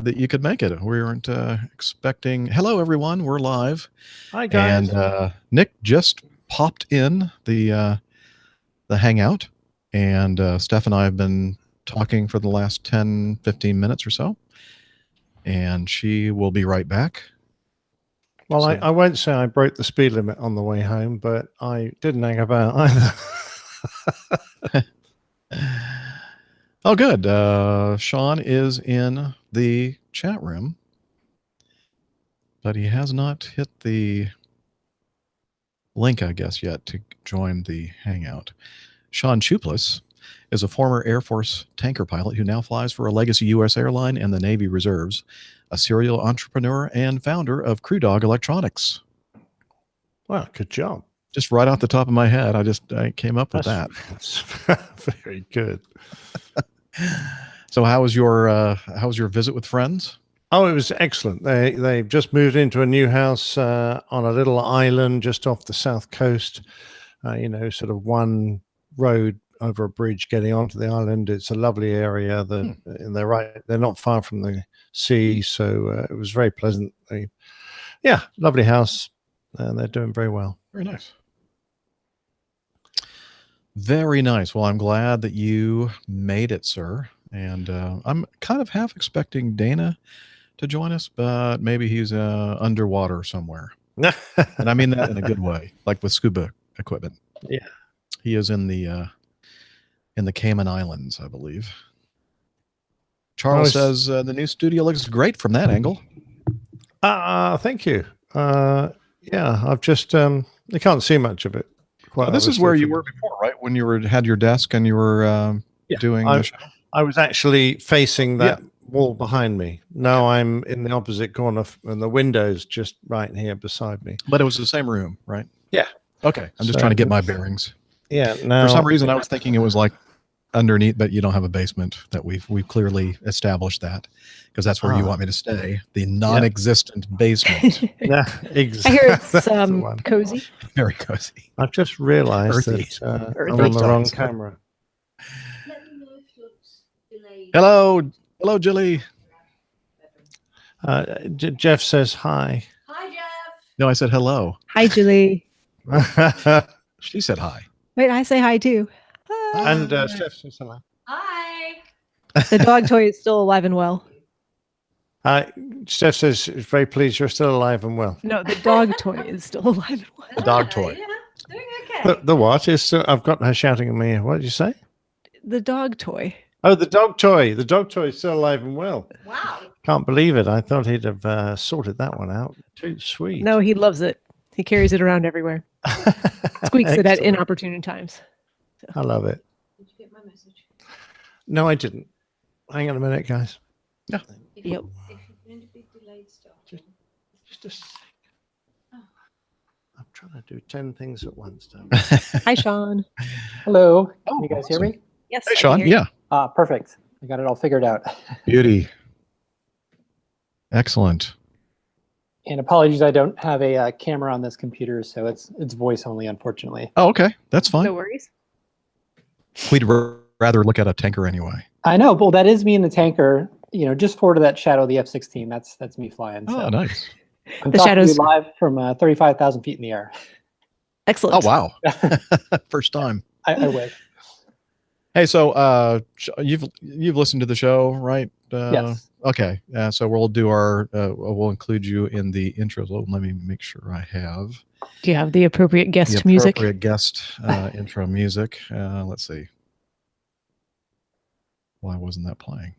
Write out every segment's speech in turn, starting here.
that you could make it. We weren't expecting. Hello, everyone. We're live. Hi, guys. And Nick just popped in the Hangout, and Steph and I have been talking for the last 10, 15 minutes or so, and she will be right back. Well, so, I won't say I broke the speed limit on the way home, but I didn't hang about either. Oh, good. Sean is in the chat room, but he has not hit the link, I guess, yet to join the Hangout. Sean Chuplus is a former Air Force tanker pilot who now flies for a legacy U.S. airline and the Navy Reserves, a serial entrepreneur and founder of CrewDog Electronics. Well, good job. Just right off the top of my head, I came up with that. That's very good. So how was your visit with friends? Oh, it was excellent. They've just moved into a new house on a little island just off the south coast. Sort of one road over a bridge getting onto the island. It's a lovely area. They're not far from the sea, so it was very pleasant. Lovely house, and they're doing very well. Very nice. Very nice. Well, I'm glad that you made it, sir. And I'm kind of half expecting Dana to join us, but maybe he's underwater somewhere. And I mean that in a good way, like with scuba equipment. Yeah. He is in the Cayman Islands, I believe. Charles says the new studio looks great from that angle. Thank you. I've just you can't see much of it. This is where you were before, right? When you had your desk and you were doing the show. I was actually facing that wall behind me. Now I'm in the opposite corner, and the window's just right here beside me. But it was the same room, right? Yeah. Okay. I'm just trying to get my bearings. Yeah. For some reason, I was thinking it was like underneath, but you don't have a basement. That we've clearly established that, because that's where you want me to stay, the non-existent basement. Yeah, exactly. I hear it's cozy. Very cozy. I've just realized that I'm on the wrong camera. Hello, Julie. Jeff says hi. Hi, Jeff. No, I said hello. Hi, Julie. She said hi. Wait, I say hi too. Hi. And Steph says hello. Hi. The dog toy is still alive and well. Steph says she's very pleased you're still alive and well. No, the dog toy is still alive and well. The dog toy. Yeah, doing okay. The what is still? I've got her shouting at me. What did you say? The dog toy. Oh, the dog toy. The dog toy is still alive and well. Wow. Can't believe it. I thought he'd have sorted that one out. Too sweet. No, he loves it. He carries it around everywhere. Squeaks it at inopportune times. So. I love it. Did you get my message? No, I didn't. Hang on a minute, guys. Yeah. If Yep. If you're going to be delayed starting. Just a second. I'm trying to do 10 things at once. Hi, Sean. Hello. Oh, Can you guys hear me? Yes. Hey, Sean. Yeah. Perfect. I got it all figured out. Beauty. Excellent. And apologies, I don't have a camera on this computer, so it's voice only, unfortunately. Oh, okay. That's fine. No worries. We'd rather look at a tanker anyway. I know. Well, that is me in the tanker. Just forward of that shadow of the F-16. That's me flying. Oh, so. nice. I'm The talking to you shadows- live from 35,000 feet in the air. Excellent. Oh, wow. First time. I wish. Hey, so you've listened to the show, right? Yes. Okay. So we'll do we'll include you in the intro. So let me make sure I have Do you have the appropriate guest the music? appropriate guest intro music. Let's see. Why wasn't that playing?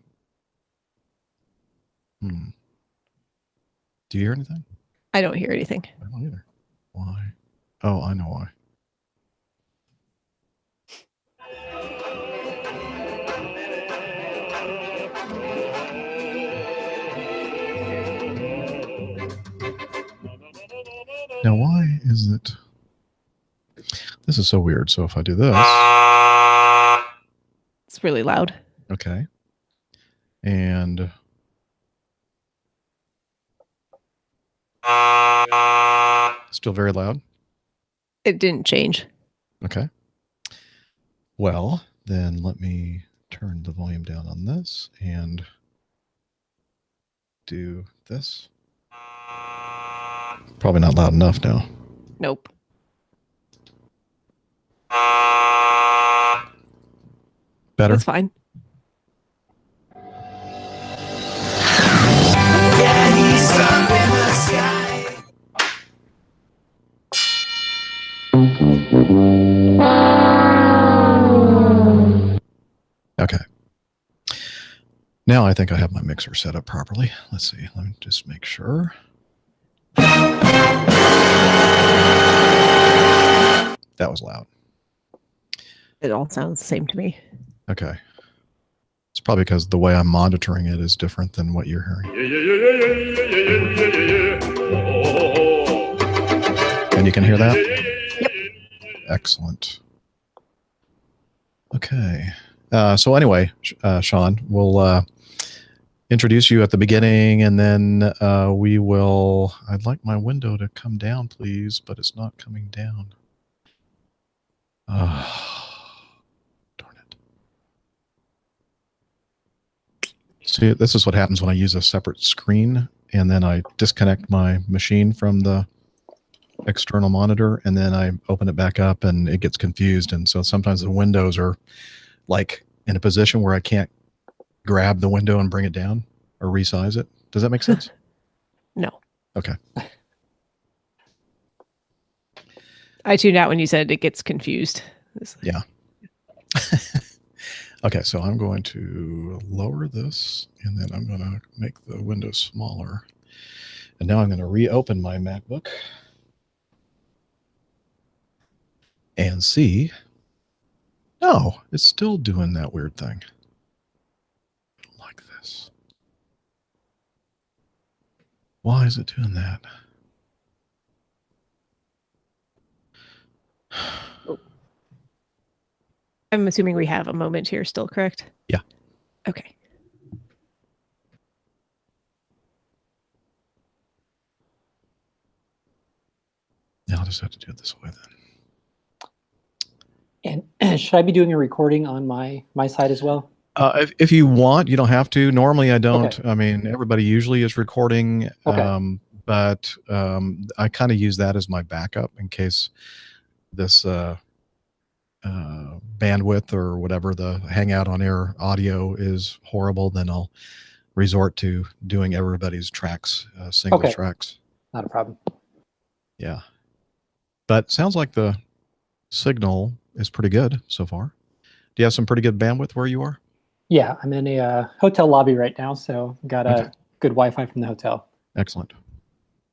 Do you hear anything? I don't hear anything. I don't either. Why? Oh, I know why. Now, why is it? This is so weird. So if I do this. It's really loud. Okay. And still very loud. It didn't change. Okay. Well, then let me turn the volume down on this, and do this. Probably not loud enough now. Nope. Better? That's fine. Okay. Now I think I have my mixer set up properly. Let's see. Let me just make sure. That was loud. It all sounds the same to me. Okay. It's probably because the way I'm monitoring it is different than what you're hearing. And you can hear that? Yep. Excellent. Okay. So anyway, Sean, we'll introduce you at the beginning, and then we will... I'd like my window to come down, please, but it's not coming down. Darn it. See, this is what happens when I use a separate screen, and then I disconnect my machine from the external monitor, and then I open it back up, and it gets confused. And so sometimes the windows are like in a position where I can't grab the window and bring it down or resize it. Does that make sense? No. Okay. I tuned out when you said it gets confused. Yeah. Okay, so I'm going to lower this, and then I'm going to make the window smaller. And now I'm going to reopen my MacBook and see. No, it's still doing that weird thing. Like this. Why is it doing that? I'm assuming we have a moment here still, correct? Yeah. Okay. Yeah, I'll just have to do it this way then. And should I be doing a recording on my side as well? If you want, you don't have to. Normally, I don't. Okay. I mean, everybody usually is recording, Okay. but I kind of use that as my backup in case this bandwidth or whatever, the Hangout on Air audio is horrible. Then I'll resort to doing everybody's tracks, single Okay. tracks. Not a problem. Yeah, but sounds like the signal is pretty good so far. Do you have some pretty good bandwidth where you are? Yeah, I'm in a hotel lobby right now, so got a Okay. good Wi-Fi from the hotel. Excellent.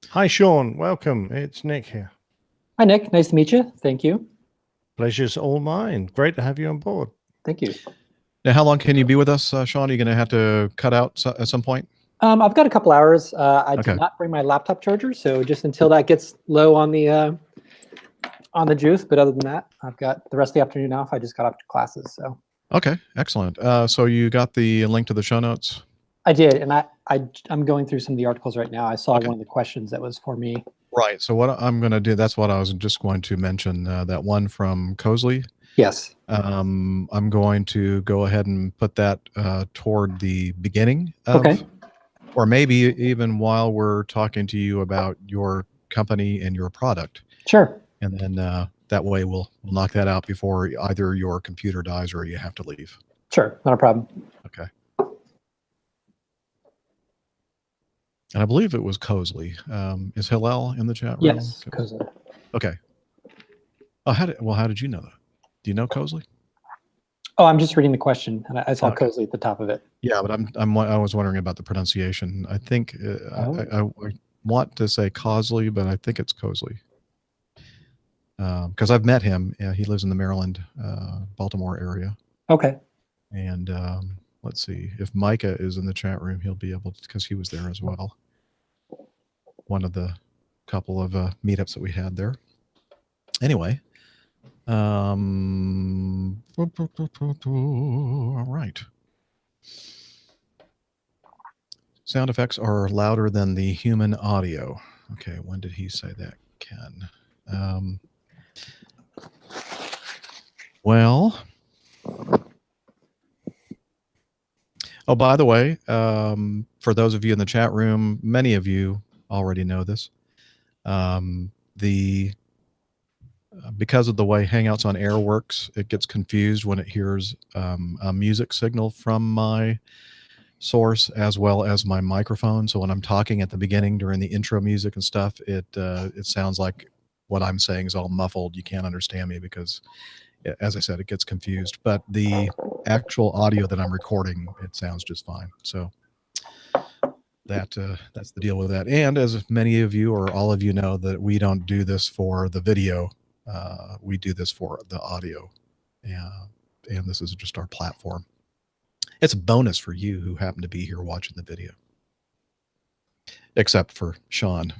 Hi, Sean. Welcome. It's Nick here. Hi, Nick. Nice to meet you. Thank you. Pleasure's all mine. Great to have you on board. Thank you. Now, how long can you be with us, Sean? Are you going to have to cut out at some point? I've got a couple hours. I Okay. did not bring my laptop charger, so just until that gets low on the juice. But other than that, I've got the rest of the afternoon off. I just got off to classes, so. Okay, excellent. So you got the link to the show notes? I did, and I'm going through some of the articles right now. I saw Okay. one of the questions that was for me. Right. So what I'm going to do, that's what I was just going to mention, that one from Cosley. Yes. I'm going to go ahead and put that toward the beginning of, Okay. or maybe even while we're talking to you about your company and your product. Sure. And then that way we'll knock that out before either your computer dies or you have to leave. Sure. Not a problem. Okay. And I believe it was Cosley. Is Hillel in the chat room? Yes. Cosley. Okay. Oh, how did you know that? Do you know Cosley? Oh, I'm just reading the question, and I saw Okay. Cosley at the top of it. Yeah, but I was wondering about the pronunciation. I think I want to say Cosley, but I think it's Cosley. Because I've met him. Yeah, he lives in the Maryland, Baltimore area. Okay. And let's see, if Micah is in the chat room, he'll be able to, because he was there as well. One of the couple of meetups that we had there. Anyway, all right. Sound effects are louder than the human audio. Okay, when did he say that, Ken? Well, Oh, by the way, for those of you in the chat room, many of you already know this. Because of the way Hangouts on Air works, it gets confused when it hears a music signal from my source as well as my microphone. So when I'm talking at the beginning during the intro music and stuff, it sounds like what I'm saying is all muffled. You can't understand me because, as I said, it gets confused. But the actual audio that I'm recording, it sounds just fine. So that's the deal with that. And as many of you or all of you know, that we don't do this for the video. We do this for the audio. And this is just our platform. It's a bonus for you who happen to be here watching the video. Except for Sean.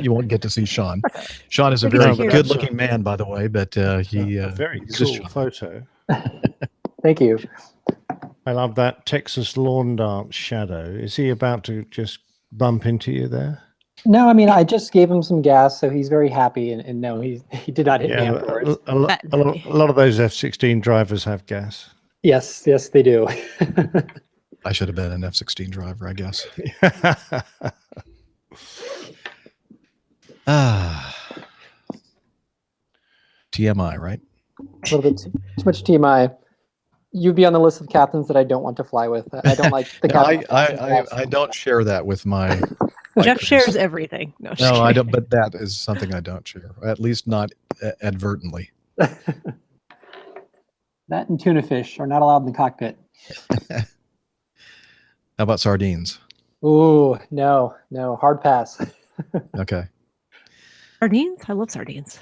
You won't get to see Sean. Sean is a very good-looking man, by the way, but he a very he's cool just shy. photo. Thank you. I love that Texas lawn dance shadow. Is he about to just bump into you there? No, I mean, I just gave him some gas, so he's very happy. And no, he did not hit me Yeah, afterwards. a lot of those F-16 drivers have gas. Yes, they do. I should have been an F-16 driver, I guess. TMI, right? A little bit too much TMI. You'd be on the list of captains that I don't want to fly with. I don't like the captain. I don't share that with my. Jeff shares everything. No, I don't. But that is something I don't share. At least not advertently. That and tuna fish are not allowed in the cockpit. How about sardines? Ooh, no, hard pass. Okay. Sardines? I love sardines.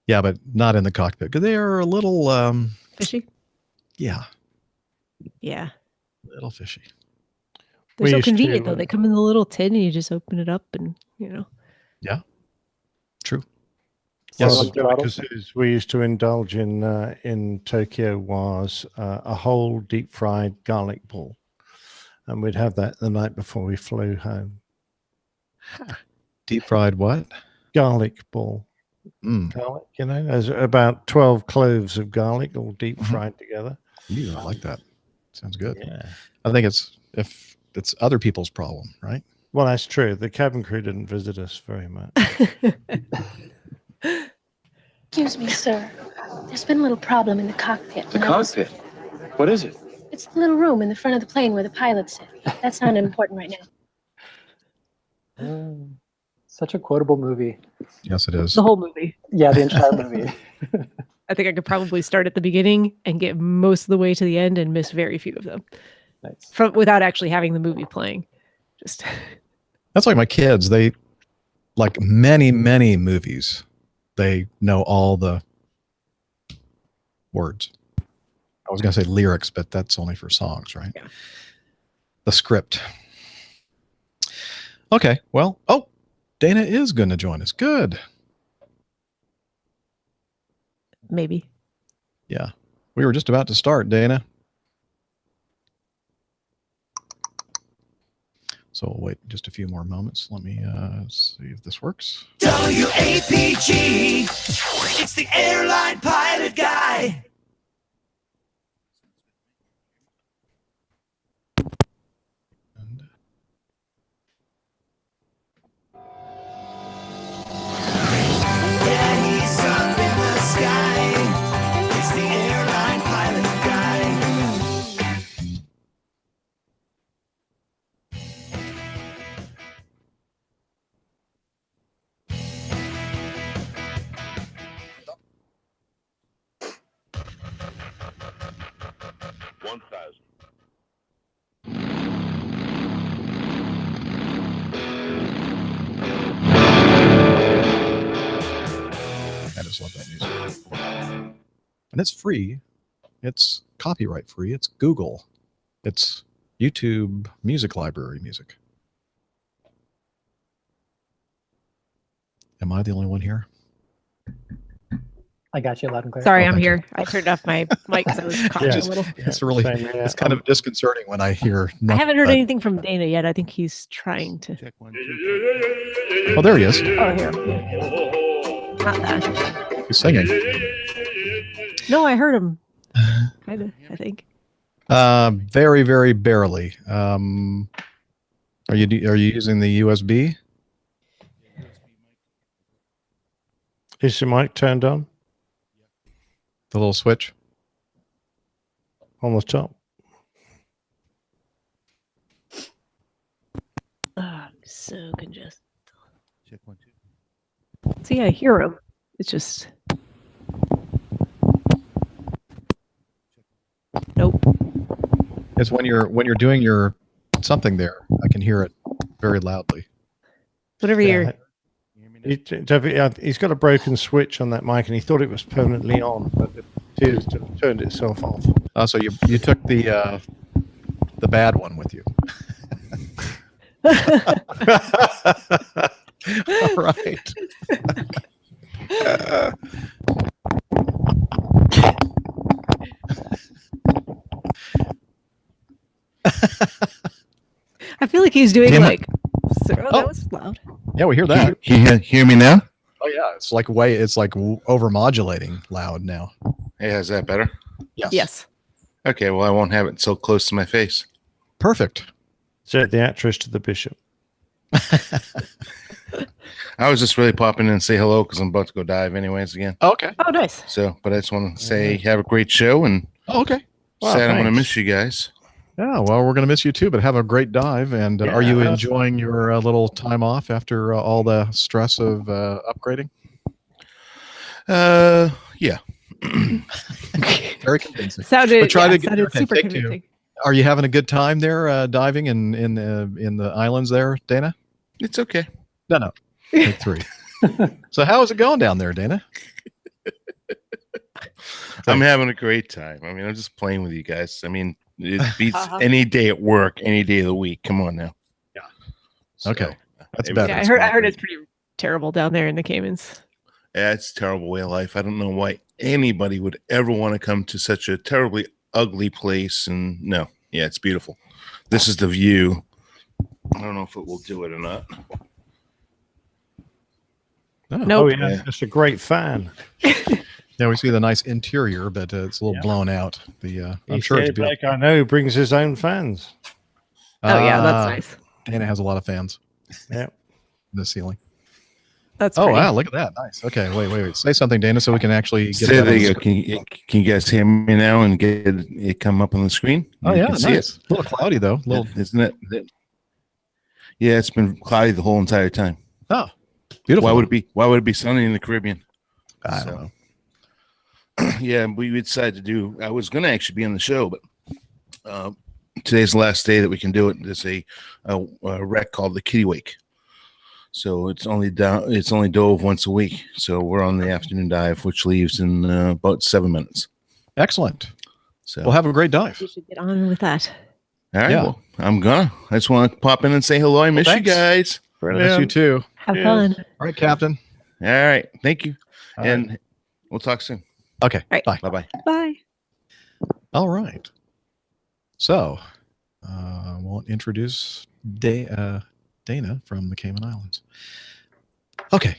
Yeah, but not in the cockpit because they are a little Fishy? Yeah. Yeah. A little fishy. They're so convenient though. They come in the little tin and you just open it up and, Yeah. True. Yes, because we used to indulge in Tokyo was a whole deep fried garlic ball, and we'd have that the night before we flew home. Deep fried what? Garlic ball. Garlic, there's about 12 cloves of garlic all deep fried together. Ooh, I like that. Sounds good. Yeah. I think if it's other people's problem, right? Well, that's true. The cabin crew didn't visit us very much. Excuse me, sir. There's been a little problem in the cockpit. The cockpit? What is it? It's the little room in the front of the plane where the pilots sit. That's not important right now. Such a quotable movie. Yes, it is. The whole movie. Yeah, the entire movie. I think I could probably start at the beginning and get most of the way to the end and miss very few of them. Nice. Without actually having the movie playing. Just That's like my kids. They like many movies. They know all the words. I was going to say lyrics, but that's only for songs, right? Yeah. The script. Okay. Well, Dana is going to join us. Good. maybe. Yeah. We were just about to start, Dana. So we'll wait just a few more moments. Let me see if this works. WAPG, it's the airline pilot guy. Yeah, he's up in the sky. It's the airline pilot guy. I just love that music. And it's free. It's copyright free. It's Google. It's YouTube Music Library music. Am I the only one here? I got you loud and clear. Sorry, Oh, I'm thank here. I turned off my mic because I was coughing a little. It's really, it's kind of disconcerting when I hear. I haven't heard anything from Dana yet. I think he's trying to. Check 1, 2, Oh, there he is. Oh, here. Not that. He's singing. No, I heard him. Kind of, I think. Very, very barely. Are you using the USB? Is your mic turned on The little switch? on the top? I'm so congested. Check 1 2. See, I hear him. It's just. Nope. It's when you're doing your something there. I can hear it very loudly. Whatever you're. He's got a broken switch on that mic, and he thought it was permanently on, but it appears to have turned itself off. Oh, so you took the bad one with you. All right. I feel like he's doing Damn it. like. That was loud. Yeah, we hear that. Can you hear me now? Oh yeah, it's like over modulating loud now. Hey, is that better? Yes. Okay, well, I won't have it so close to my face. Perfect. So the actress to the bishop. I was just really popping in and say hello because I'm about to go dive anyways again. Okay. Oh, nice. So, but I just want to say have a great show and Oh, okay. Wow, sad I'm going to thanks. miss you guys. Yeah, well, we're going to miss you too, but have a great dive. And are you Yeah. enjoying your little time off after all the stress of upgrading? Yeah. Very convincing. Sounded, But try to get sounded okay, super take 2. convincing. Are you having a good time there diving in the islands there, Dana? It's okay. No. Take 3. So how is it going down there, Dana? I'm having a great time. I mean, I'm just playing with you guys. I mean, it beats any day at work, any day of the week. Come on now. Yeah. So, Okay. That's everything- better. Yeah, It's I not heard great. it's pretty terrible down there in the Caymans. Yeah, it's a terrible way of life. I don't know why anybody would ever want to come to such a terribly ugly place. And no, yeah, it's beautiful. This is the view. I don't know if it will do it or not. Oh, Nope. Oh yeah, it's a great fan. Yeah, we see the nice interior, but it's a little blown out. I'm sure it's beautiful. Like I know, brings his own fans. Oh, yeah, that's Ah, nice. Dana has a lot of fans. Yeah. In the ceiling. That's Oh pretty. wow, look at that. Nice. Okay, wait. Say something, Dana, so we can actually get Say that on there the you go. screen. Can you guys hear me now and get it come up on the screen? Oh You yeah, can see nice. A little cloudy though. it, isn't it? Yeah, it's been cloudy the whole entire time. Oh, beautiful. Why would it be sunny in the Caribbean? I don't know. Yeah, we decided to do. I was going to actually be on the show, but today's the last day that we can do it. There's a wreck called the Kitty Wake, so it's only dove once a week. So we're on the afternoon dive, which leaves in about 7 minutes. Excellent. So Well, have a great dive. You should get on with that. all right, yeah. well, I'm gonna. I just want to pop in and say hello. I miss you thanks. guys. Miss you too. Have Yes. fun. All right, Captain. All right, thank you, All and we'll talk soon. Okay. right. Bye. Bye bye. Bye. All right. So, we'll introduce Dana from the Cayman Islands. Okay.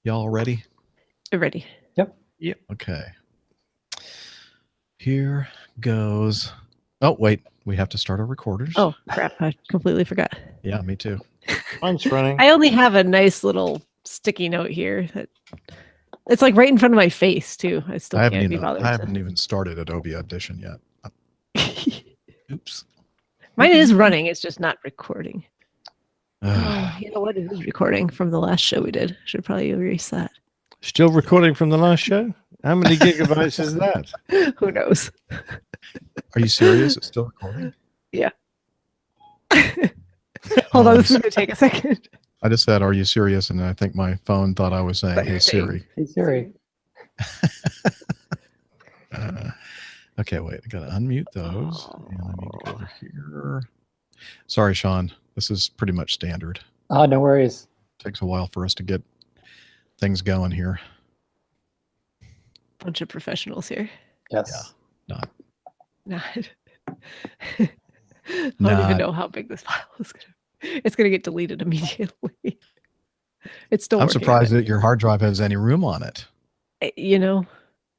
Y'all ready? We're ready. Okay. Here goes. Oh, wait. We have to start our recorders. Oh, crap. I completely forgot. Yeah, me too. Mine's running. I only have a nice little sticky note here that it's like right in front of my face too. I still I can't be bothered. haven't even started Adobe Audition yet. Oops. Mine is running. It's just not recording. Oh, Ah, you know what? It is recording from the last show we did. Should probably erase that. Still recording from the last show. How many gigabytes is that? Who knows? Are you serious? It's still recording? Hold on, Oh, this is gonna take a second. I just said, "Are you serious?" And I think my phone thought I was saying, Thought you "Hey were saying- Siri." Hey Siri. Okay, wait. I gotta unmute those, and I need to go over here. Sorry, Sean. This is pretty much standard. Oh, no worries. Takes a while for us to get things going here. Bunch of professionals here. Yes. Not. I don't Not. even know how big this file is gonna. It's gonna get deleted immediately. It's still. I'm working, surprised but, that your hard drive has any room on it. you know,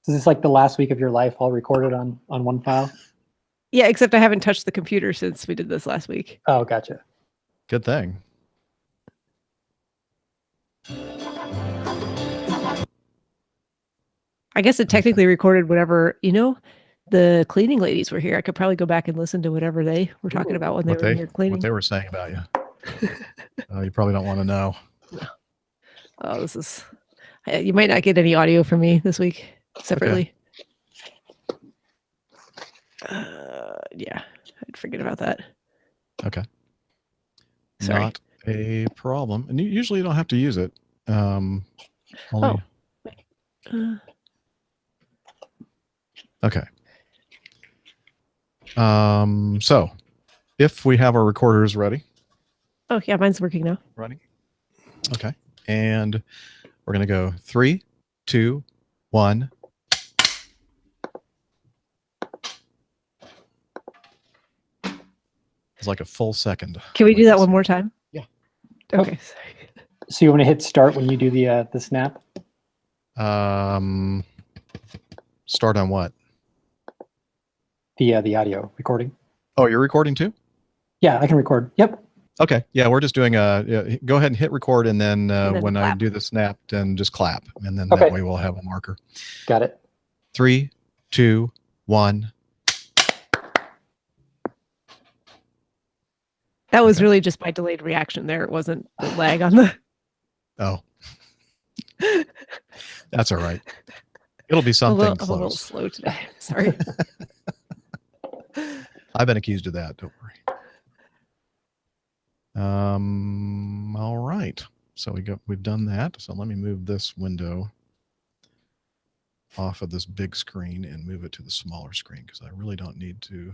Is this like the last week of your life all recorded on one file? Yeah, except I haven't touched the computer since we did this last week. Oh, gotcha. Good thing. I guess it technically recorded whatever, the cleaning ladies were here. I could probably go back and listen to whatever they were talking about when they were here cleaning. What they were saying about you. You probably don't want to know. Oh, this is. You might not get any audio from me this week separately. Yeah, I'd forget about that. Okay. Sorry. Not a problem. And usually you don't have to use it. Only... Okay. So if we have our recorders ready. Oh, yeah, mine's working now. Running. Okay. And we're going to go 3, 2, 1. It's like a full second. Can we do that one more time? Yeah. Okay. So you want to hit start when you do the snap? Start on what? The audio recording. Oh, you're recording too? Yeah, I can record. Yep. Okay. Yeah, we're just doing go ahead and hit record, and then, then when I clap. do the snap, then just clap, and then Okay. that way we'll have a marker. Got it. 3, 2, 1. That was really just my delayed reaction there. It wasn't the lag on the. Oh, that's all right. It'll be I'm a something little close. slow today. Sorry. I've been accused of that. Don't worry. All right. So we've done that. So let me move this window off of this big screen and move it to the smaller screen, because I really don't need to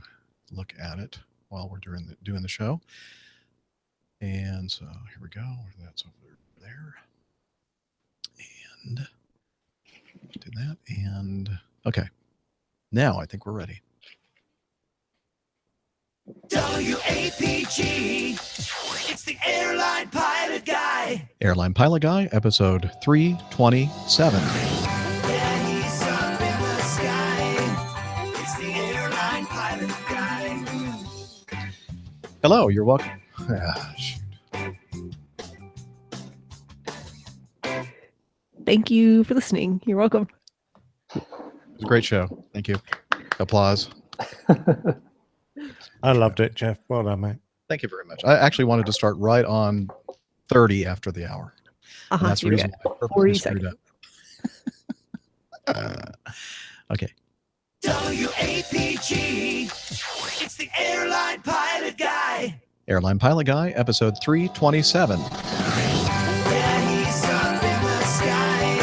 look at it while we're doing the show. And so here we go. That's over there. And do that. And okay. Now I think we're ready. WAPG, it's the Airline Pilot Guy. Airline Pilot Guy, episode 327. Yeah, he's up in the sky. It's the Airline Pilot Guy. Hello, you're welcome. Shoot. Thank you for listening. You're welcome. It was a great show. Thank you. Applause. I loved it, Jeff. Well done, mate. Thank you very much. I actually wanted to start right on 30 after the hour. And that's the you reason got why I purposely 40 screwed up. Okay. WAPG, it's the Airline Pilot Guy. Airline Pilot Guy, episode 327. Yeah, he's up in the sky.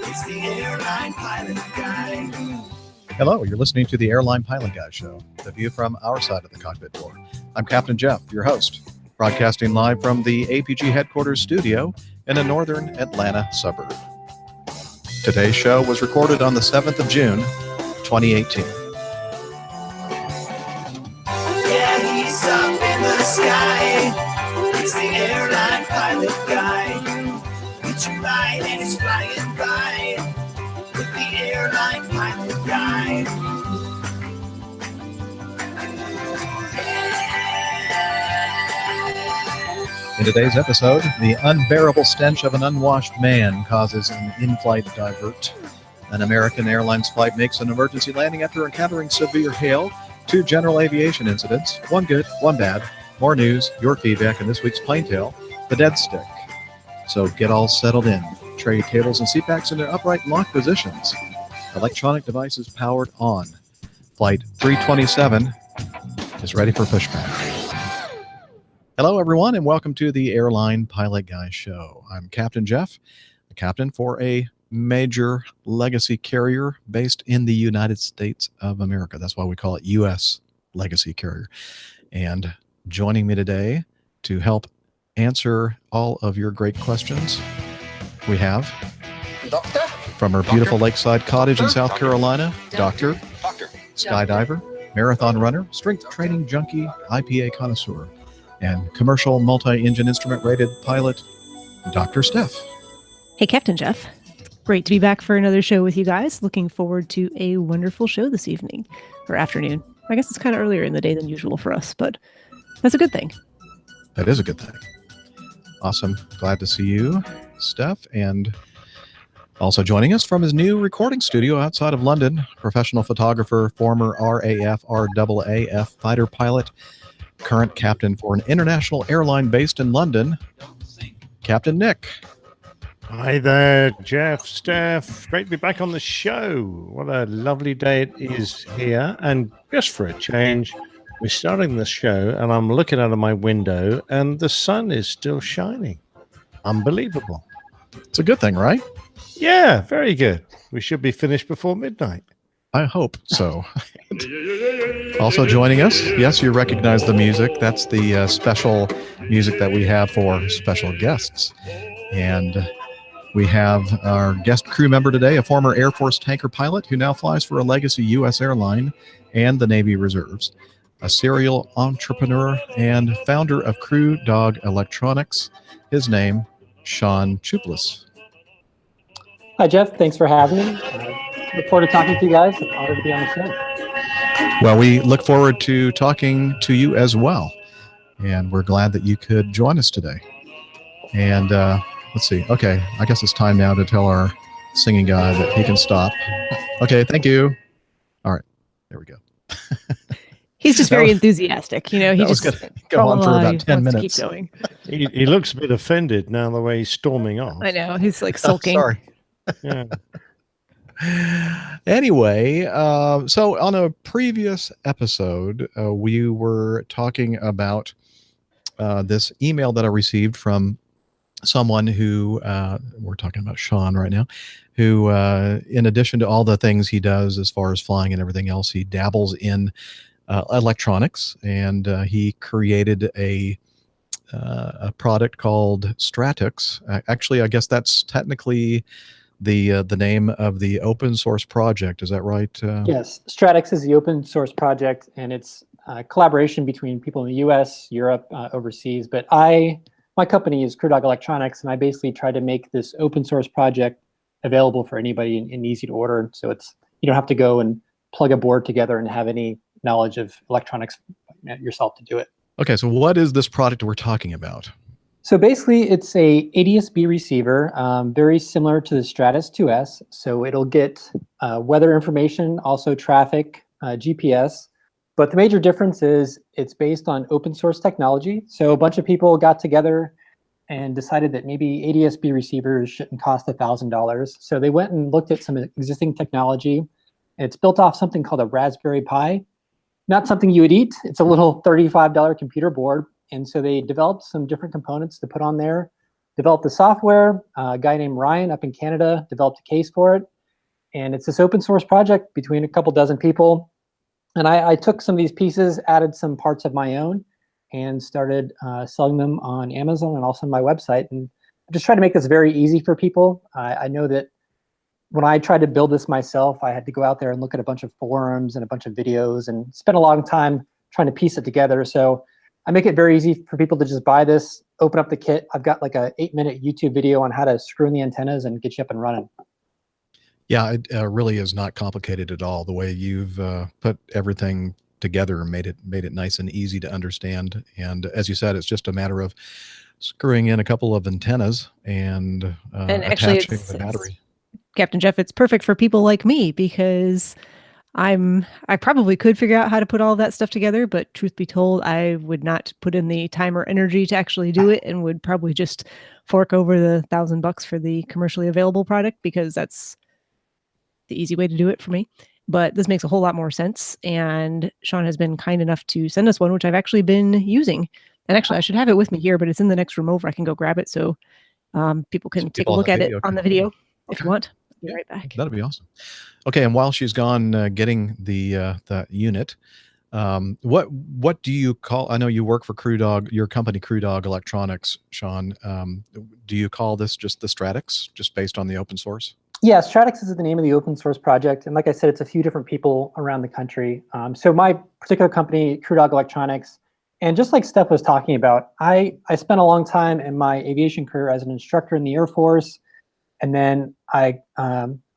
It's the Airline Pilot Guy. Hello, you're listening to the Airline Pilot Guy Show, the view from our side of the cockpit door. I'm Captain Jeff, your host, broadcasting live from the APG headquarters studio in a northern Atlanta suburb. Today's show was recorded on the 7th of June, 2018. Yeah, he's up in the sky. It's the Airline Pilot Guy. It's your ride and it's flying by with the Airline Pilot Guy. In today's episode, the unbearable stench of an unwashed man causes an in-flight divert. An American Airlines flight makes an emergency landing after encountering severe hail. 2 general aviation incidents, 1 good, 1 bad. More news, your feedback, and this week's Plane Tale, the dead stick. So get all settled in. Tray tables and seatbacks in their upright and locked positions. Electronic devices powered on. Flight 327 is ready for pushback. Hello, everyone, and welcome to the Airline Pilot Guy Show. I'm Captain Jeff, the captain for a major legacy carrier based in the United States of America. That's why we call it U.S. Legacy Carrier. And joining me today to help answer all of your great questions, we have Doctor? from her beautiful lakeside cottage in South Carolina, Doctor, skydiver, marathon runner, strength training junkie, IPA connoisseur, and commercial multi-engine instrument rated pilot, Dr. Steph. Hey, Captain Jeff. Great to be back for another show with you guys. Looking forward to a wonderful show this evening or afternoon. I guess it's kind of earlier in the day than usual for us, but that's a good thing. That is a good thing. Awesome. Glad to see you, Steph. And also joining us from his new recording studio outside of London, professional photographer, former RAF, RAAF fighter pilot, current captain for an international airline based in London, Captain Nick. Hi there, Jeff, Steph. Great to be back on the show. What a lovely day it is here. And just for a change, we're starting the show and I'm looking out of my window and the sun is still shining. Unbelievable. It's a good thing, right? Yeah, very good. We should be finished before midnight. I hope so. Also joining us, yes, you recognize the music. That's the special music that we have for special guests. And we have our guest crew member today, a former Air Force tanker pilot who now flies for a legacy U.S. airline and the Navy Reserves, a serial entrepreneur and founder of Crew Dog Electronics. His name, Sean Chuplis. Hi, Jeff. Thanks for having me. Look forward to talking to you guys. It's an honor to be on the show. Well, we look forward to talking to you as well. And we're glad that you could join us today. And let's see. Okay, I guess it's time now to tell our singing guy that he can stop. Okay, thank you. All right, there we go. He's just very enthusiastic. You know, he just going to go on for about 10 minutes. Keep going. He looks a bit offended now the way he's storming off. I know. He's like sulking. Sorry. Yeah. Anyway, so on a previous episode, we were talking about this email that I received from someone who, we're talking about Sean right now, who, in addition to all the things he does as far as flying and everything else, he dabbles in electronics, and he created a product called Stratix. Actually, I guess that's technically the name of the open source project. Is that right? Yes, Stratix is the open source project, and it's a collaboration between people in the U.S., Europe, overseas. But my company is Crew Dog Electronics, and I basically try to make this open source project available for anybody and easy to order. So you don't have to go and plug a board together and have any knowledge of electronics yourself to do it. Okay, so what is this product we're talking about? So basically, it's a ADS-B receiver, very similar to the Stratus 2S. So it'll get weather information, also traffic, GPS. But the major difference is it's based on open source technology. So a bunch of people got together and decided that maybe ADS-B receivers shouldn't cost $1,000. So they went and looked at some existing technology. It's built off something called a Raspberry Pi. Not something you would eat. It's a little $35 computer board. And so they developed some different components to put on there, developed the software. A guy named Ryan up in Canada developed a case for it. And it's this open source project between a couple dozen people. And I took some of these pieces, added some parts of my own, and started selling them on Amazon and also on my website. And I just try to make this very easy for people. I know that when I tried to build this myself, I had to go out there and look at a bunch of forums and a bunch of videos and spend a long time trying to piece it together. So I make it very easy for people to just buy this, open up the kit. I've got like a 8-minute YouTube video on how to screw in the antennas and get you up and running. Yeah, it really is not complicated at all. The way you've put everything together and made it nice and easy to understand. And as you said, it's just a matter of screwing in a couple of antennas and actually attaching the battery. Captain Jeff, it's perfect for people like me because I probably could figure out how to put all that stuff together, but truth be told, I would not put in the time or energy to actually do it, and would probably just fork over the $1,000 for the commercially available product because that's the easy way to do it for me. But this makes a whole lot more sense, and Sean has been kind enough to send us one, which I've actually been using. And actually, I should have it with me here, but it's in the next room over. I can go grab it so people can take a look at it on the video if you want. I'll be right back. That'd be awesome. Okay, and while she's gone getting the unit, what do you call? I know you work for Crew Dog, your company Crew Dog Electronics, Sean. Do you call this just the Stratix, just based on the open source? Yeah, Stratix is the name of the open source project. And like I said, it's a few different people around the country. So my particular company, Crew Dog Electronics, and just like Steph was talking about, I spent a long time in my aviation career as an instructor in the Air Force. And then I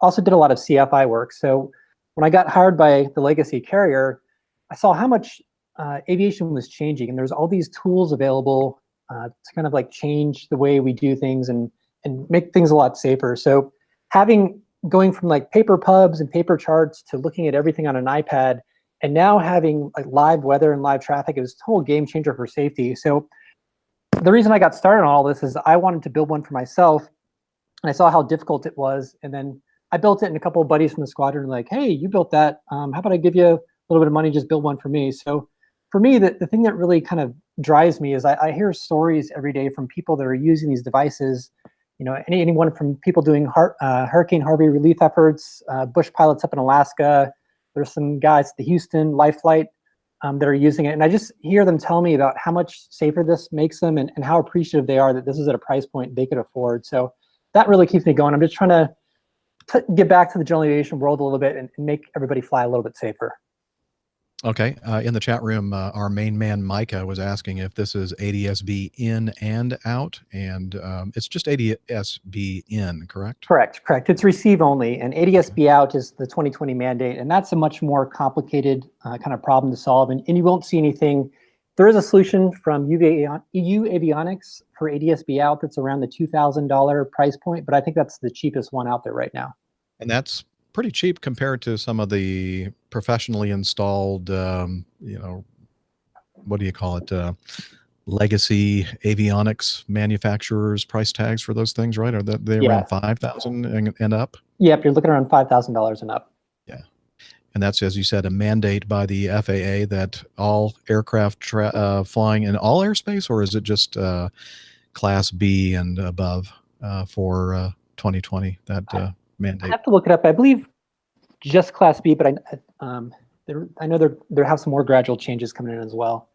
also did a lot of CFI work. So when I got hired by the legacy carrier, I saw how much aviation was changing, and there's all these tools available to kind of like change the way we do things and make things a lot safer. So going from like paper pubs and paper charts to looking at everything on an iPad, and now having like live weather and live traffic, it was a total game changer for safety. So the reason I got started on all this is I wanted to build one for myself, and I saw how difficult it was, and then I built it, and a couple of buddies from the squadron were like, "Hey, you built that. How about I give you a little bit of money, just build one for me?" So for me, the thing that really kind of drives me is I hear stories every day from people that are using these devices. You know, anyone from people doing Hurricane Harvey relief efforts, bush pilots up in Alaska. There's some guys at the Houston Life Flight that are using it. And I just hear them tell me about how much safer this makes them and how appreciative they are that this is at a price point they could afford. So that really keeps me going. I'm just trying to get back to the general aviation world a little bit and make everybody fly a little bit safer. Okay. In the chat room, our main man, Micah, was asking if this is ADS-B in and out, and it's just ADS-B in, correct? Correct. It's receive only, and ADS-B out is the 2020 mandate, and that's a much more complicated kind of problem to solve, and you won't see anything. There is a solution from EU Avionics for ADS-B out that's around the $2,000 price point, but I think that's the cheapest one out there right now. And that's pretty cheap compared to some of the professionally installed, you know, what do you call it? Legacy avionics manufacturers price tags for those things, right? Are they around 5,000 and up? Yep, you're looking around $5,000 and up. Yeah. And that's, as you said, a mandate by the FAA that all aircraft flying in all airspace, or is it just Class B and above for 2020, that mandate? I have to look it up. I believe just Class B, but I know there have some more gradual changes coming in as well.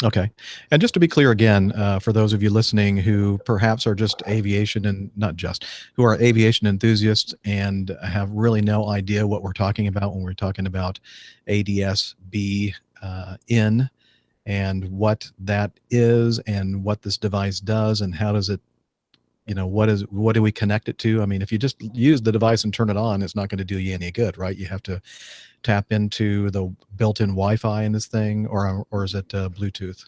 Okay. And just to be clear again, for those of you listening who perhaps are just aviation and not just, who are aviation enthusiasts and have really no idea what we're talking about when we're talking about ADS-B in and what that is and what this device does and how does it, you know, what do we connect it to? I mean, if you just use the device and turn it on, it's not going to do you any good, right? You have to tap into the built-in Wi-Fi in this thing, or is it Bluetooth?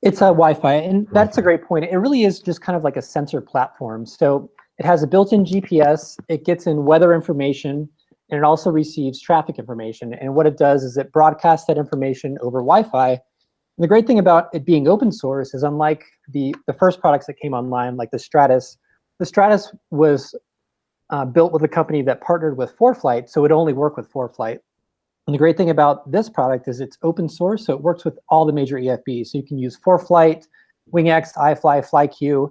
It's a Wi-Fi, and that's a great point. It really is just kind of like a sensor platform. So it has a built-in GPS, it gets in weather information, and it also receives traffic information. And what it does is it broadcasts that information over Wi-Fi. And the great thing about it being open source is, unlike the first products that came online, like the Stratus was built with a company that partnered with ForeFlight, so it only worked with ForeFlight. And the great thing about this product is it's open source, so it works with all the major EFBs. So you can use ForeFlight, WingX, iFly, FlyQ.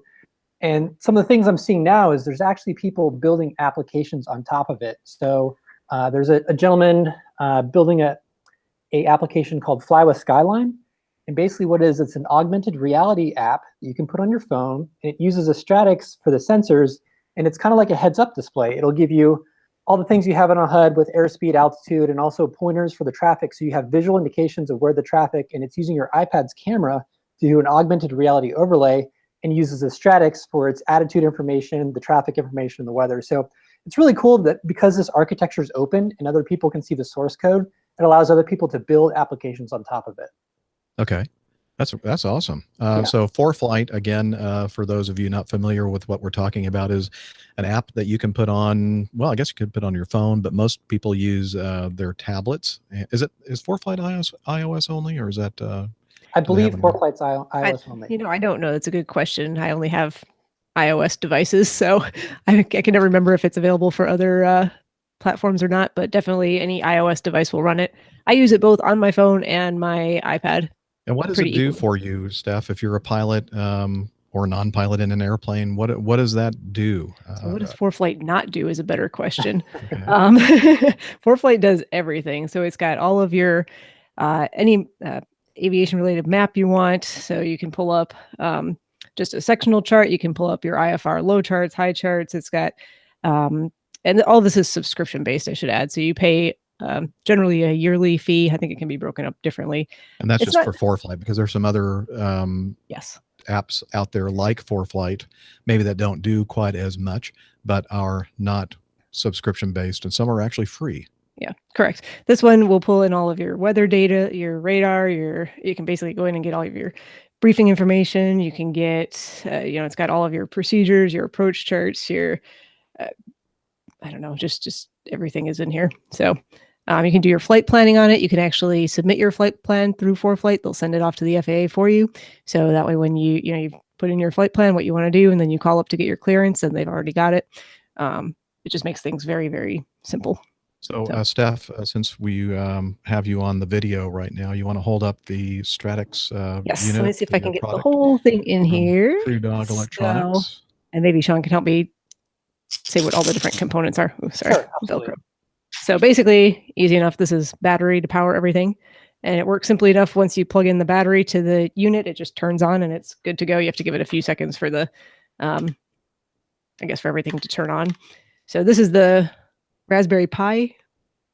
And some of the things I'm seeing now is there's actually people building applications on top of it. So there's a gentleman building a application called Fly with Skyline. And basically what it is, it's an augmented reality app that you can put on your phone. And it uses a Stratix for the sensors, and it's kind of like a heads-up display. It'll give you all the things you have on a HUD with airspeed, altitude, and also pointers for the traffic. So you have visual indications of where the traffic, and it's using your iPad's camera to do an augmented reality overlay and uses a Stratix for its attitude information, the traffic information, and the weather. So it's really cool that because this architecture is open and other people can see the source code, it allows other people to build applications on top of it. Okay. That's awesome. So ForeFlight, again, for those of you not familiar with what we're talking about, is an app that you can put on, well, I guess you could put on your phone, but most people use their tablets. Is ForeFlight iOS only, or is that? I believe ForeFlight's iOS only. You know, I don't know. It's a good question. I only have iOS devices, so I can never remember if it's available for other platforms or not, but definitely any iOS device will run it. I use it both on my phone and my iPad. And what does it do for you, Steph, if you're a pilot or non-pilot in an airplane? What does that do? So what does ForeFlight not do is a better question. ForeFlight does everything. So it's got all of your any aviation-related map you want. So you can pull up just a sectional chart. You can pull up your IFR low charts, high charts. It's got, and all this is subscription-based, I should add. So you pay generally a yearly fee. I think it can be broken up differently. And that's just for ForeFlight, because there's some other apps out there like ForeFlight, maybe that don't do quite as much, but are not subscription based, and some are actually free. Yeah, correct. This one will pull in all of your weather data, your radar, you can basically go in and get all of your briefing information. You can get, it's got all of your procedures, your approach charts, your, I don't know, just everything is in here. So you can do your flight planning on it. You can actually submit your flight plan through ForeFlight. They'll send it off to the FAA for you. So that way, when you put in your flight plan, what you want to do, and then you call up to get your clearance, and they've already got it. It just makes things very, very simple. So, Steph, since we have you on the video right now, you want to hold up the Stratix Yes, unit? let me see if I can get the product whole thing in from here. True Dog So- Electronics. And maybe Sean can help me say what all the different components are. Oh, sorry, Sure, absolutely. Velcro. So basically, easy enough. This is battery to power everything. And it works simply enough. Once you plug in the battery to the unit, it just turns on and it's good to go. You have to give it a few seconds for the, I guess, for everything to turn on. So this is the Raspberry Pi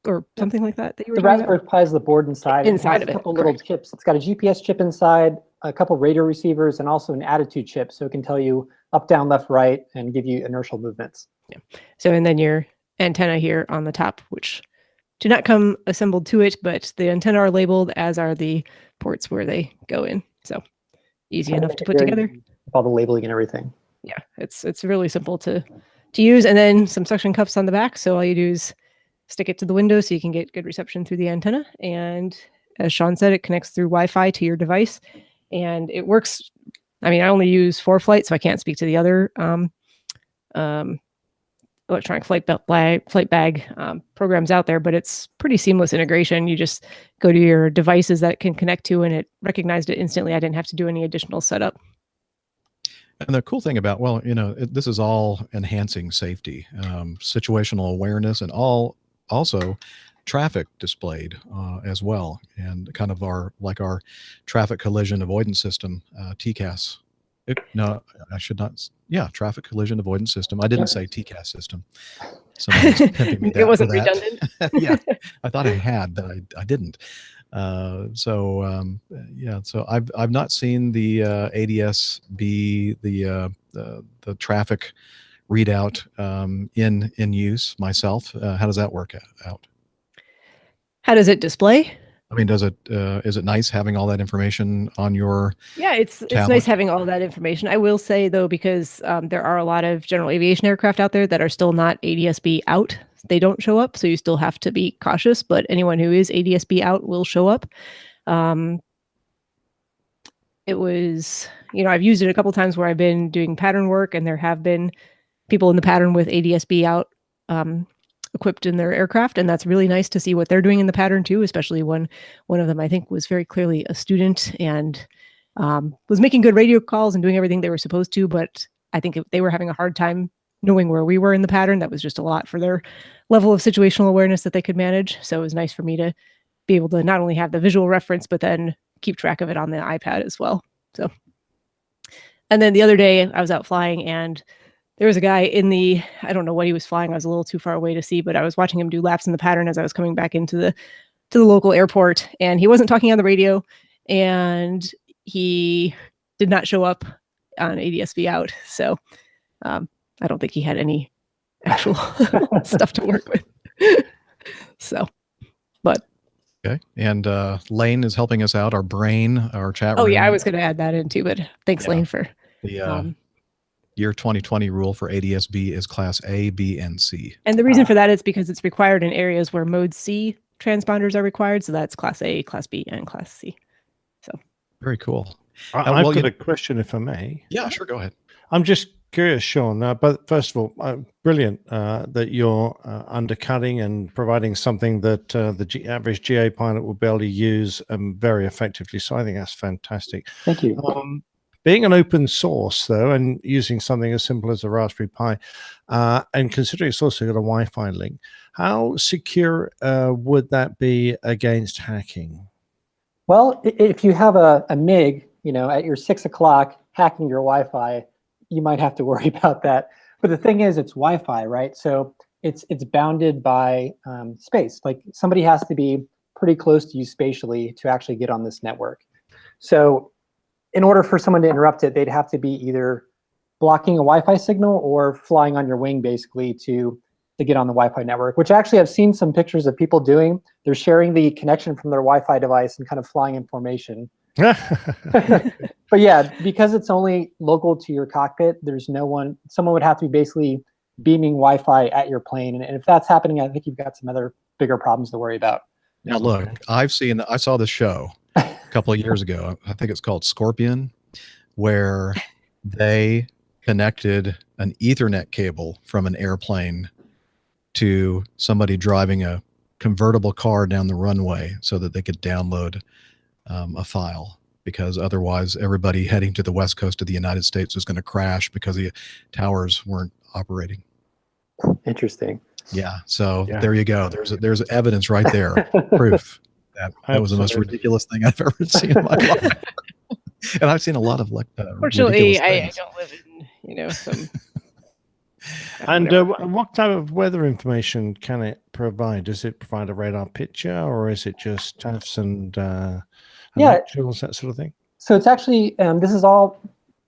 or something like that you were The talking Raspberry about? Pi is the board inside. Inside It has of a it, couple little correct. chips. It's got a GPS chip inside, a couple radio receivers, and also an attitude chip, so it can tell you up, down, left, right, and give you inertial movements. Yeah. So, and then your antenna here on the top, which do not come assembled to it, but the antenna are labeled, as are the ports where they go in. So easy enough to put Very together. easy with all the labeling and everything. Yeah, it's really simple to use, and then some suction cups on the back. So all you do is stick it to the window so you can get good reception through the antenna. And as Sean said, it connects through Wi-Fi to your device, and it works. I mean, I only use ForeFlight, so I can't speak to the other electronic flight bag programs out there, but it's pretty seamless integration. You just go to your devices that it can connect to, and it recognized it instantly. I didn't have to do any additional setup. And the cool thing about, this is all enhancing safety, situational awareness, and also traffic displayed as well, and kind of our traffic collision avoidance system, TCAS. No, I should not. Yeah, traffic collision avoidance system. I didn't say TCAS system. Somebody was pimping me It wasn't for that. redundant. Yeah, I thought I had, but I didn't. So I've not seen the ADS be the traffic readout in use myself. How does that work out? How does it display? I mean, is it nice having all that information on your Yeah, it's tablet? nice having all that information. I will say though, because there are a lot of general aviation aircraft out there that are still not ADS-B out. They don't show up, so you still have to be cautious. But anyone who is ADS-B out will show up. It was, I've used it a couple times where I've been doing pattern work, and there have been people in the pattern with ADS-B out equipped in their aircraft, and that's really nice to see what they're doing in the pattern too, especially when one of them, I think, was very clearly a student and was making good radio calls and doing everything they were supposed to, but I think they were having a hard time knowing where we were in the pattern. That was just a lot for their level of situational awareness that they could manage. So it was nice for me to be able to not only have the visual reference, but then keep track of it on the iPad as well. So, and then the other day I was out flying, and there was a guy I don't know what he was flying. I was a little too far away to see, but I was watching him do laps in the pattern as I was coming back into the local airport, and he wasn't talking on the radio, and he did not show up on ADS-B out. So I don't think he had any actual stuff to work with. So, but. Okay. And Lane is helping us out, our chat room. Oh yeah, I was going to add that in too, but thanks, Lane, for the year 2020 rule for ADS-B is class A, B, and C. And the reason for that is because it's required in areas where mode C transponders are required. So that's class A, class B, and class C. So very cool. I've got a question, if I may. Yeah, sure. Go ahead. I'm just curious, Sean. But first of all, brilliant that you're undercutting and providing something that the average GA pilot will be able to use very effectively. So I think that's fantastic. Thank you. Being an open source, though, and using something as simple as a Raspberry Pi, and considering it's also got a Wi-Fi link, how secure would that be against hacking? Well, if you have a MiG, at your 6 o'clock hacking your Wi-Fi, you might have to worry about that. But the thing is, it's Wi-Fi, right? So it's bounded by space. Like somebody has to be pretty close to you spatially to actually get on this network. So in order for someone to interrupt it, they'd have to be either blocking a Wi-Fi signal or flying on your wing, basically, to to get on the Wi-Fi network, which actually I've seen some pictures of people doing. They're sharing the connection from their Wi-Fi device and kind of flying in formation. But yeah, because it's only local to your cockpit, there's no one, someone would have to be basically beaming Wi-Fi at your plane. And if that's happening, I think you've got some other bigger problems to worry about. Now, look, I saw the show a couple of years ago. I think it's called Scorpion, where they connected an Ethernet cable from an airplane to somebody driving a convertible car down the runway so that they could download a file, because otherwise everybody heading to the west coast of the United States was going to crash because the towers weren't operating. Interesting. Yeah. So Yeah. there you go. There's evidence right there. Proof that was the most Absolutely. ridiculous thing I've ever seen in my life. And I've seen a lot of Fortunately, ridiculous I things. don't live in, some. And whatever. what type of weather information can it provide? Does it provide a radar picture, or is it just TAFs and Yeah. actuals, that sort of thing? So it's actually, this is all,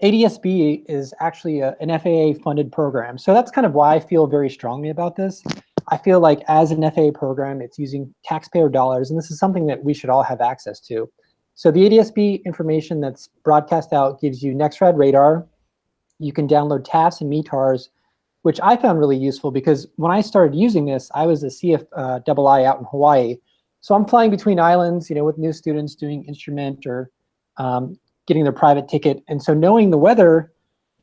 ADSB is actually an FAA funded program. So that's kind of why I feel very strongly about this. I feel like as an FAA program, it's using taxpayer dollars, and this is something that we should all have access to. So the ADSB information that's broadcast out gives you NextRad radar. You can download TAFs and METARs, which I found really useful because when I started using this, I was a CFII out in Hawaii. So I'm flying between islands, with new students doing instrument or getting their private ticket. And so knowing the weather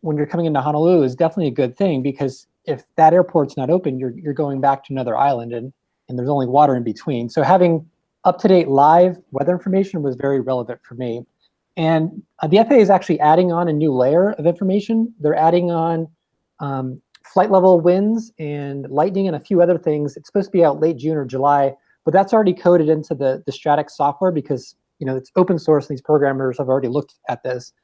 when you're coming into Honolulu is definitely a good thing, because if that airport's not open, you're going back to another island and there's only water in between. So having up-to-date live weather information was very relevant for me. And the FAA is actually adding on a new layer of information. They're adding on flight level winds and lightning and a few other things. It's supposed to be out late June or July, but that's already coded into the Stratix software because it's open source and these programmers have already looked at this.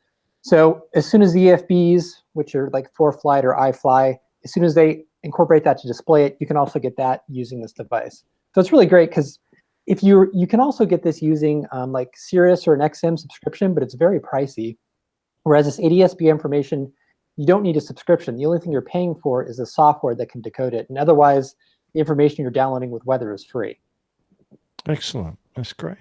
So as soon as the EFBs, which are like ForeFlight or iFly, as soon as they incorporate that to display it, you can also get that using this device. So it's really great because if you can also get this using like Sirius or an XM subscription, but it's very pricey. Whereas this ADSB information, you don't need a subscription. The only thing you're paying for is the software that can decode it. And otherwise, the information you're downloading with weather is free. Excellent. That's great.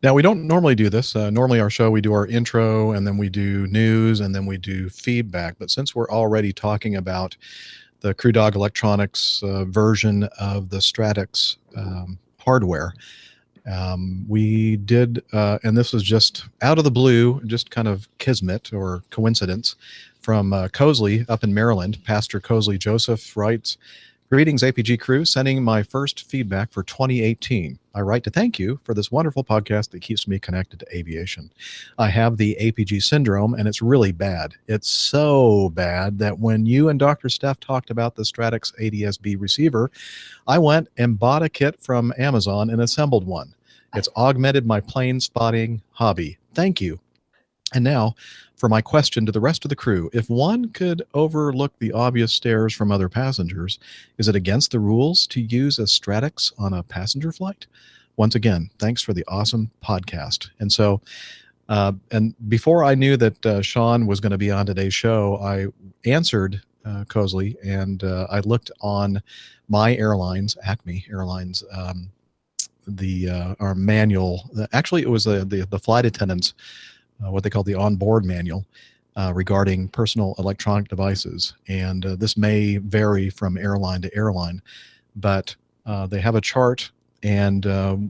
Now, we don't normally do this. Normally our show, we do our intro and then we do news and then we do feedback. But since we're already talking about the Crew Dog Electronics version of the Stratix hardware, we did, and this was just out of the blue, just kind of kismet or coincidence, from Cosley up in Maryland. Pastor Cosley Joseph writes, "Greetings, APG crew, sending my first feedback for 2018. I write to thank you for this wonderful podcast that keeps me connected to aviation. I have the APG syndrome, and it's really bad. It's so bad that when you and Dr. Steph talked about the Stratix ADSB receiver, I went and bought a kit from Amazon and assembled one. It's augmented my plane spotting hobby. Thank you. And now, for my question to the rest of the crew, if one could overlook the obvious stares from other passengers, is it against the rules to use a Stratix on a passenger flight? Once again, thanks for the awesome podcast." And so, and before I knew that Sean was going to be on today's show, I answered Cosley, and I looked on my airlines, Acme Airlines, our manual. Actually, it was the flight attendants, what they call the onboard manual regarding personal electronic devices. And this may vary from airline to airline, but they have a chart, and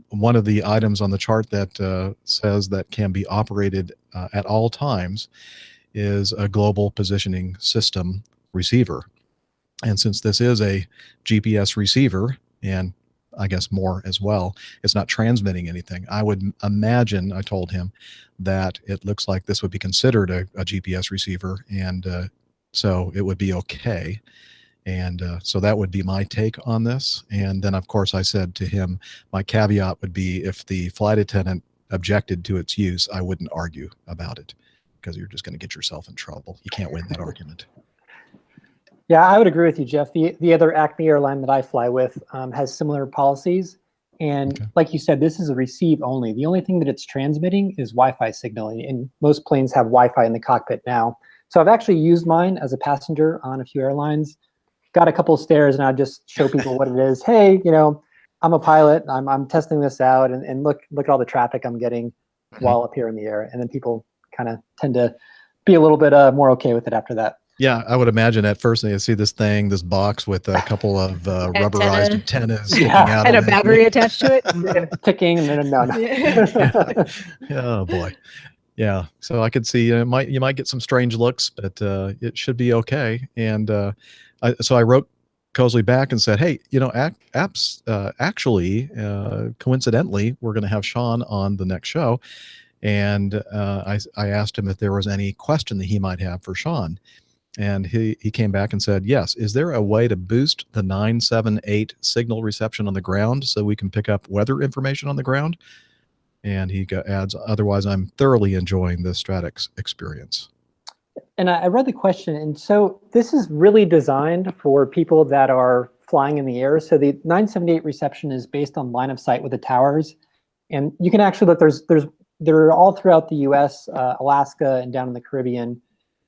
one of the items on the chart that says that can be operated at all times is a global positioning system receiver. And since this is a GPS receiver, and I guess more as well, it's not transmitting anything, I would imagine, I told him, that it looks like this would be considered a GPS receiver, and so it would be okay. And so that would be my take on this. And then, of course, I said to him, my caveat would be if the flight attendant objected to its use, I wouldn't argue about it, because you're just going to get yourself in trouble. You can't win that argument. Yeah, I would agree with you, Jeff. The other Acme airline that I fly with has similar policies. And Okay. like you said, this is a receive only. The only thing that it's transmitting is Wi-Fi signaling. And most planes have Wi-Fi in the cockpit now. So I've actually used mine as a passenger on a few airlines. got a couple of stairs, and I'd just show people what it is. Hey, I'm a pilot. I'm testing this out, and look at all the traffic I'm getting while up here in the air. And then people kind of tend to be a little bit more okay with it after that. Yeah, I would imagine at first they see this box with a couple of rubberized antennas sticking out And of a it. battery attached to it. Ticking, and then no. Yeah. Oh boy. Yeah. So I could see you might get some strange looks, but it should be okay. And so I wrote Cosley back and said, hey, actually, coincidentally, we're going to have Sean on the next show. And I asked him if there was any question that he might have for Sean. And he came back and said, yes. Is there a way to boost the 978 signal reception on the ground so we can pick up weather information on the ground? And he adds, otherwise, I'm thoroughly enjoying the Stratix experience. And I read the question. And so this is really designed for people that are flying in the air. So the 978 reception is based on line of sight with the towers. And you can actually look, they're all throughout the US, Alaska, and down in the Caribbean.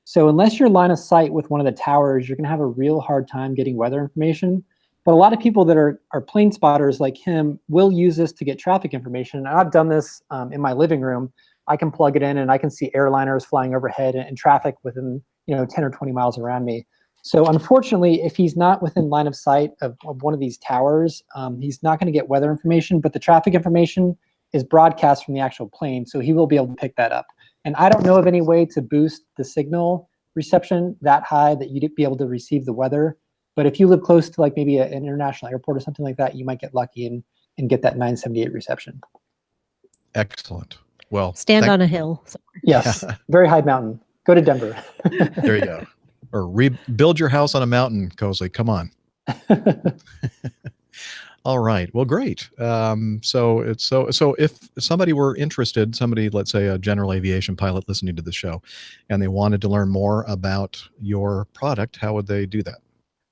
So unless you're line of sight with one of the towers, you're going to have a real hard time getting weather information. But a lot of people that are plane spotters like him will use this to get traffic information. And I've done this in my living room. I can plug it in and I can see airliners flying overhead and traffic within 10 or 20 miles around me. So unfortunately, if he's not within line of sight of one of these towers, he's not going to get weather information, but the traffic information is broadcast from the actual plane. So he will be able to pick that up. And I don't know of any way to boost the signal reception that high that you'd be able to receive the weather. But if you live close to like maybe an international airport or something like that, you might get lucky and get that 978 reception. Excellent. Well, Stand on a hill. Yes, very high mountain. Go to Denver. There you go. Or rebuild your house on a mountain, Cosley. Come on. All right. Well, great. So if somebody were interested, let's say a general aviation pilot listening to the show, and they wanted to learn more about your product, how would they do that?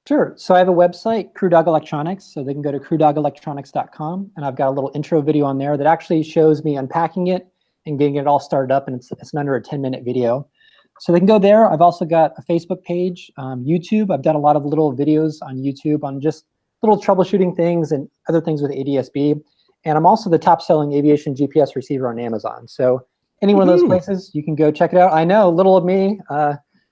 Sure. So I have a website, Crew Dog Electronics. So they can go to crewdogelectronics.com, and I've got a little intro video on there that actually shows me unpacking it and getting it all started up, and it's under a 10-minute video. So they can go there. I've also got a Facebook page, YouTube. I've done a lot of little videos on YouTube on just little troubleshooting things and other things with ADS-B. And I'm also the top-selling aviation GPS receiver on Amazon. So any one of those places, you can go check it out. I know, little of me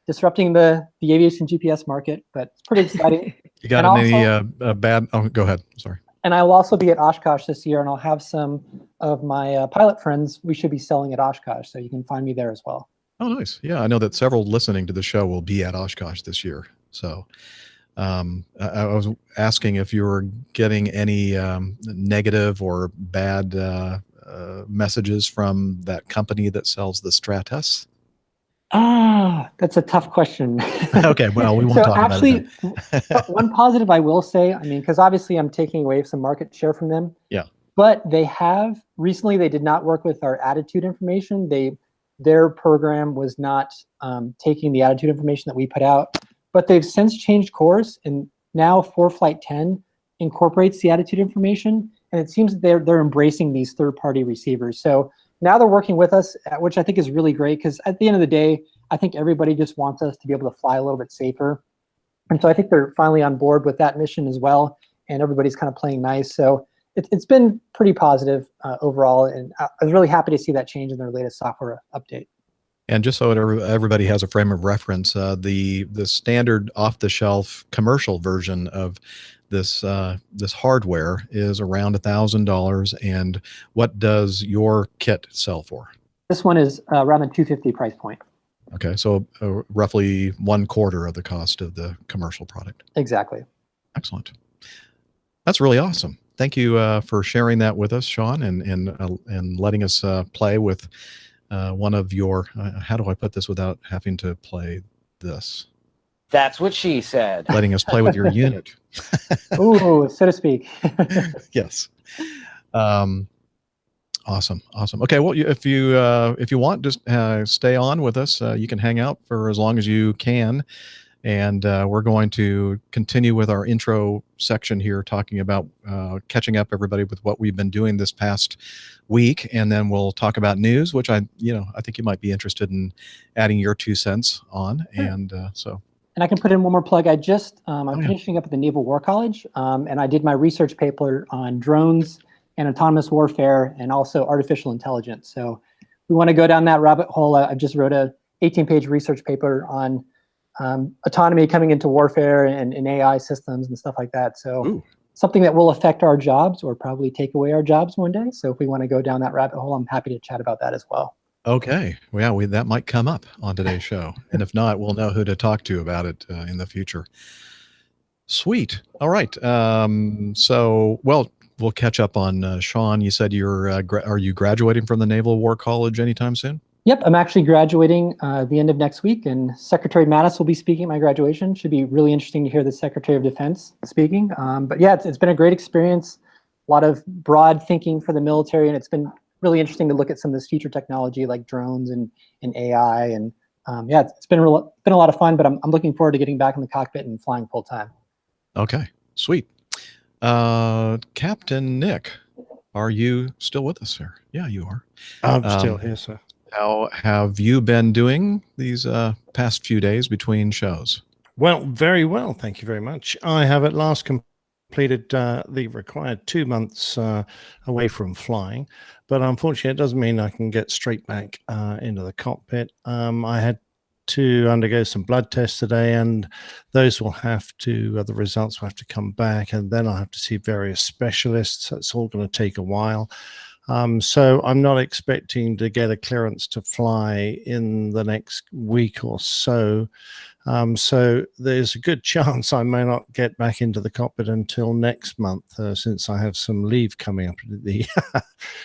disrupting the aviation GPS market, but it's pretty exciting. You got any bad? Oh, go ahead. Sorry. And I will also be at Oshkosh this year, and I'll have some of my pilot friends we should be selling at Oshkosh. So you can find me there as well. Oh, nice. Yeah, I know that several listening to the show will be at Oshkosh this year. So I was asking if you were getting any negative or bad messages from that company that sells the Stratus. That's a tough question. Okay, well, we won't talk about it then. One positive I will say, because obviously I'm taking away some market share from them. Yeah. But they have, recently they did not work with our attitude information. Their program was not taking the attitude information that we put out. But they've since changed course, and now ForeFlight 10 incorporates the attitude information, and it seems that they're embracing these third-party receivers. So now they're working with us, which I think is really great, because at the end of the day, I think everybody just wants us to be able to fly a little bit safer. And so I think they're finally on board with that mission as well, and everybody's kind of playing nice. So it's been pretty positive overall, and I was really happy to see that change in their latest software update. And just so everybody has a frame of reference, the standard off-the-shelf commercial version of this hardware is around $1,000. And what does your kit sell for? This one is around the $250 price point. Okay, so roughly 1/4 of the cost of the commercial product. Exactly. Excellent. That's really awesome. Thank you for sharing that with us, Sean, and letting us play with one of your, how do I put this without having to play this? That's what she said. Letting us play with your unit. Ooh, so to speak. Yes. Awesome. Okay. Well, if you want, just stay on with us. You can hang out for as long as you can. And we're going to continue with our intro section here, talking about catching up everybody with what we've been doing this past week, and then we'll talk about news, which I think you might be interested in adding your 2 cents on. Sure. And And I can put in one more plug. I'm yeah. finishing up at the Naval War College, and I did my research paper on drones and autonomous warfare and also artificial intelligence. So we want to go down that rabbit hole. I just wrote a 18-page research paper on autonomy coming into warfare and AI systems and stuff like that. So Ooh. something that will affect our jobs or probably take away our jobs one day. So if we want to go down that rabbit hole, I'm happy to chat about that as well. Okay. Well, yeah, that might come up on today's show. And if not, we'll know who to talk to about it in the future. Sweet. All right. Well, we'll catch up on Sean. You said are you graduating from the Naval War College anytime soon? Yep, I'm actually graduating the end of next week, and Secretary Mattis will be speaking at my graduation. Should be really interesting to hear the Secretary of Defense speaking. But yeah, it's been a great experience. A lot of broad thinking for the military, and it's been really interesting to look at some of this future technology like drones and AI. And yeah, it's been a lot of fun. But I'm looking forward to getting back in the cockpit and flying full time. Okay, sweet. Captain Nick, are you still with us, sir? Yeah, you are. I'm still here, sir. How have you been doing these past few days between shows? Well, very well. Thank you very much. I have at last completed the required 2 months away from flying, but unfortunately, it doesn't mean I can get straight back into the cockpit. I had to undergo some blood tests today, and those will have to, the results will have to come back, and then I'll have to see various specialists. That's all going to take a while. So I'm not expecting to get a clearance to fly in the next week or so. So there's a good chance I may not get back into the cockpit until next month, since I have some leave coming up.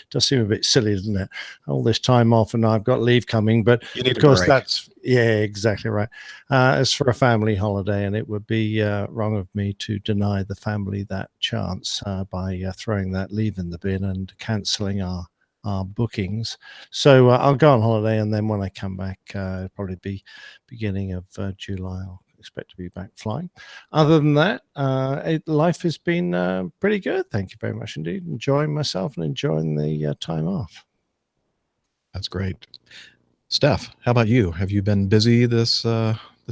Does seem a bit silly, doesn't it? All this time off and I've got leave coming, but You need of a course break. that's, yeah, exactly right. It's for a family holiday, and it would be wrong of me to deny the family that chance by throwing that leave in the bin and cancelling our bookings. So I'll go on holiday, and then when I come back, it'll probably be beginning of July. I'll expect to be back flying. Other than that, life has been pretty good. Thank you very much indeed. Enjoying myself and enjoying the time off. That's great. Steph, how about you? Have you been busy this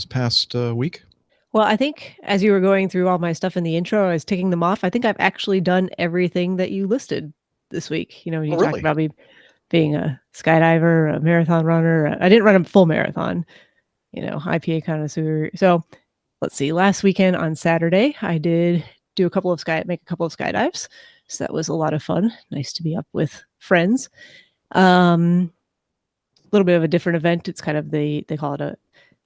past week? Well, I think as you were going through all my stuff in the intro, I was ticking them off. I think I've actually done everything that you listed this week. You know, when you Oh, talked really? about me being a skydiver, a marathon runner. I didn't run a full marathon, IPA connoisseur. So let's see. Last weekend on Saturday, I did make a couple of skydives. So that was a lot of fun. Nice to be up with friends. A little bit of a different event. It's kind of they call it a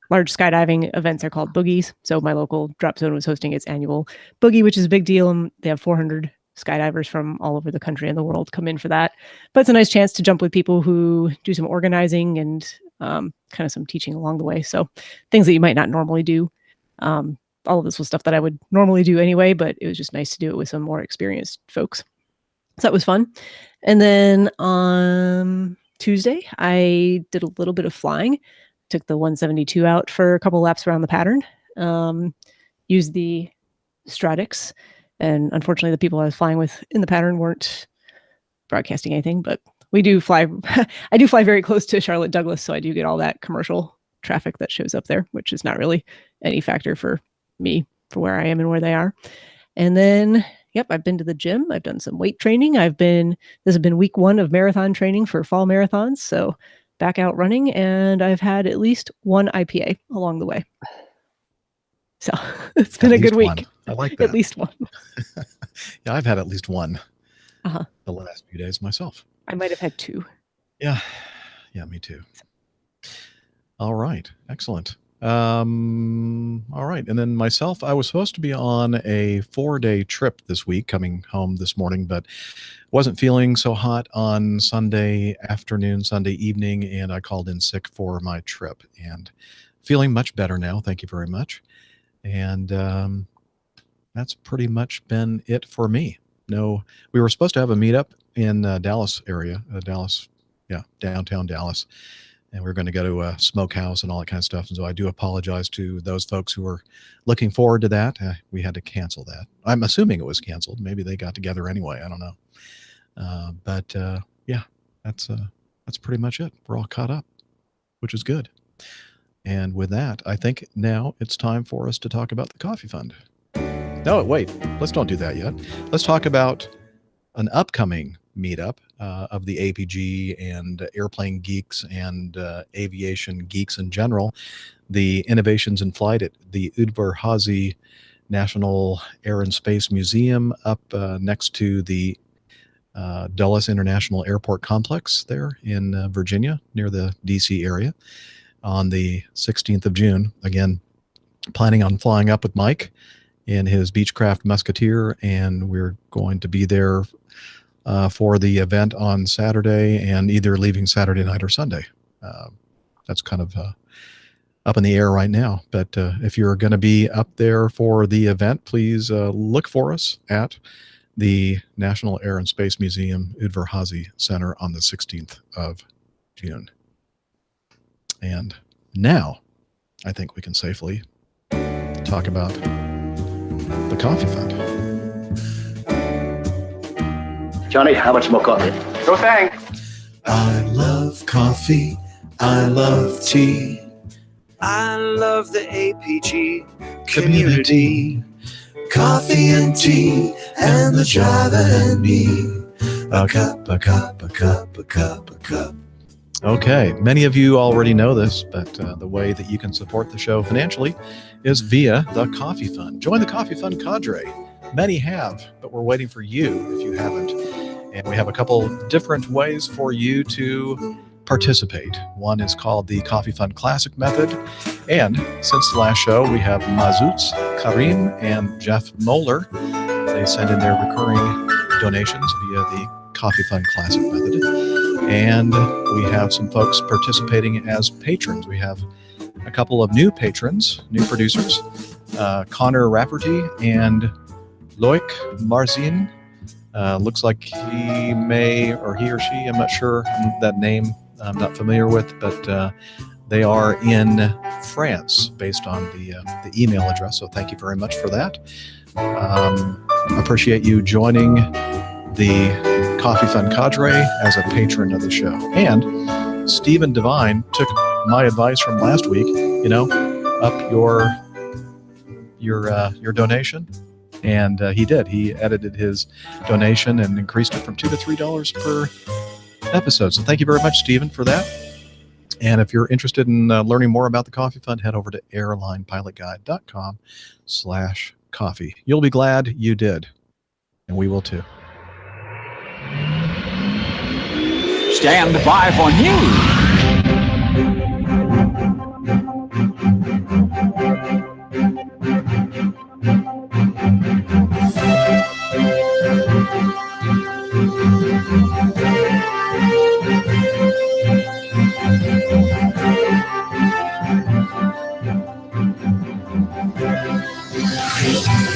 large skydiving events are called boogies. So my local drop zone was hosting its annual boogie, which is a big deal. And they have 400 skydivers from all over the country and the world come in for that. But it's a nice chance to jump with people who do some organizing and kind of some teaching along the way. So things that you might not normally do. All of this was stuff that I would normally do anyway, but it was just nice to do it with some more experienced folks. So that was fun. And then on Tuesday, I did a little bit of flying. Took the 172 out for a couple laps around the pattern. Used the Stratix, and unfortunately, the people I was flying with in the pattern weren't broadcasting anything. But we do fly. I do fly very close to Charlotte Douglas, so I do get all that commercial traffic that shows up there, which is not really any factor for me for where I am and where they are. And then, yep, I've been to the gym. I've done some weight training. This has been week 1 of marathon training for fall marathons. So back out running, and I've had at least one IPA along the way. So it's been a good week. One. I like that. At least one. Yeah, I've had at least one Uh-huh. the last few days myself. I might have had 2. Yeah, me too. All right, excellent. All right, and then myself, I was supposed to be on a 4-day trip this week, coming home this morning, but wasn't feeling so hot on Sunday afternoon, Sunday evening, and I called in sick for my trip, and feeling much better now. Thank you very much. And that's pretty much been it for me. No, we were supposed to have a meetup in Dallas area, downtown Dallas. And we're going to go to a smokehouse and all that kind of stuff. And so I do apologize to those folks who were looking forward to that. We had to cancel that. I'm assuming it was canceled. Maybe they got together anyway. I don't know. But yeah, that's pretty much it. We're all caught up, which is good. And with that, I think now it's time for us to talk about the Coffee Fund. No, wait, let's don't do that yet. Let's talk about an upcoming meetup of the APG and airplane geeks and aviation geeks in general, the Innovations in Flight at the Udvar-Hazy National Air and Space Museum up next to the Dulles International Airport Complex there in Virginia, near the DC area, on the 16th of June. Again, planning on flying up with Mike in his Beechcraft Musketeer, and we're going to be there for the event on Saturday and either leaving Saturday night or Sunday. That's kind of up in the air right now. But if you're going to be up there for the event, please look for us at the National Air and Space Museum Udvar-Hazy Center on the 16th of June. And now I think we can safely talk about the Coffee Fund. Johnny, how much more coffee? No thanks. I love coffee. I love tea. I love the APG community. Coffee and tea and the driver and me. A cup, a cup, a cup, a cup, a cup. Okay, many of you already know this, but the way that you can support the show financially is via the Coffee Fund. Join the Coffee Fund cadre. Many have, but we're waiting for you if you haven't. And we have a couple different ways for you to participate. One is called the Coffee Fund Classic Method. And since the last show, we have Mazutz, Karim, and Jeff Moeller. They send in their recurring donations via the Coffee Fund Classic Method. And we have some folks participating as patrons. We have a couple of new patrons, new producers, Connor Rafferty and Loic Marzin. Looks like he may, or he or she, I'm not sure that name I'm not familiar with, but they are in France based on the email address. So thank you very much for that. Appreciate you joining the Coffee Fund cadre as a patron of the show. And Stephen Devine took my advice from last week, up your donation. And he did. He edited his donation and increased it from $2 to $3 per episode. So thank you very much, Stephen, for that. And if you're interested in learning more about the Coffee Fund, head over to airlinepilotguide.com/coffee. You'll be glad you did. And we will too. Stand by for news.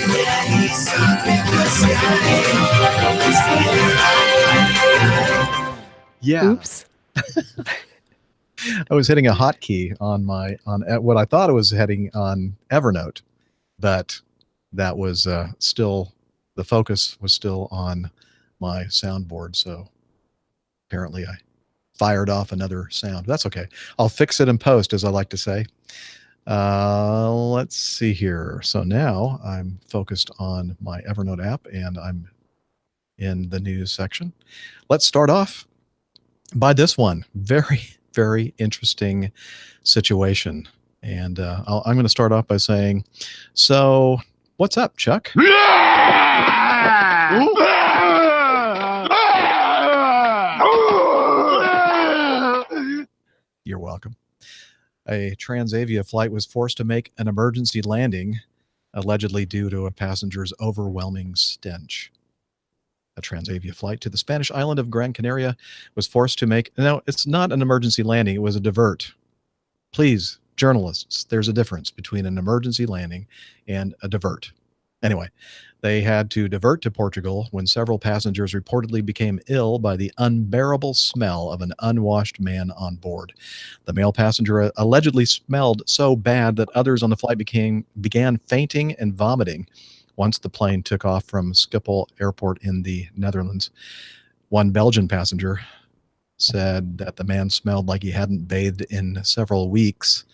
Yeah, he's up in the sky. It's the airline. Yeah. Oops. I was hitting a hotkey on what I thought it was heading on Evernote, but that was still, the focus was still on my soundboard. So apparently I fired off another sound. That's okay. I'll fix it in post, as I like to say. Let's see here. So now I'm focused on my Evernote app and I'm in the news section. Let's start off by this one. Very, very interesting situation. And I'm going to start off by saying, so what's up, Chuck? You're welcome. A Transavia flight was forced to make an emergency landing, allegedly due to a passenger's overwhelming stench. A Transavia flight to the Spanish island of Gran Canaria was forced to make, no, it's not an emergency landing, it was a divert. Please, journalists, there's a difference between an emergency landing and a divert. Anyway, they had to divert to Portugal when several passengers reportedly became ill by the unbearable smell of an unwashed man on board. The male passenger allegedly smelled so bad that others on the flight began fainting and vomiting once the plane took off from Schiphol Airport in the Netherlands. One Belgian passenger said that the man smelled like he hadn't bathed in several weeks.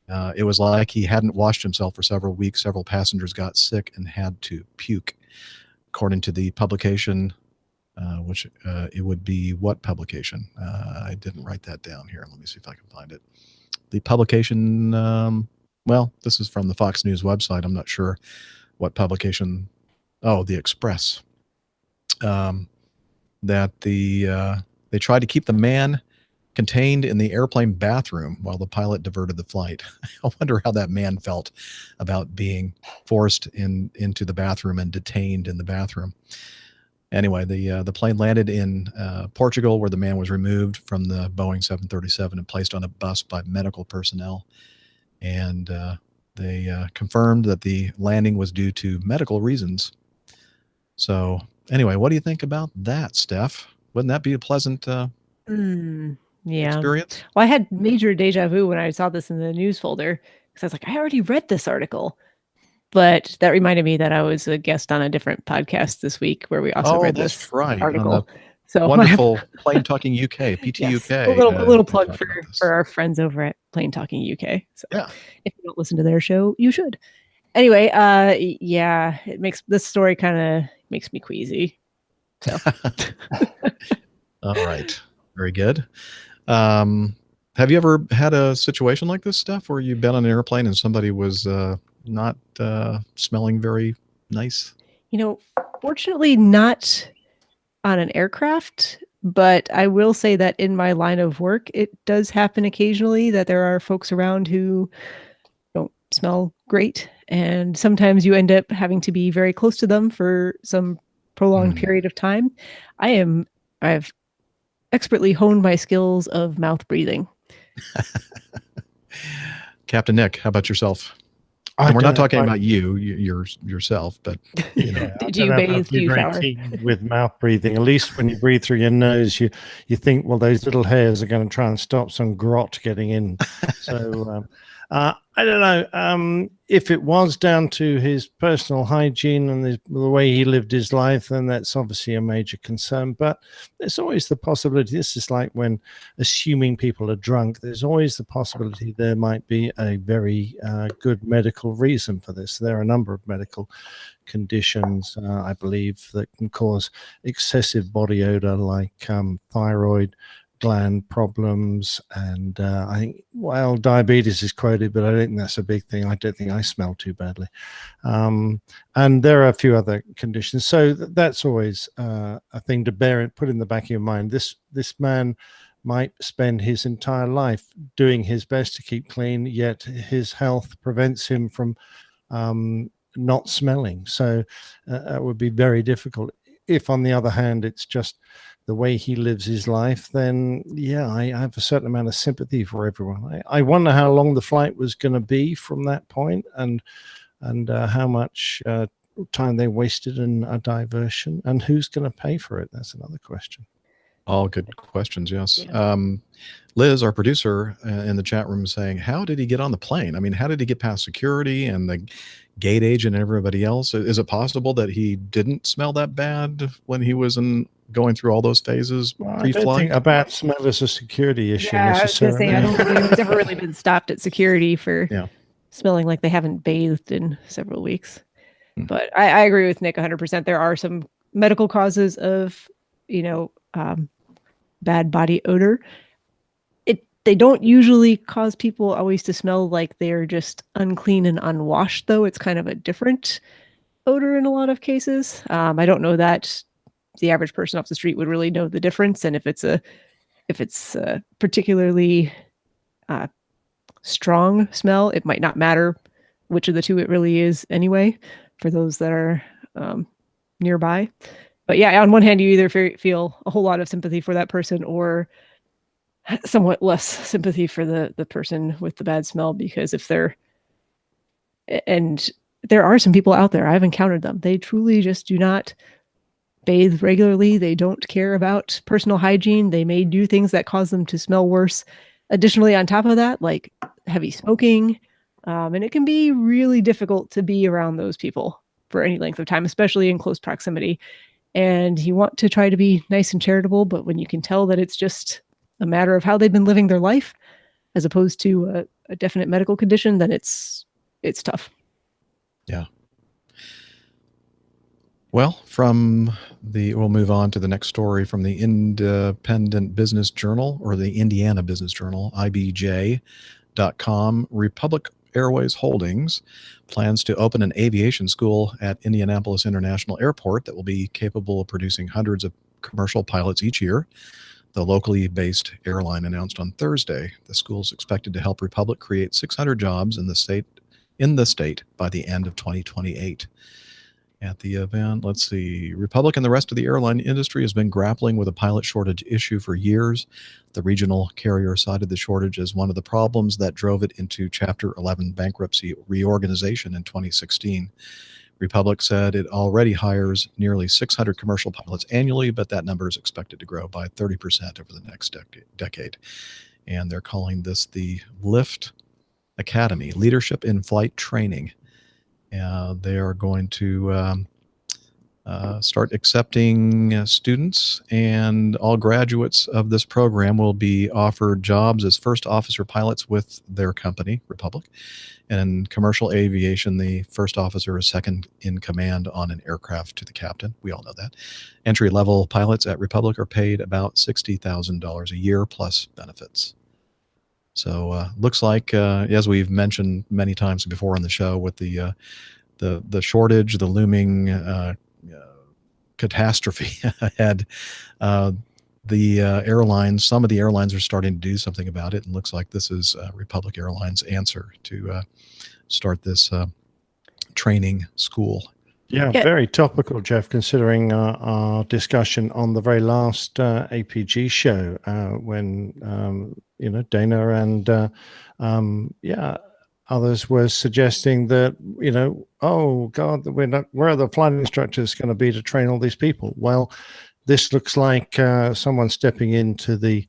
It was like he hadn't washed himself for several weeks. Several passengers got sick and had to puke. According to the publication, which it would be what publication? I didn't write that down here. Let me see if I can find it. The publication, well, this is from the Fox News website. I'm not sure what publication. Oh, the Express. That they tried to keep the man contained in the airplane bathroom while the pilot diverted the flight. I wonder how that man felt about being forced into the bathroom and detained in the bathroom. Anyway, the plane landed in Portugal, where the man was removed from the Boeing 737 and placed on a bus by medical personnel. And they confirmed that the landing was due to medical reasons. So anyway, what do you think about that, Steph? Wouldn't that be a pleasant Yeah. experience? Well, I had major deja vu when I saw this in the news folder because I was like, I already read this article. But that reminded me that I was a guest on a different podcast this week where we also read that's this right. article. On the So wonderful Plane Talking UK, PTUK. yes, a little they plug talked about this. for our friends over at Plane Talking UK. So Yeah. if you don't listen to their show, you should. Anyway, yeah, it makes this story kind of makes me queasy. So All right. Very good. Have you ever had a situation like this, Steph, where you've been on an airplane and somebody was not smelling very nice? Fortunately not on an aircraft, but I will say that in my line of work, it does happen occasionally that there are folks around who don't smell great. And sometimes you end up having to be very close to them for some prolonged period of time. I've expertly honed my skills of mouth breathing. Captain Nick, how about yourself? I And we're not don't- talking I- about yourself, but Yeah, I Did don't you know if I'd bathe? be Do you very shower? keen with mouth breathing? At least when you breathe through your nose, you think, well, those little hairs are going to try and stop some grot getting in. So I don't know. If it was down to his personal hygiene and the way he lived his life, then that's obviously a major concern. But there's always the possibility. This is like when assuming people are drunk. There's always the possibility there might be a very good medical reason for this. There are a number of medical conditions, I believe, that can cause excessive body odor, like thyroid gland problems, and I think, well, diabetes is quoted, but I don't think that's a big thing. I don't think I smell too badly, and there are a few other conditions. So that's always a thing to put in the back of your mind. This man might spend his entire life doing his best to keep clean, yet his health prevents him from not smelling. So that would be very difficult. If, on the other hand, it's just the way he lives his life, then yeah, I have a certain amount of sympathy for everyone. I wonder how long the flight was going to be from that point, and how much time they wasted in a diversion, and who's going to pay for it. That's another question. all good questions. Yes. Yeah. Liz, our producer in the chat room, is saying, how did he get on the plane? I mean, how did he get past security and the gate agent and everybody else? Is it possible that he didn't smell that bad when he was going through all those phases Well, I don't pre-flight? think a bad smell is a security issue Yeah, I was going to necessarily. say, I don't think anyone's ever really been stopped at security for Yeah. smelling like they haven't bathed in several weeks. Hmm. But I agree with Nick 100%. There are some medical causes of, bad body odor. They don't usually cause people always to smell like they're just unclean and unwashed, though. It's kind of a different odor in a lot of cases. I don't know that the average person off the street would really know the difference, and if it's a particularly strong smell, it might not matter which of the two it really is anyway, for those that are nearby. But yeah, on one hand, you either feel a whole lot of sympathy for that person or somewhat less sympathy for the person with the bad smell, because and there are some people out there, I've encountered them, they truly just do not bathe regularly. They don't care about personal hygiene. They may do things that cause them to smell worse. Additionally, on top of that, like heavy smoking, and it can be really difficult to be around those people for any length of time, especially in close proximity. And you want to try to be nice and charitable, but when you can tell that it's just a matter of how they've been living their life, as opposed to a definite medical condition, then it's tough. Well, we'll move on to the next story from the Independent Business Journal, or the Indiana Business Journal, IBJ.com. Republic Airways Holdings plans to open an aviation school at Indianapolis International Airport that will be capable of producing hundreds of commercial pilots each year. The locally based airline announced on Thursday the school is expected to help Republic create 600 jobs in the state by the end of 2028. At the event, let's see, Republic and the rest of the airline industry has been grappling with a pilot shortage issue for years. The regional carrier cited the shortage as one of the problems that drove it into Chapter 11 bankruptcy reorganization in 2016. Republic said it already hires nearly 600 commercial pilots annually, but that number is expected to grow by 30% over the next decade. And they're calling this the LIFT Academy, Leadership in Flight Training. They are going to start accepting students, and all graduates of this program will be offered jobs as first officer pilots with their company, Republic. And in commercial aviation, the first officer is second in command on an aircraft to the captain. We all know that. Entry-level pilots at Republic are paid about $60,000 a year plus benefits. So looks like, as we've mentioned many times before on the show, with the shortage, the looming catastrophe ahead, the airlines, some of the airlines are starting to do something about it, and looks like this is Republic Airlines' answer to start this training school. Yeah, very topical, Jeff, considering our discussion on the very last APG show when Dana and others were suggesting that oh God, where are the flight instructors going to be to train all these people? Well, this looks like someone stepping into the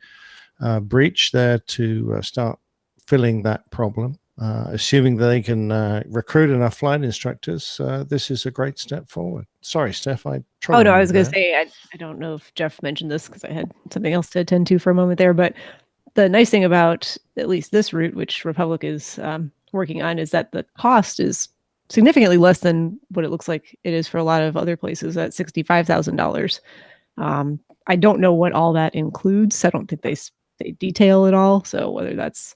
breach there to start filling that problem. Assuming they can recruit enough flight instructors, this is a great step forward. Sorry, Steph. I was going to say, I don't know if Jeff mentioned this because I had something else to attend to for a moment there, but the nice thing about at least this route, which Republic is working on, is that the cost is significantly less than what it looks like it is for a lot of other places at $65,000. I don't know what all that includes. I don't think they detail it all. So whether that's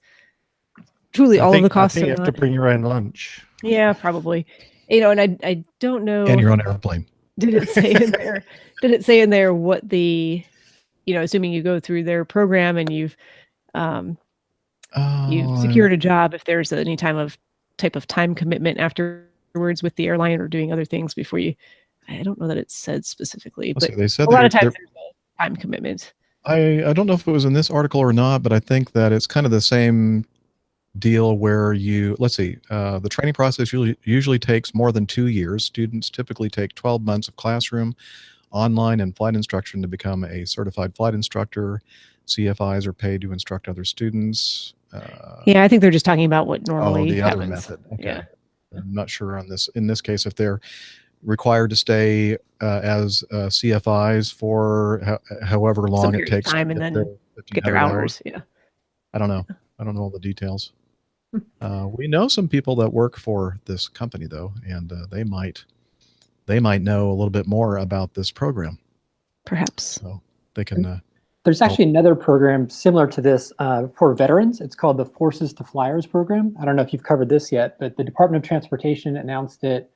truly all of the costs, I think you have to bring your own lunch. Yeah, probably. And I don't know. And your own airplane. Did it say in there? Did it say in there what the, assuming you go through their program and you've secured a job, if there's any type of time commitment afterwards with the airline or doing other things before you? I don't know that it said specifically, but they said a lot of times there's a time commitment. I don't know if it was in this article or not, but I think that it's kind of the same deal where let's see, the training process usually takes more than 2 years. Students typically take 12 months of classroom, online, and flight instruction to become a certified flight instructor. CFIs are paid to instruct other students. I think they're just talking about what normally the happens. other method. Okay. Yeah. I'm not sure on this. In this case, if they're required to stay as CFIs for however long it takes time, and then get their hours. Yeah. I don't know. I don't know all the details. We know some people that work for this company though, and they might know a little bit more about this program. Perhaps. So they can. There's actually another program similar to this for veterans. It's called the Forces to Flyers program. I don't know if you've covered this yet, but the Department of Transportation announced it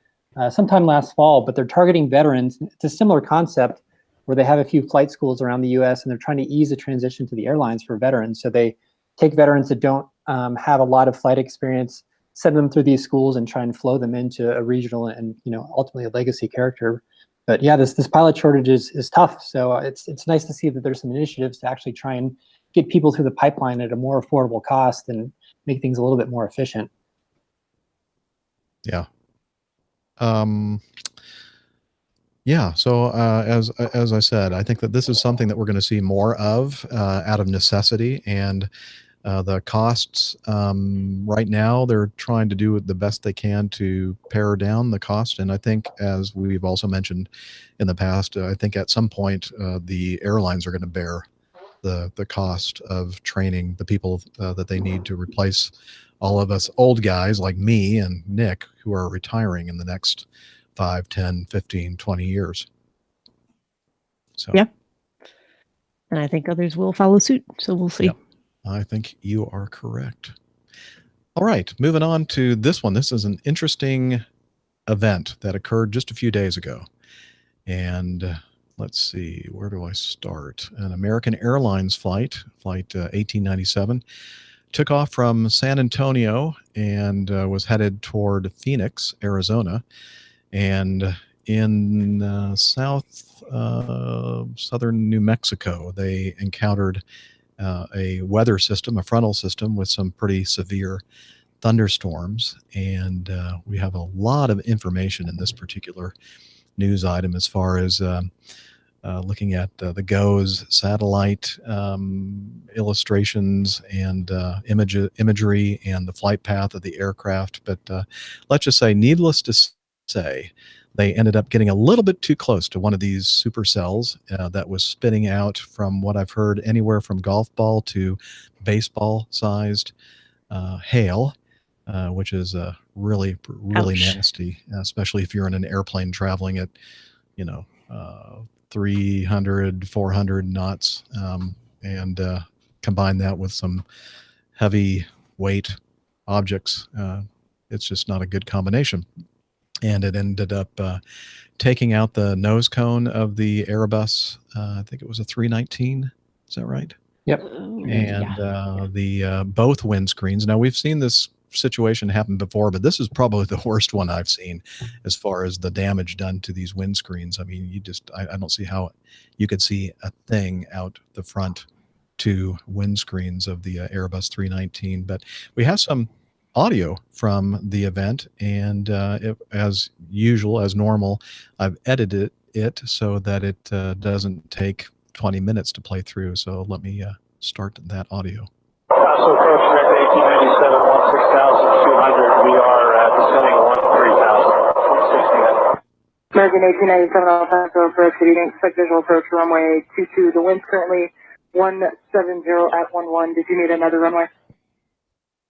sometime last fall, but they're targeting veterans. It's a similar concept where they have a few flight schools around the US and they're trying to ease the transition to the airlines for veterans. So they take veterans that don't have a lot of flight experience, send them through these schools and try and flow them into a regional and ultimately a legacy character. But yeah, this pilot shortage is tough. So it's nice to see that there's some initiatives to actually try and get people through the pipeline at a more affordable cost and make things a little bit more efficient. Yeah. So as I said, I think that this is something that we're going to see more of out of necessity, and the costs right now, they're trying to do the best they can to pare down the cost. And I think, as we've also mentioned in the past, I think at some point the airlines are going to bear the cost of training the people that they need to replace all of us old guys like me and Nick who are retiring in the next 5, 10, 15, 20 years. So Yeah. And I think others will follow suit. So we'll see. Yep. I think you are correct. All right, moving on to this one. This is an interesting event that occurred just a few days ago. And let's see, where do I start? An American Airlines flight 1897, took off from San Antonio and was headed toward Phoenix, Arizona. And in southern New Mexico, they encountered a weather system, a frontal system with some pretty severe thunderstorms. And we have a lot of information in this particular news item as far as looking at the GOES satellite illustrations and imagery and the flight path of the aircraft. But let's just say, needless to say, they ended up getting a little bit too close to one of these supercells that was spitting out, from what I've heard, anywhere from golf ball to baseball sized hail, which is really Ouch. nasty, especially if you're in an airplane traveling at, 300, 400 knots, and combine that with some heavy weight objects. It's just not a good combination. And it ended up taking out the nose cone of the Airbus. I think it was a 319. Is that right? Yep. And the both windscreens. Now, we've seen this situation happen before, but this is probably the worst one I've seen as far as the damage done to these windscreens. I mean, I don't see how you could see a thing out the front two windscreens of the Airbus 319. But we have some audio from the event, and as usual, as normal, I've edited it so that it doesn't take 20 minutes to play through. So let me start that audio. So approach direct 1897, 16,200. We are descending 13,000, 160. American 1897, Alpha approach. You didn't expect visual approach runway 22. The wind's currently 170 at 11. Did you need another runway?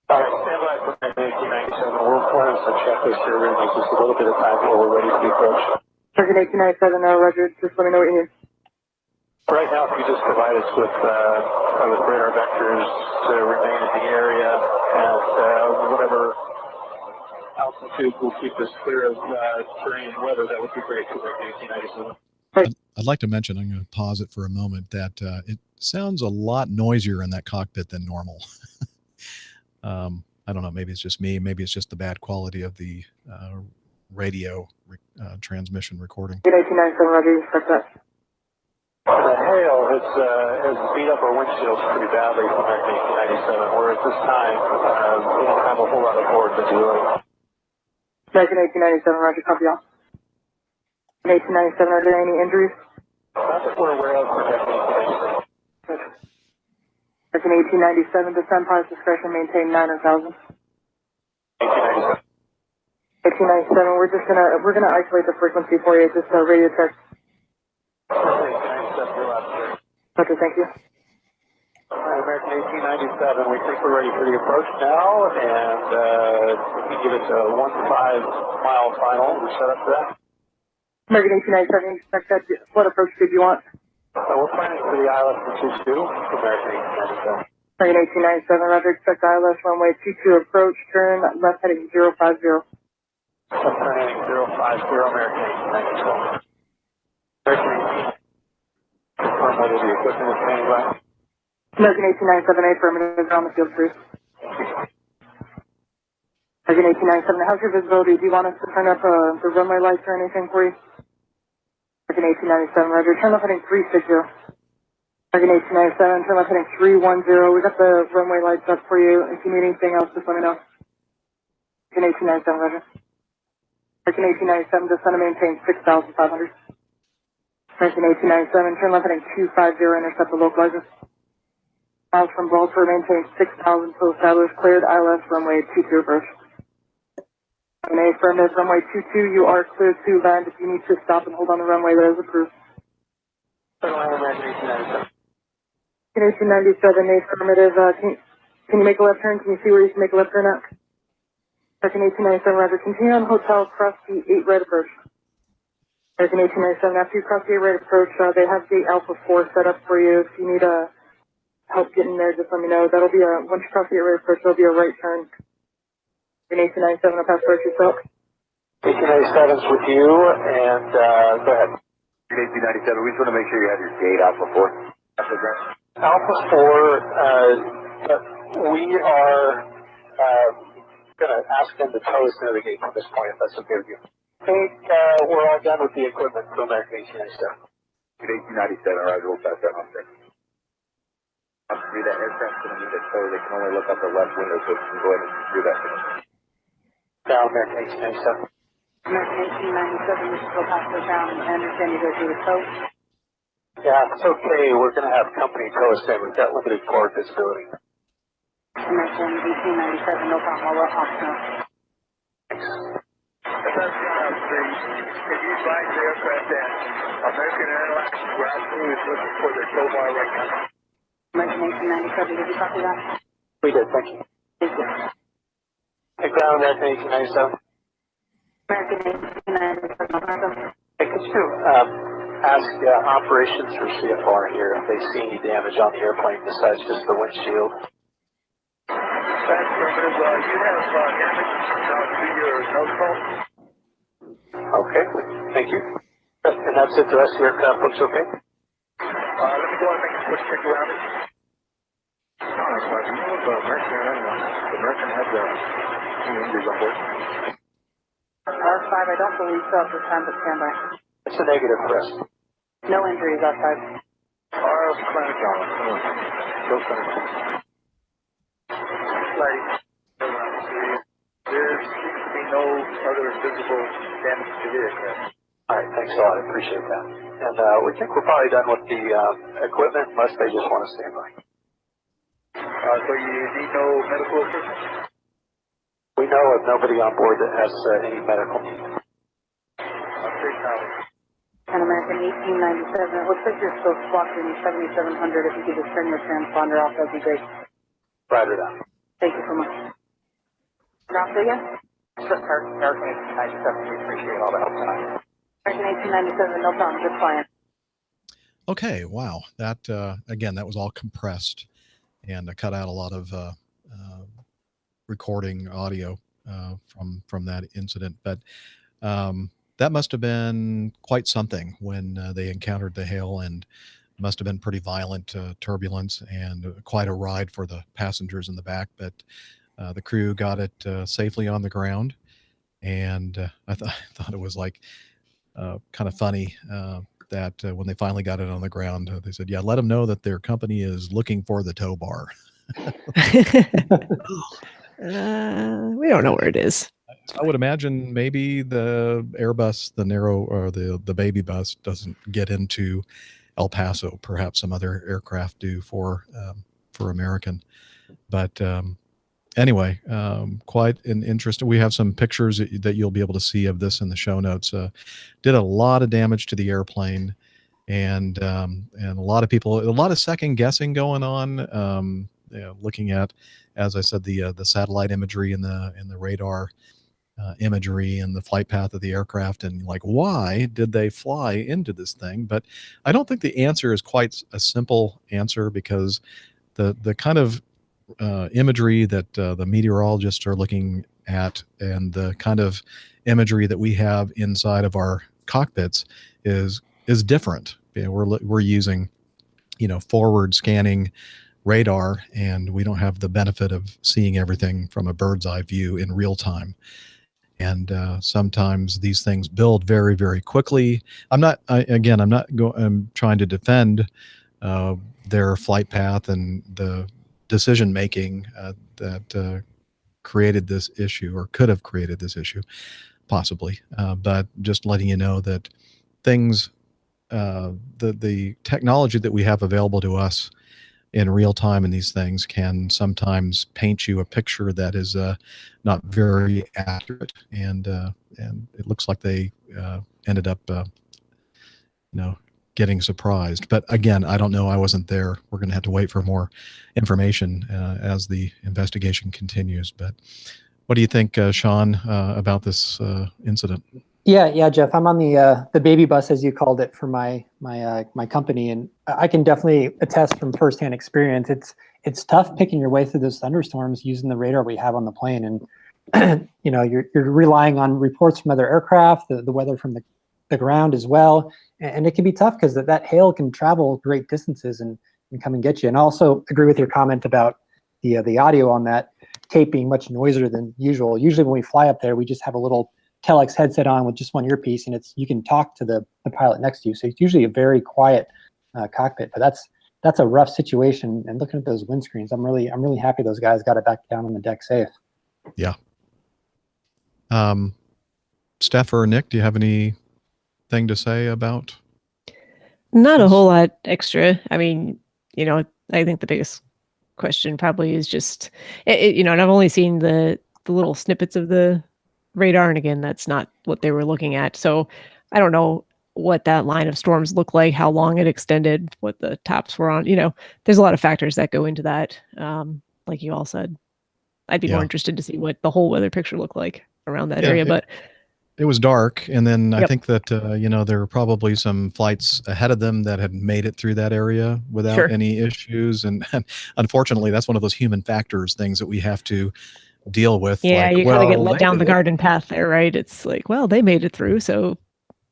All right, stand by for American 1897. We're planning some checklist here. We're going to take just a little bit of time before we're ready to be approached. American 1897, Roger. Just let me know what you need. Right now, if you just provide us with radar vectors to remain in the area at whatever altitude will keep us clear of terrain and weather, that would be great for American 1897. I'd like to mention, I'm going to pause it for a moment, that it sounds a lot noisier in that cockpit than normal. I don't know, maybe it's just me, maybe it's just the bad quality of the radio transmission recording. 1897, Roger. You expect that. The hail has beat up our windshields pretty badly from American 1897, where at this time we don't have a whole lot of forward visibility. American 1897, Roger. Copy all. 1897, are there any injuries? Not that we're aware of for American 1897. American 1897, descend pilot's discretion, maintain 9 or 1,000. 1897. 1897, we're gonna isolate the frequency for you, just radio check. Okay, thank you. All right, American 1897, we think we're ready for the approach now, and we can give it a 1.5-mile final. We're set up for that. American 1897, expect that. What approach did you want? We're planning for the ILS for 22 for American 1897. American 1897, Roger. Expect ILS runway 22 approach, turn left heading 050. Left heading 050, American 1897. American 1897. Confirm whether the equipment is standing by. American 1897, affirmative, on the field, please. American 1897, how's your visibility? Do you want us to turn up the runway lights or anything for you? American 1897, Roger. Turn left heading 360. American 1897, turn left heading 310. We got the runway lights up for you. If you need anything else, just let me know. American 1897, Roger. American 1897, descend and maintain 6,500. American 1897, turn left heading 250, intercept the localizer. Miles from Baltimore, maintain 6,000, full established, cleared, ILS, runway 22 approach. Affirmative, runway 22, you are cleared to land. If you need to stop and hold on the runway, that is approved. American 1897. American 1897, affirmative, Can you make a left turn? Can you see where you can make a left turn at? American 1897, Roger. Continue on hotel, cross the 8 right approach. American 1897, after you cross the 8 right approach, they have gate Alpha 4 set up for you. If you need help getting there, just let me know. That'll be once you cross the 8 right approach, there'll be a right turn. American 1897, I'll pass approach yourself. 1897's with you, and go ahead. 1897, we just want to make sure you have your gate Alpha 4. Alpha 4, we are going to ask them to tow us near the gate from this point, if that's okay with you. I think we're all done with the equipment for American 1897. 1897, all right, we'll pass that on there. That aircraft's going to need a tow. They can only look out the left window, so we can go ahead and do that. Down American 1897. American 1897, this is will pass it down. I understand you guys do the tow. Yeah, it's okay. We're going to have company tow us in. We've got limited forward visibility. American 1897, no problem. I'll let off now. If you find the aircraft at American Airlines, we're absolutely looking for their tow bar right now. American 1897, did you copy that? We did, thank you. Thank you. Hey, ground American 1897. American 1897, no problem. Hey, could you ask operations or CFR here if they see any damage on the airplane besides just the windshield? That's affirmative. You have damage to your nose cone. Okay, thank you. And that's it. The rest of your aircraft looks okay? Let me go and make a quick check around it. American has injuries on board. R5, I don't believe so at this time, but stand by. It's a negative for us. No injuries outside. R Planet John. Go Planet. There seems to be no other visible damage to the aircraft. All right, thanks a lot. I appreciate that. And we think we're probably done with the equipment, unless they just want to stand by. So you need no medical assistance? We know of nobody on board that has any medical needs. And American 1897, it looks like you're still squawking 7700. If you could just turn your transponder off, that'd be great. Roger that. Thank you so much. Now, say again? American 1897, we appreciate all the help tonight. American 1897, no problem, just fine. Okay, wow. That again, that was all compressed and cut out a lot of recording audio from that incident. But that must have been quite something when they encountered the hail, and must have been pretty violent turbulence and quite a ride for the passengers in the back. But the crew got it safely on the ground, and I thought it was like kind of funny that when they finally got it on the ground, they said, "Yeah, let them know that their company is looking for the tow bar." We don't know where it is. I would imagine maybe the Airbus, the narrow or the baby bus, doesn't get into El Paso. Perhaps some other aircraft do for American. But anyway, quite an interesting. We have some pictures that you'll be able to see of this in the show notes. Did a lot of damage to the airplane, and a lot of people, a lot of second guessing going on. Looking at, as I said, the satellite imagery and the radar imagery and the flight path of the aircraft, and like, why did they fly into this thing? But I don't think the answer is quite a simple answer, because the kind of imagery that the meteorologists are looking at and the kind of imagery that we have inside of our cockpits is different. We're using forward scanning radar, and we don't have the benefit of seeing everything from a bird's eye view in real time. And sometimes these things build very, very quickly. I'm trying to defend their flight path and the decision making that created this issue, or could have created this issue, possibly. But just letting you know that things, the technology that we have available to us in real time in these things can sometimes paint you a picture that is not very accurate, and it looks like they ended up getting surprised. But again, I don't know. I wasn't there. We're going to have to wait for more information as the investigation continues. But what do you think, Sean, about this incident? Yeah, Jeff. I'm on the baby bus, as you called it, for my company, and I can definitely attest from firsthand experience. It's tough picking your way through those thunderstorms using the radar we have on the plane, and you're relying on reports from other aircraft, the weather from the ground as well, and it can be tough because that hail can travel great distances and come and get you. And I also agree with your comment about the audio on that tape being much noisier than usual. Usually when we fly up there, we just have a little telex headset on with just one earpiece, and you can talk to the pilot next to you. So it's usually a very quiet cockpit. But that's a rough situation. And looking at those windscreens, I'm really happy those guys got it back down on the deck safe. Yeah. Steph or Nick, do you have anything to say about? Not a whole lot extra. I mean, I think the biggest question probably is just, and I've only seen the little snippets of the radar, and again, that's not what they were looking at. So I don't know what that line of storms looked like, how long it extended, what the tops were on. There's a lot of factors that go into that. Like you all said, I'd be more interested to see what the whole weather picture looked like around that area. But it was dark, and then I Yep. think that there were probably some flights ahead of them that had made it through that area without Sure. any issues, and unfortunately, that's one of those human factors things that we have to deal with. yeah, like, you kind of get well, let they down the did it. garden path there, right? It's like, well, they made it through, so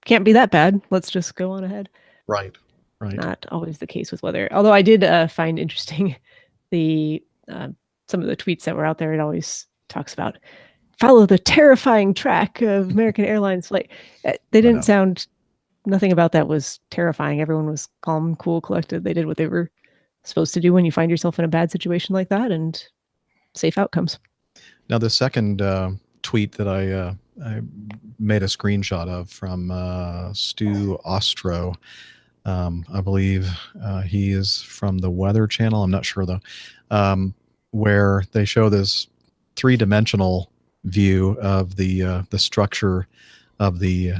can't be that bad. Let's just go on ahead. Right. Not always the case with weather. Although I did find interesting the some of the tweets that were out there. It always talks about follow the terrifying track of American Airlines flight. They didn't sound. Nothing about that was terrifying. Everyone was calm, cool, collected. They did what they were supposed to do when you find yourself in a bad situation like that, and safe outcomes. Now, the second tweet that I made a screenshot of from Stu Ostro. I believe he is from the Weather Channel. I'm not sure though, where they show this three-dimensional view of the structure of the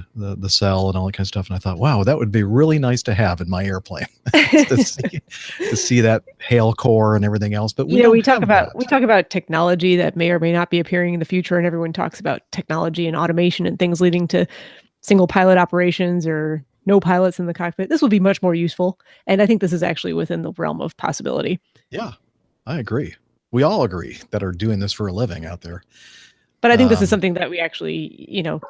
cell and all that kind of stuff. And I thought, wow, that would be really nice to have in my airplane to see that hail core and everything else. But we talk about technology that may or may not be appearing in the future, and everyone talks about technology and automation and things leading to single pilot operations or no pilots in the cockpit. This will be much more useful, and I think this is actually within the realm of possibility. Yeah, I agree. We all agree that are doing this for a living out there. But I think this is something that we actually,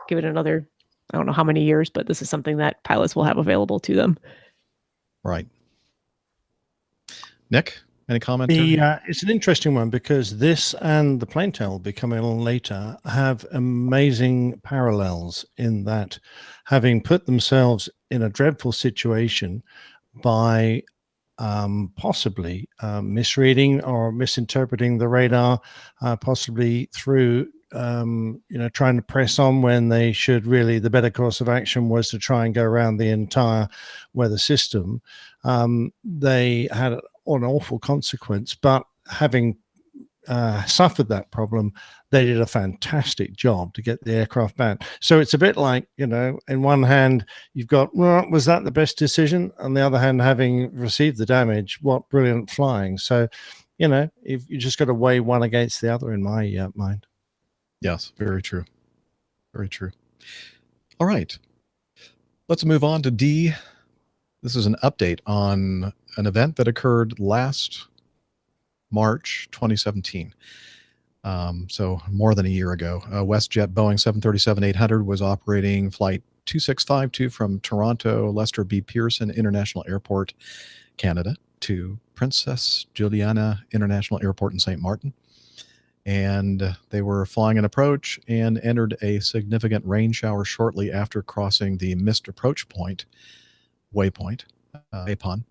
give it another, I don't know how many years, but this is something that pilots will have available to them. Right. Nick, any comment? It's an interesting one because this and the plane tell becoming a little later have amazing parallels in that having put themselves in a dreadful situation by possibly misreading or misinterpreting the radar, possibly through trying to press on when they should really, the better course of action was to try and go around the entire weather system. They had an awful consequence, but having suffered that problem, they did a fantastic job to get the aircraft back. So it's a bit like, in one hand, you've got, well, was that the best decision? On the other hand, having received the damage, what brilliant flying. So, if you just got to weigh one against the other in my mind. Yes, very true. Very true. All right. Let's move on to D. This is an update on an event that occurred last March 2017. So more than a year ago. WestJet Boeing 737-800 was operating flight 2652 from Toronto Lester B. Pearson International Airport, Canada, to Princess Juliana International Airport in St. Martin. And they were flying an approach and entered a significant rain shower shortly after crossing the missed approach waypoint, APON.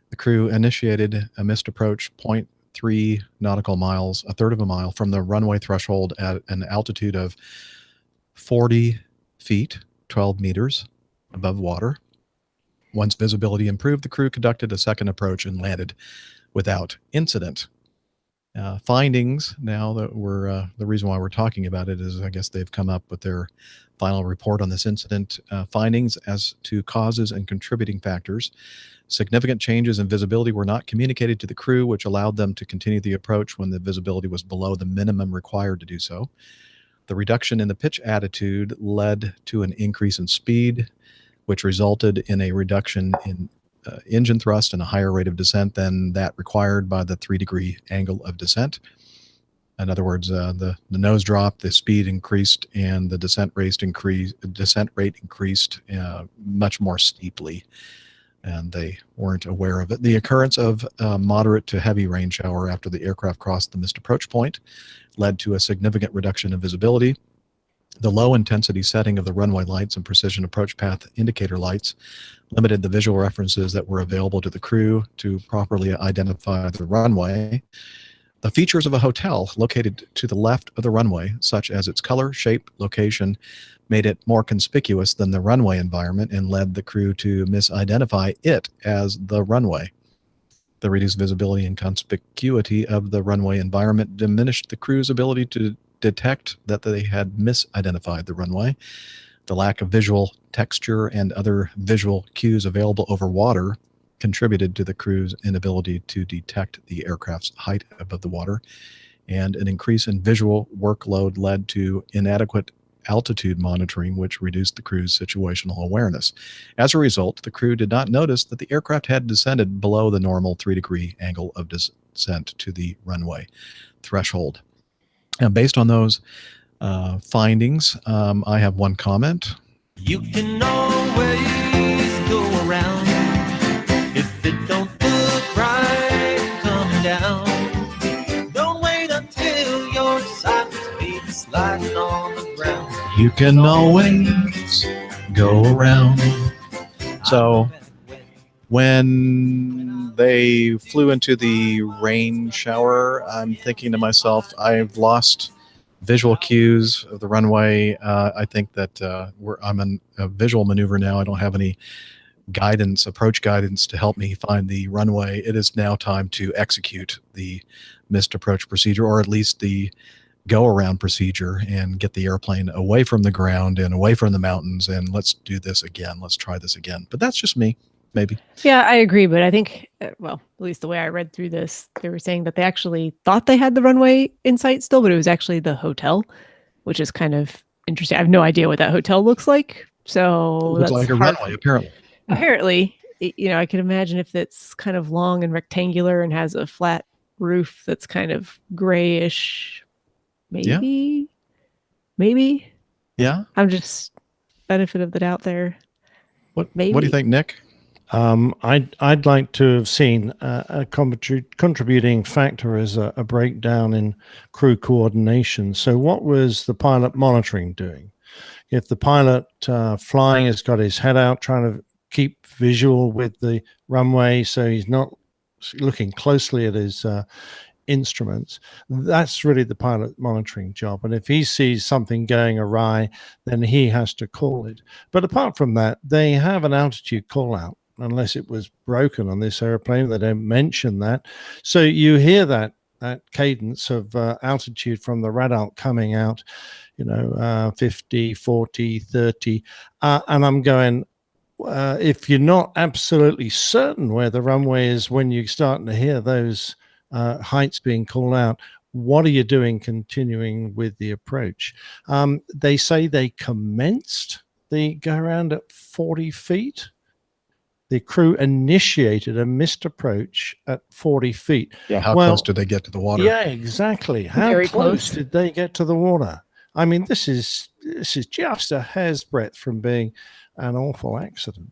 The crew initiated a missed approach 0.3 nautical miles, a third of a mile from the runway threshold at an altitude of 40 feet, 12 meters above water. Once visibility improved, the crew conducted a second approach and landed without incident. Findings now that we're the reason why we're talking about it is I guess they've come up with their final report on this incident. Findings as to causes and contributing factors. Significant changes in visibility were not communicated to the crew, which allowed them to continue the approach when the visibility was below the minimum required to do so. The reduction in the pitch attitude led to an increase in speed, which resulted in a reduction in engine thrust and a higher rate of descent than that required by the 3-degree angle of descent. In other words, the nose dropped, the speed increased, and the descent rate increased much more steeply, and they weren't aware of it. The occurrence of moderate to heavy rain shower after the aircraft crossed the missed approach point led to a significant reduction in visibility. The low intensity setting of the runway lights and precision approach path indicator lights limited the visual references that were available to the crew to properly identify the runway. The features of a hotel located to the left of the runway, such as its color, shape, location, made it more conspicuous than the runway environment and led the crew to misidentify it as the runway. The reduced visibility and conspicuity of the runway environment diminished the crew's ability to detect that they had misidentified the runway. The lack of visual texture and other visual cues available over water contributed to the crew's inability to detect the aircraft's height above the water, and an increase in visual workload led to inadequate altitude monitoring, which reduced the crew's situational awareness. As a result, the crew did not notice that the aircraft had descended below the normal 3-degree angle of descent to the runway threshold. And based on those findings, I have one comment. You can always go around if it don't look right coming down. Don't wait until you're sideways sliding on the ground. You can always go around. So when they flew into the rain shower, I'm thinking to myself, I've lost visual cues of the runway. I think that I'm in a visual maneuver now. I don't have any guidance, approach guidance to help me find the runway. It is now time to execute the missed approach procedure, or at least the go around procedure, and get the airplane away from the ground and away from the mountains. And let's do this again. Let's try this again. But that's just me, maybe. Yeah, I agree. But I think, well, at least the way I read through this, they were saying that they actually thought they had the runway in sight still, but it was actually the hotel, which is kind of interesting. I have no idea what that hotel looks like. So It looks like a runway, apparently. Apparently, I can imagine if it's kind of long and rectangular and has a flat roof that's kind of grayish. Maybe. Yeah. I'm just benefit of the doubt there. What do you think, Nick? I'd like to have seen a contributing factor as a breakdown in crew coordination. So what was the pilot monitoring doing? If the pilot flying has got his head out trying to keep visual with the runway, so he's not looking closely at his instruments, that's really the pilot monitoring job. And if he sees something going awry, then he has to call it. But apart from that, they have an altitude call out, unless it was broken on this airplane. They don't mention that. So you hear that cadence of altitude from the radar coming out, 50, 40, 30. And I'm going, if you're not absolutely certain where the runway is when you're starting to hear those heights being called out, what are you doing continuing with the approach? They say they commenced the go around at 40 feet. The crew initiated a missed approach at 40 feet. Yeah, how close did they get to the water? Yeah, exactly. How Very close close. did they get to the water? I mean, this is just a hair's breadth from being an awful accident.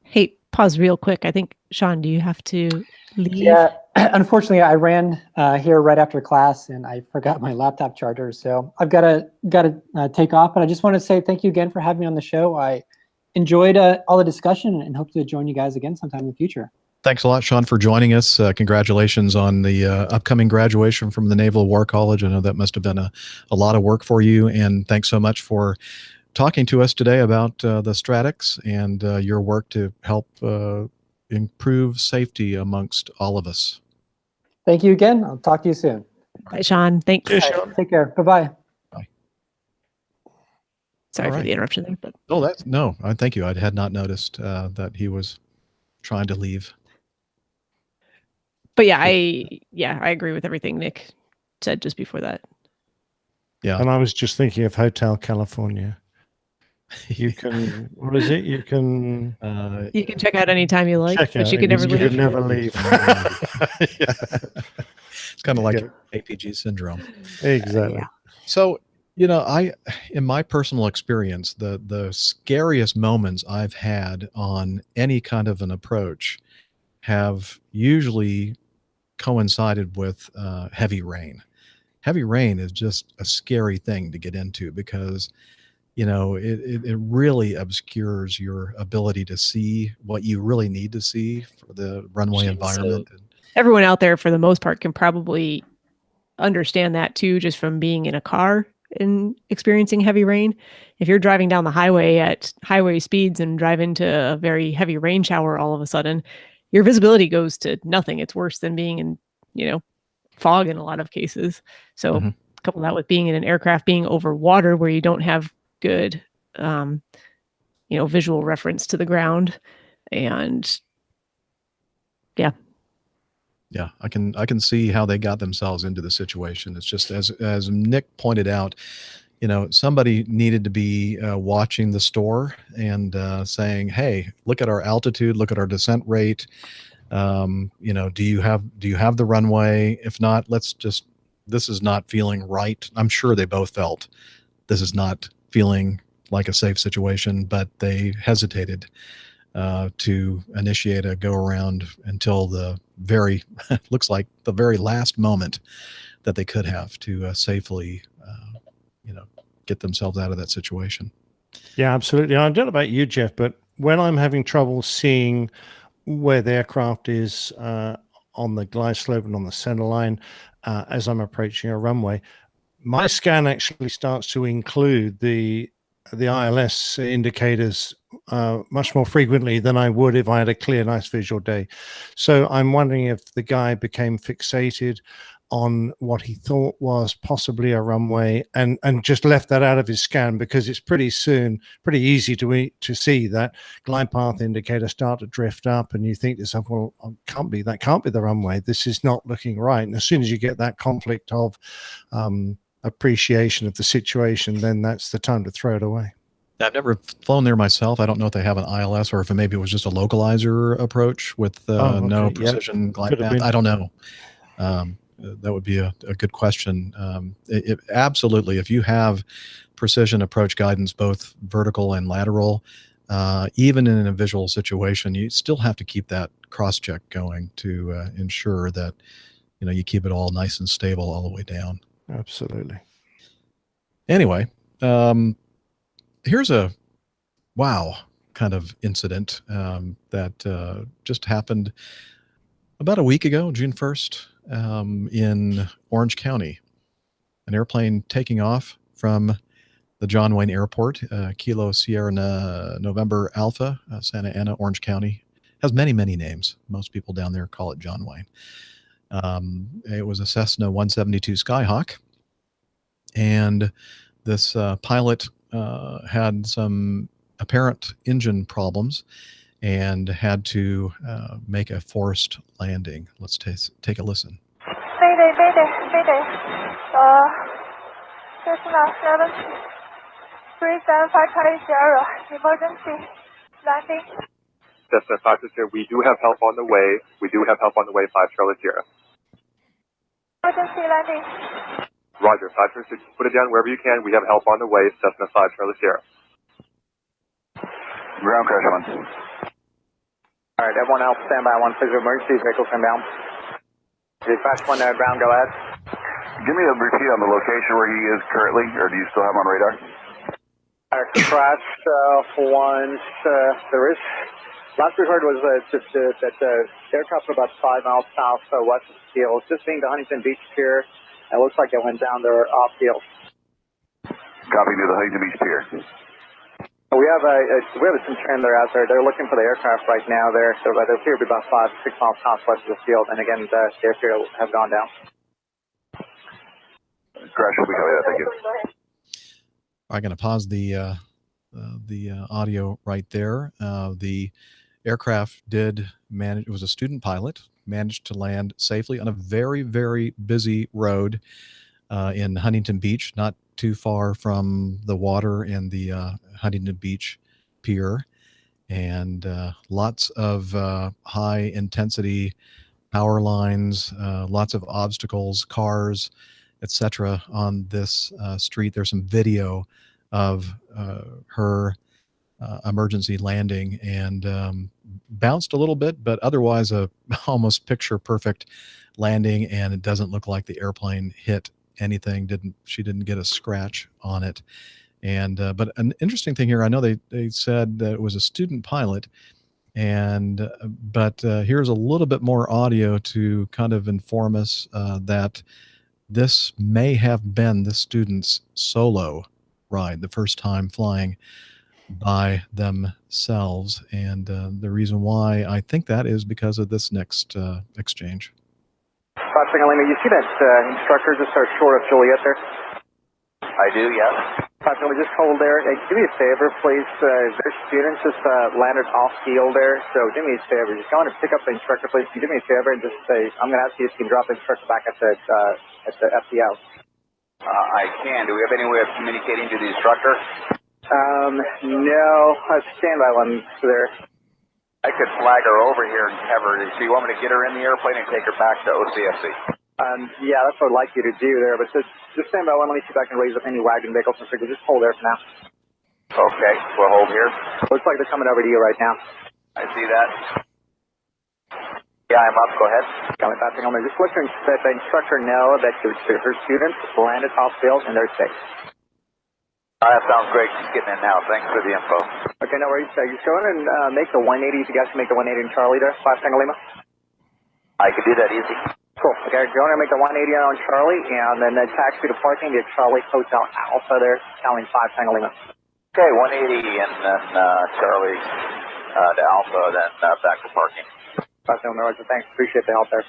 Hey, pause real quick. I think, Sean, do you have to leave? Yeah, unfortunately, I ran here right after class and I forgot my laptop charger, so I've got to take off. But I just want to say thank you again for having me on the show. I enjoyed all the discussion and hope to join you guys again sometime in the future. Thanks a lot, Sean, for joining us. Congratulations on the upcoming graduation from the Naval War College. I know that must have been a lot of work for you, and thanks so much for talking to us today about the Stratix and your work to help improve safety amongst all of us. Thank you again. I'll talk to you soon. Bye, Sean. Thanks. Cheers, All right, Sean. take care. Bye-bye. Sorry All for right. the interruption there, but Oh, that's no. Thank you. I had not noticed that he was trying to leave. yeah, I agree with everything Nick said just before that. Yeah. And I was just thinking of Hotel California. You can, what is it? You can You can check out anytime you like, check but out. you can never You leave. can never leave. It's kind of like APG syndrome. Exactly. Yeah. So, in my personal experience, the scariest moments I've had on any kind of an approach have usually coincided with heavy rain. Heavy rain is just a scary thing to get into because, it really obscures your ability to see what you really need to see for the runway environment. Everyone out there, for the most part, can probably understand that too, just from being in a car and experiencing heavy rain. If you're driving down the highway at highway speeds and drive into a very heavy rain shower all of a sudden, your visibility goes to nothing. It's worse than being in, fog in a lot of cases. So couple that with being in an aircraft, being over water where you don't have good, visual reference to the ground. And yeah, I can see how they got themselves into the situation. It's just as Nick pointed out, somebody needed to be watching the store and saying, "Hey, look at our altitude, look at our descent rate. Do you have the runway? If not, this is not feeling right." I'm sure they both felt this is not feeling like a safe situation, but they hesitated to initiate a go around until the looks like the very last moment that they could have to safely, get themselves out of that situation. Yeah, absolutely. I don't know about you, Jeff, but when I'm having trouble seeing where the aircraft is on the glide slope and on the center line as I'm approaching a runway, my scan actually starts to include the ILS indicators much more frequently than I would if I had a clear, nice visual day. So I'm wondering if the guy became fixated on what he thought was possibly a runway and just left that out of his scan, because it's pretty easy to see that glide path indicator start to drift up, and you think to yourself, well, that can't be the runway. This is not looking right. And as soon as you get that conflict of appreciation of the situation, then that's the time to throw it away. I've never flown there myself. I don't know if they have an ILS or if maybe it was just a localizer approach with no precision glide path. I don't know. That would be a good question. Absolutely, if you have precision approach guidance, both vertical and lateral, even in a visual situation, you still have to keep that cross-check going to ensure that you keep it all nice and stable all the way down. Absolutely. Anyway, here's a wow kind of incident that just happened about a week ago, June 1st, in Orange County. An airplane taking off from the John Wayne Airport, Kilo Sierra November Alpha, Santa Ana, Orange County. Has many, many names. Most people down there call it John Wayne. It was a Cessna 172 Skyhawk. And this pilot had some apparent engine problems and had to make a forced landing. Let's take a listen. Mayday. Cessna 7375 Charlie Sierra, emergency landing. Cessna 560, we do have help on the way. 5 Charlie Sierra. Emergency landing. Roger, 560, put it down wherever you can. We have help on the way. Cessna 5 Charlie Sierra. Ground crash 1. All right, everyone else stand by. 1 please, emergency vehicles inbound. Dispatch 1 ground, go ahead. Give me a repeat on the location where he is currently, or do you still have him on radar? Crash once there is. Last we heard was just that the aircraft was about 5 miles southwest of the field. Just being the Huntington Beach Pier. It looks like it went down there off field. Copy to the Huntington Beach Pier. We have a team trailer out there. They're looking for the aircraft right now. So they appear to be about 5-6 miles southwest of the field. And again, they appear to have gone down. Crash will be coming out. Thank you. I'm going to pause the audio right there. The aircraft did manage. It was a student pilot, managed to land safely on a very, very busy road in Huntington Beach, not too far from the water and the Huntington Beach pier, and lots of high intensity power lines, lots of obstacles, cars, etc. on this street. There's some video of her emergency landing, and bounced a little bit, but otherwise a almost picture perfect landing, and it doesn't look like the airplane hit anything. She didn't get a scratch on it. And but an interesting thing here, I know they said that it was a student pilot, and but here's a little bit more audio to kind of inform us that this may have been the student's solo ride, the first time flying by themselves. And the reason why I think that is because of this next exchange. 5 second limit. You see that instructor just short of Juliet there? I do, yes. 5 second, just hold there. Hey, do me a favor, please. Their students just landed off field there, so do me a favor. Just go on and pick up the instructor, please. Can you do me a favor and just say, I'm going to ask you if you can drop the instructor back at the FTL. I can. Do we have any way of communicating to the instructor? No. Standby one there. I could flag her over here and have her. So you want me to get her in the airplane and take her back to OCFC? Yeah, that's what I'd like you to do there, but just stand by one. Let me see if I can raise up any wagon vehicles. So just hold there for now. Okay, we'll hold here. Looks like they're coming over to you right now. I see that. Yeah, I'm up. Go ahead. Coming back. Just let the instructor know that her students landed off field and they're safe. That sounds great. She's getting in now. Thanks for the info. Okay, no worries. Just go ahead and make the 180 if you guys can make the 180 in Charlie there. 5 Tango Lima. I could do that easy. Cool. Okay, go ahead and make the 180 on Charlie, and then taxi to parking at Charlie Hotel Alpha there, counting 5 Tango Lima. Okay, 180 and then Charlie to Alpha, then back to parking. 5 Tango Lima. Thanks. Appreciate the help there.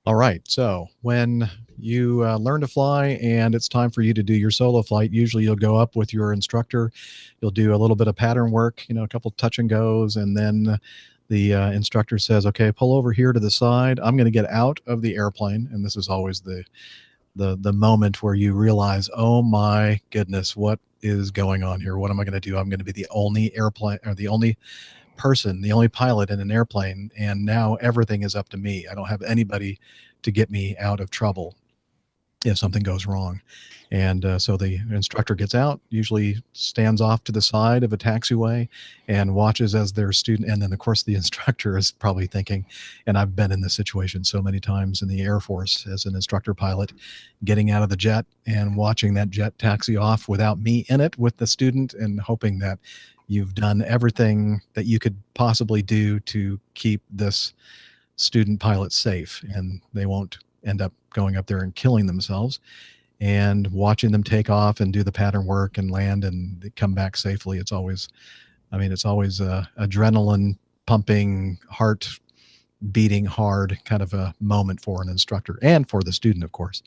All right. So when you learn to fly and it's time for you to do your solo flight, usually you'll go up with your instructor. You'll do a little bit of pattern work, a couple touch and goes, and then the instructor says, okay, pull over here to the side. I'm going to get out of the airplane. And this is always the moment where you realize, oh my goodness, what is going on here? What am I going to do? I'm going to be the only airplane, or the only person, the only pilot in an airplane, and now everything is up to me. I don't have anybody to get me out of trouble if something goes wrong. And so the instructor gets out, usually stands off to the side of a taxiway and watches as their student, and then of course the instructor is probably thinking, and I've been in this situation so many times in the Air Force as an instructor pilot, getting out of the jet and watching that jet taxi off without me in it with the student, and hoping that you've done everything that you could possibly do to keep this student pilot safe, and they won't end up going up there and killing themselves, and watching them take off and do the pattern work and land and they come back safely. It's always adrenaline pumping, heart beating hard kind of a moment for an instructor and for the student, of course.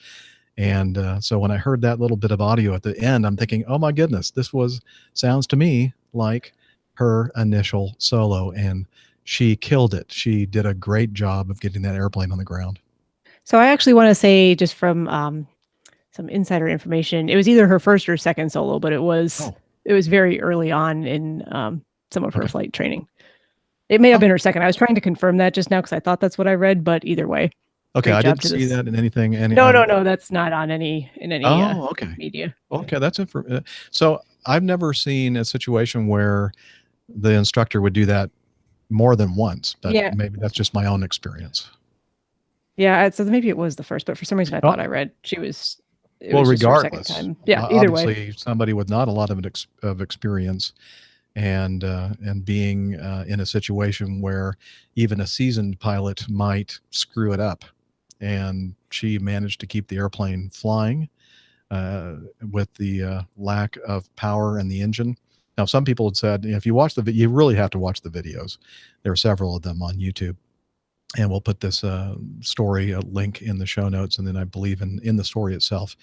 And so when I heard that little bit of audio at the end, I'm thinking, oh my goodness, sounds to me like her initial solo, and she killed it. She did a great job of getting that airplane on the ground. So I actually want to say, just from some insider information, it was either her first or second solo, but it was very early on in some of her flight training. It may have been her second. I was trying to confirm that just now because I thought that's what I read, but either way. Okay, I didn't see that in anything. No, that's not on any media. Okay, that's it. So I've never seen a situation where the instructor would do that more than once, but maybe that's just my own experience. Yeah, so maybe it was the first, but for some reason I thought I read she was. Regardless, time. Yeah, either obviously, somebody with not a lot of experience, and being in a situation where even a seasoned pilot might screw it up, and she managed to keep the airplane flying with the lack of power in the engine. Now, some people had said, if you watch you really have to watch the videos. There are several of them on YouTube. And we'll put this story a link in the show notes. And then I believe in the story itself,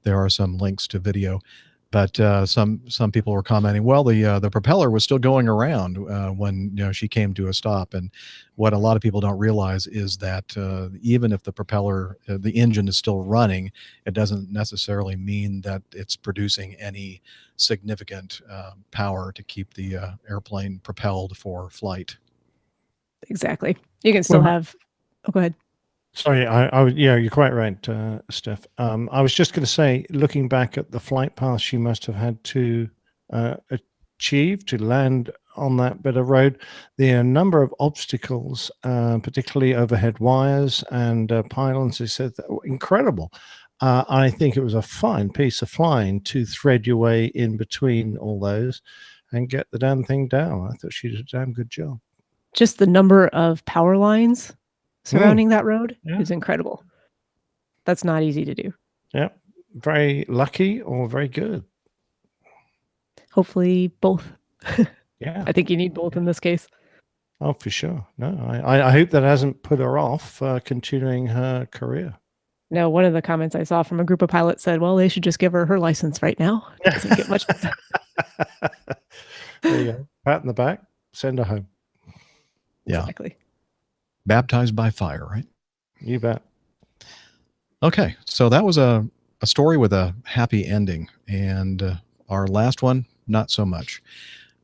there are some links to video. But some people were commenting, well, the propeller was still going around when she came to a stop. And what a lot of people don't realize is that even if the propeller, the engine is still running, it doesn't necessarily mean that it's producing any significant power to keep the airplane propelled for flight. Exactly. You can still have. Oh, go ahead. Sorry, yeah, you're quite right, Steph. I was just going to say, looking back at the flight path she must have had to achieve to land on that bit of road, the number of obstacles, particularly overhead wires and pylons, they said that were incredible. I think it was a fine piece of flying to thread your way in between all those and get the damn thing down. I thought she did a damn good job. Just the number of power lines surrounding that road is incredible. That's not easy to do. Yeah. Very lucky or very good. Hopefully both. Yeah. I think you need both in this case. Oh, for sure. No, I hope that hasn't put her off continuing her career. No, one of the comments I saw from a group of pilots said, well, they should just give her license right now. It doesn't get much better. There you go. Pat in the back, send her home. Yeah. Exactly. Baptized by fire, right? You bet. Okay, so that was a story with a happy ending. And our last one, not so much.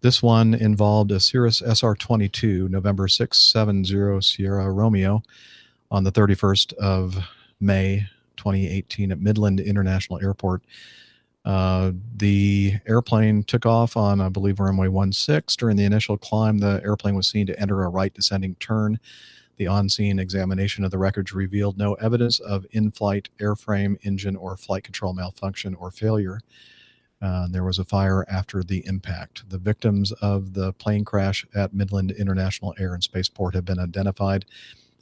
This one involved a Cirrus SR-22, November 670 Sierra Romeo, on the 31st of May, 2018 at Midland International Airport. The airplane took off on, I believe, runway 16. During the initial climb, the airplane was seen to enter a right descending turn. The on-scene examination of the records revealed no evidence of in-flight airframe, engine, or flight control malfunction or failure. There was a fire after the impact. The victims of the plane crash at Midland International Air and Spaceport have been identified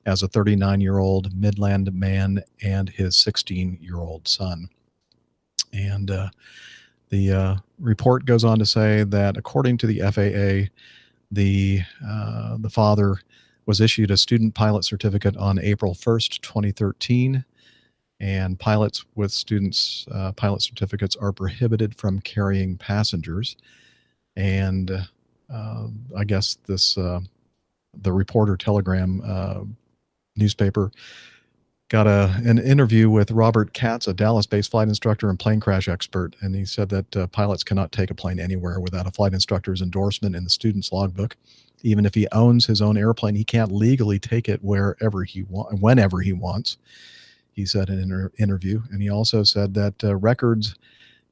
as a 39-year-old Midland man and his 16-year-old son. And the report goes on to say that according to the FAA, the father was issued a student pilot certificate on April 1st, 2013, and pilots with students' pilot certificates are prohibited from carrying passengers. And I guess this the Reporter Telegram newspaper got an interview with Robert Katz, a Dallas-based flight instructor and plane crash expert, and he said that pilots cannot take a plane anywhere without a flight instructor's endorsement in the student's logbook. Even if he owns his own airplane, he can't legally take it whenever he wants, he said in an interview. And he also said that records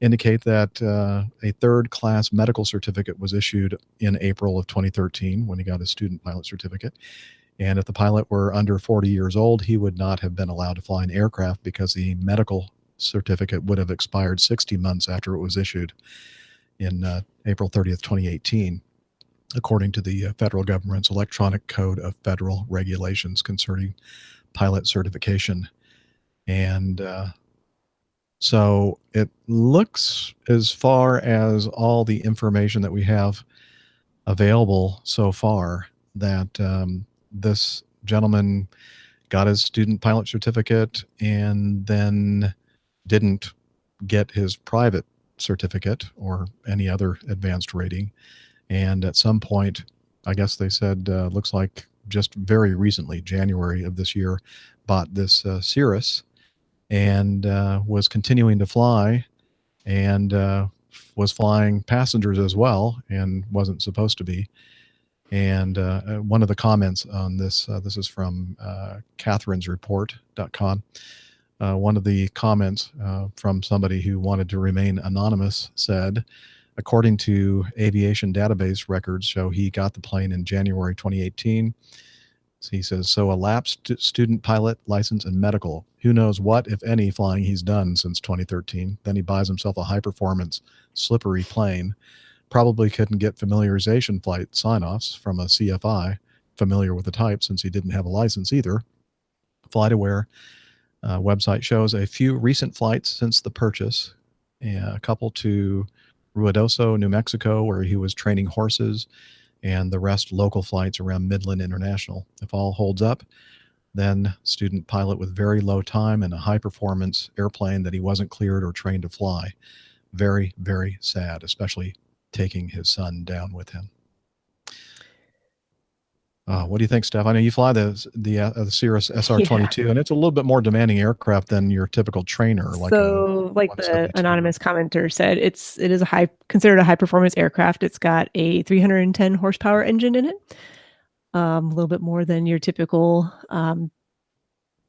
indicate that a third-class medical certificate was issued in April of 2013 when he got his student pilot certificate. And if the pilot were under 40 years old, he would not have been allowed to fly an aircraft because the medical certificate would have expired 60 months after it was issued in April 30th, 2018, according to the federal government's Electronic Code of Federal Regulations concerning pilot certification. And so it looks, as far as all the information that we have available so far, that this gentleman got his student pilot certificate and then didn't get his private certificate or any other advanced rating. And at some point, I guess they said, looks like just very recently, January of this year, bought this Cirrus and was continuing to fly and was flying passengers as well and wasn't supposed to be. And one of the comments on this, this is from catherinesreport.com. One of the comments from somebody who wanted to remain anonymous said, according to aviation database records show he got the plane in January 2018. So he says, so a lapsed student pilot license and medical. Who knows what, if any, flying he's done since 2013. Then he buys himself a high-performance, slippery plane. Probably couldn't get familiarization flight sign-offs from a CFI, familiar with the type since he didn't have a license either. FlightAware website shows a few recent flights since the purchase, a couple to Ruidoso, New Mexico, where he was training horses, and the rest local flights around Midland International. If all holds up, then student pilot with very low time and a high performance airplane that he wasn't cleared or trained to fly. Very, very sad, especially taking his son down with him. What do you think, Steph? I know you fly the Cirrus SR-22, and it's a little bit more demanding aircraft than your typical trainer. Like the anonymous commenter said, it is considered a high performance aircraft. It's got a 310 horsepower engine in it, a little bit more than your typical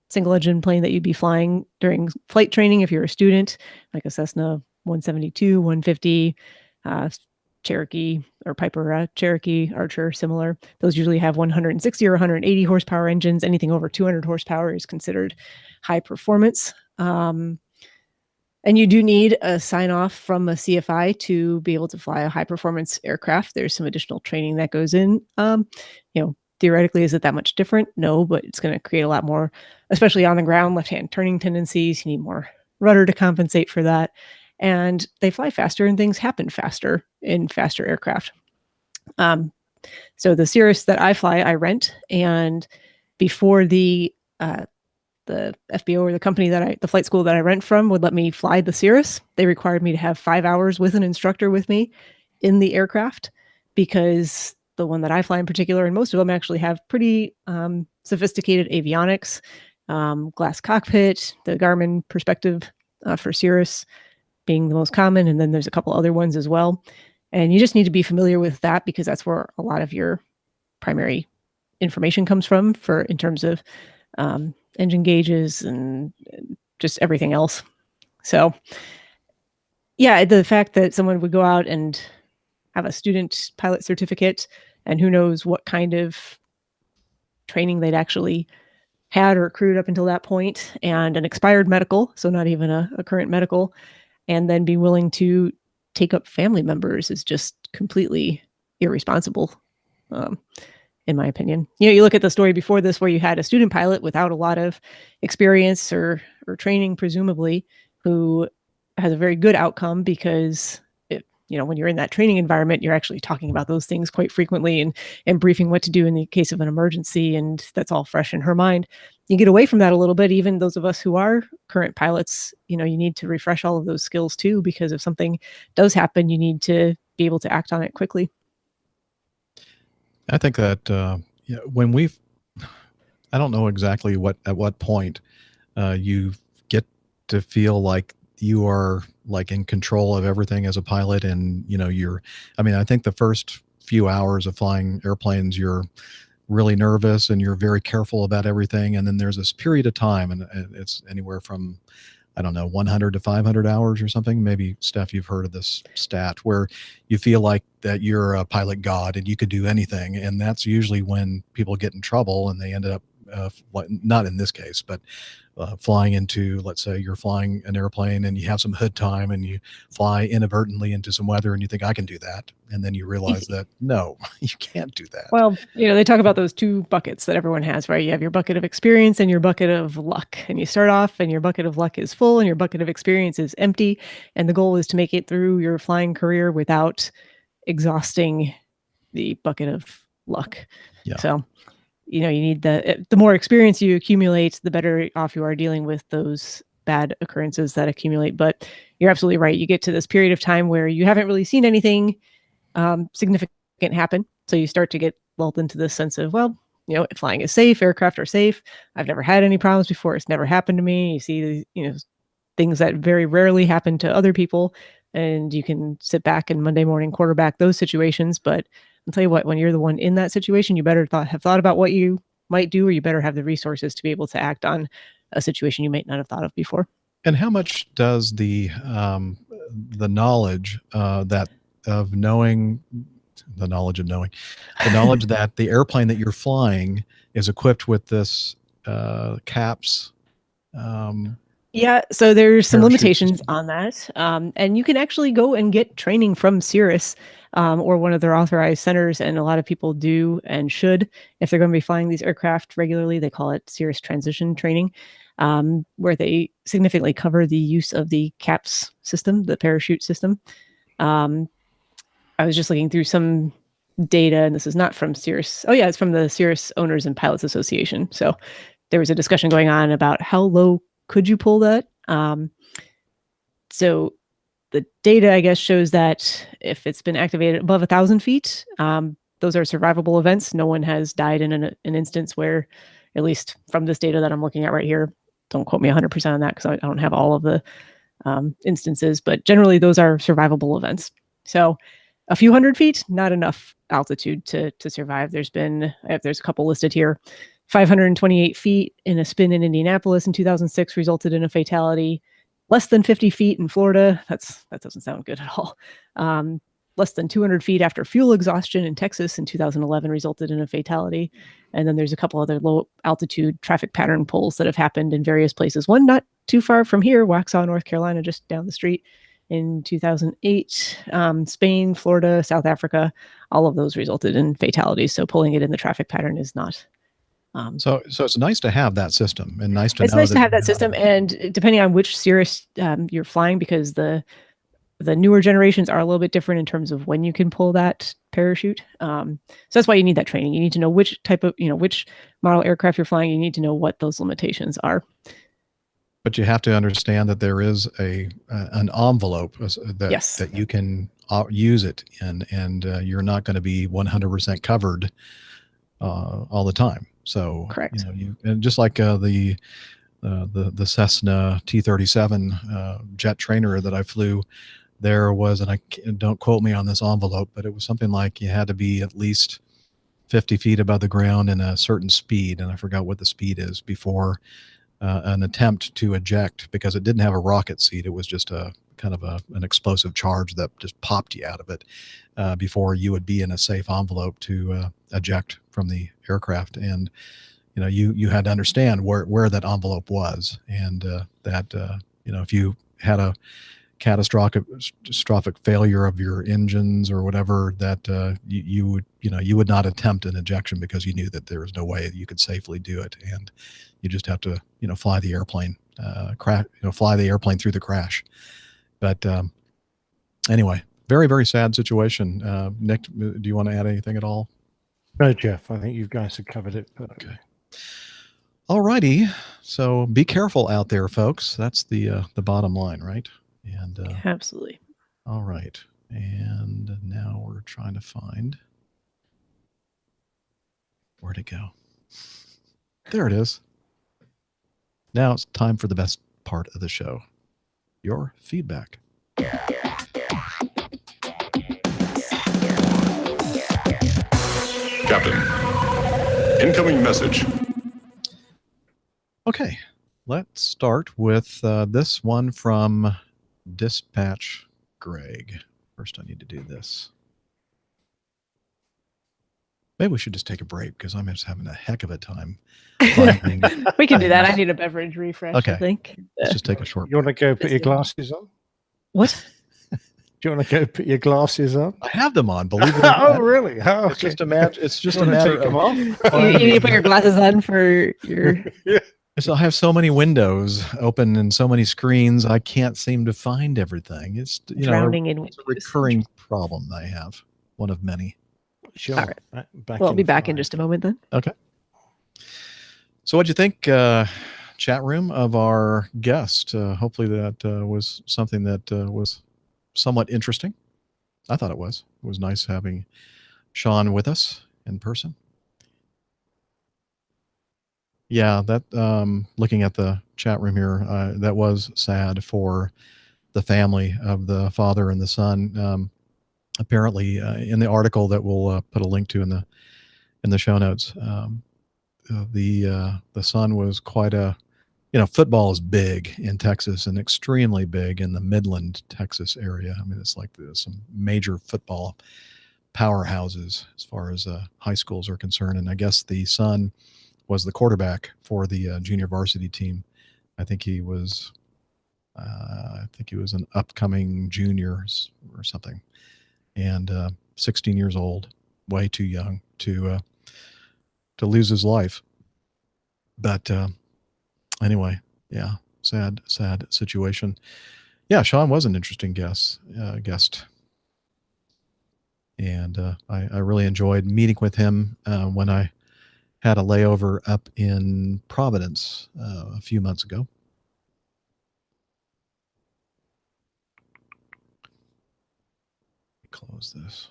single engine plane that you'd be flying during flight training if you're a student, like a Cessna 172, 150, Cherokee or Piper Cherokee, Archer, similar. Those usually have 160 or 180 horsepower engines. Anything over 200 horsepower is considered high performance. And you do need a sign off from a CFI to be able to fly a high performance aircraft. There's some additional training that goes in. Theoretically, is it that much different? No, but it's going to create a lot more, especially on the ground, left-hand turning tendencies. You need more rudder to compensate for that. And they fly faster and things happen faster in faster aircraft. So the Cirrus that I fly, I rent. And before the FBO or the company the flight school that I rent from would let me fly the Cirrus, they required me to have 5 hours with an instructor with me in the aircraft, because the one that I fly in particular, and most of them actually have pretty sophisticated avionics, glass cockpit, the Garmin perspective for Cirrus being the most common. And then there's a couple other ones as well. And you just need to be familiar with that, because that's where a lot of your primary information comes from in terms of engine gauges and just everything else. So yeah, the fact that someone would go out and have a student pilot certificate, and who knows what kind of training they'd actually had or accrued up until that point, and an expired medical, so not even a current medical, and then be willing to take up family members is just completely irresponsible, in my opinion. You look at the story before this where you had a student pilot without a lot of experience or training, presumably, who has a very good outcome, because when you're in that training environment, you're actually talking about those things quite frequently and briefing what to do in the case of an emergency, and that's all fresh in her mind. You get away from that a little bit. Even those of us who are current pilots, you need to refresh all of those skills too, because if something does happen, you need to be able to act on it quickly. I think that I don't know exactly at what point you get to feel like you are like in control of everything as a pilot, and I think the first few hours of flying airplanes, you're really nervous and you're very careful about everything, and then there's this period of time, and it's anywhere from 100 to 500 hours or something. Maybe, Steph, you've heard of this stat where you feel like that you're a pilot god and you could do anything. And that's usually when people get in trouble, and they ended up, not in this case, but flying into, let's say you're flying an airplane and you have some hood time and you fly inadvertently into some weather and you think, I can do that. And then you realize that, no, you can't do that. Well, they talk about those two buckets that everyone has, right? You have your bucket of experience and your bucket of luck. And you start off and your bucket of luck is full and your bucket of experience is empty. And the goal is to make it through your flying career without exhausting the bucket of luck. Yeah. So, you need the more experience you accumulate, the better off you are dealing with those bad occurrences that accumulate. But you're absolutely right. You get to this period of time where you haven't really seen anything significant happen. So you start to get lulled into this sense of, well, flying is safe, aircraft are safe. I've never had any problems before. It's never happened to me. You see, things that very rarely happen to other people, and you can sit back and Monday morning quarterback those situations. But I'll tell you what, when you're the one in that situation, you better have thought about what you might do, or you better have the resources to be able to act on a situation you might not have thought of before. And how much does the knowledge the knowledge that the airplane that you're flying is equipped with this CAPS? Yeah, so there's some Parachute limitations system. on that. And you can actually go and get training from Cirrus or one of their authorized centers. And a lot of people do and should, if they're going to be flying these aircraft regularly. They call it Cirrus transition training. where they significantly cover the use of the CAPS system, the parachute system. I was just looking through some data, and this is not from Cirrus. Oh yeah, it's from the Cirrus Owners and Pilots Association. So there was a discussion going on about how low could you pull that. So the data, I guess, shows that if it's been activated above 1,000 feet, those are survivable events. No one has died in an instance where, at least from this data that I'm looking at right here, don't quote me 100% on that because I don't have all of the instances, but generally those are survivable events. So a few hundred feet, not enough altitude to survive. There's a couple listed here. 528 feet in a spin in Indianapolis in 2006 resulted in a fatality. Less than 50 feet in Florida. That doesn't sound good at all. Less than 200 feet after fuel exhaustion in Texas in 2011 resulted in a fatality. And then there's a couple other low altitude traffic pattern pulls that have happened in various places. One not too far from here, Waxhaw, North Carolina, just down the street in 2008. Spain, Florida, South Africa, all of those resulted in fatalities. So pulling it in the traffic pattern is not. So it's nice to have that system, and nice to it's know nice to have that system, and depending on which Cirrus you're flying, because the newer generations are a little bit different in terms of when you can pull that parachute. So that's why you need that training. You need to know which type of, which model aircraft you're flying. You need to know what those limitations are. But you have to understand that there is an envelope that you can use it in, and you're not going to be 100% covered all the time. So correct. And just like the Cessna T-37 jet trainer that I flew, there was, and don't quote me on this envelope, but it was something like you had to be at least 50 feet above the ground and a certain speed, and I forgot what the speed is, before an attempt to eject, because it didn't have a rocket seat. It was just a kind of an explosive charge that just popped you out of it before you would be in a safe envelope to eject from the aircraft. And you had to understand where that envelope was, and that if you had a catastrophic failure of your engines or whatever, that you would not attempt an ejection because you knew that there was no way you could safely do it, and you just have to fly the airplane fly the airplane through the crash. But anyway, very, very sad situation. Nick, do you want to add anything at all? No, Jeff, I think you guys have covered it perfectly. Okay. All righty. So be careful out there, folks. That's the bottom line, right? And absolutely. All right. And now we're trying to find where'd it go. There it is. Now it's time for the best part of the show, your feedback. Captain, incoming message. Okay, let's start with this one from Dispatch Greg. First, I need to do this. Maybe we should just take a break because I'm just having a heck of a time. We can do that. I need a beverage refresh, okay. I think. Let's just take a short break. You want to go put your glasses on? What? Do you want to go put your glasses on? I have them on, believe it or not. Oh, really? Oh, okay. It's just a matter of... off. You need to put your glasses on for your... So I have so many windows open and so many screens, I can't seem to find everything. It's drowning in it's a recurring problem I have, one of many. Sure. All right. Well, I'll be back in just a moment then. Okay. So what'd you think, chat room, of our guest? Hopefully that was something that was somewhat interesting. I thought it was. It was nice having Sean with us in person. Yeah, that looking at the chat room here, that was sad for the family of the father and the son. Apparently, in the article that we'll put a link to in the show notes, the son was quite a, football is big in Texas and extremely big in the Midland, Texas area. I mean, it's like there's some major football powerhouses as far as high schools are concerned. And I guess the son was the quarterback for the junior varsity team. I think he was an upcoming junior or something, and 16 years old, way too young to lose his life. But anyway, Yeah, sad situation. Yeah, Sean was an interesting guest, and I really enjoyed meeting with him when I had a layover up in Providence a few months ago. Close this.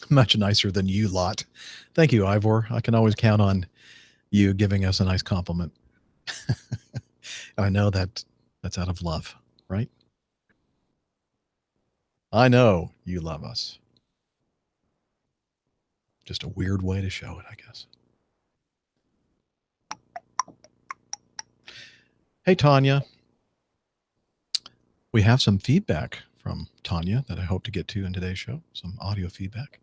Much nicer than you lot. Thank you, Ivor. I can always count on you giving us a nice compliment. I know that that's out of love, right? I know you love us. Just a weird way to show it, I guess. Hey, Tanya. We have some feedback from Tanya that I hope to get to in today's show, some audio feedback.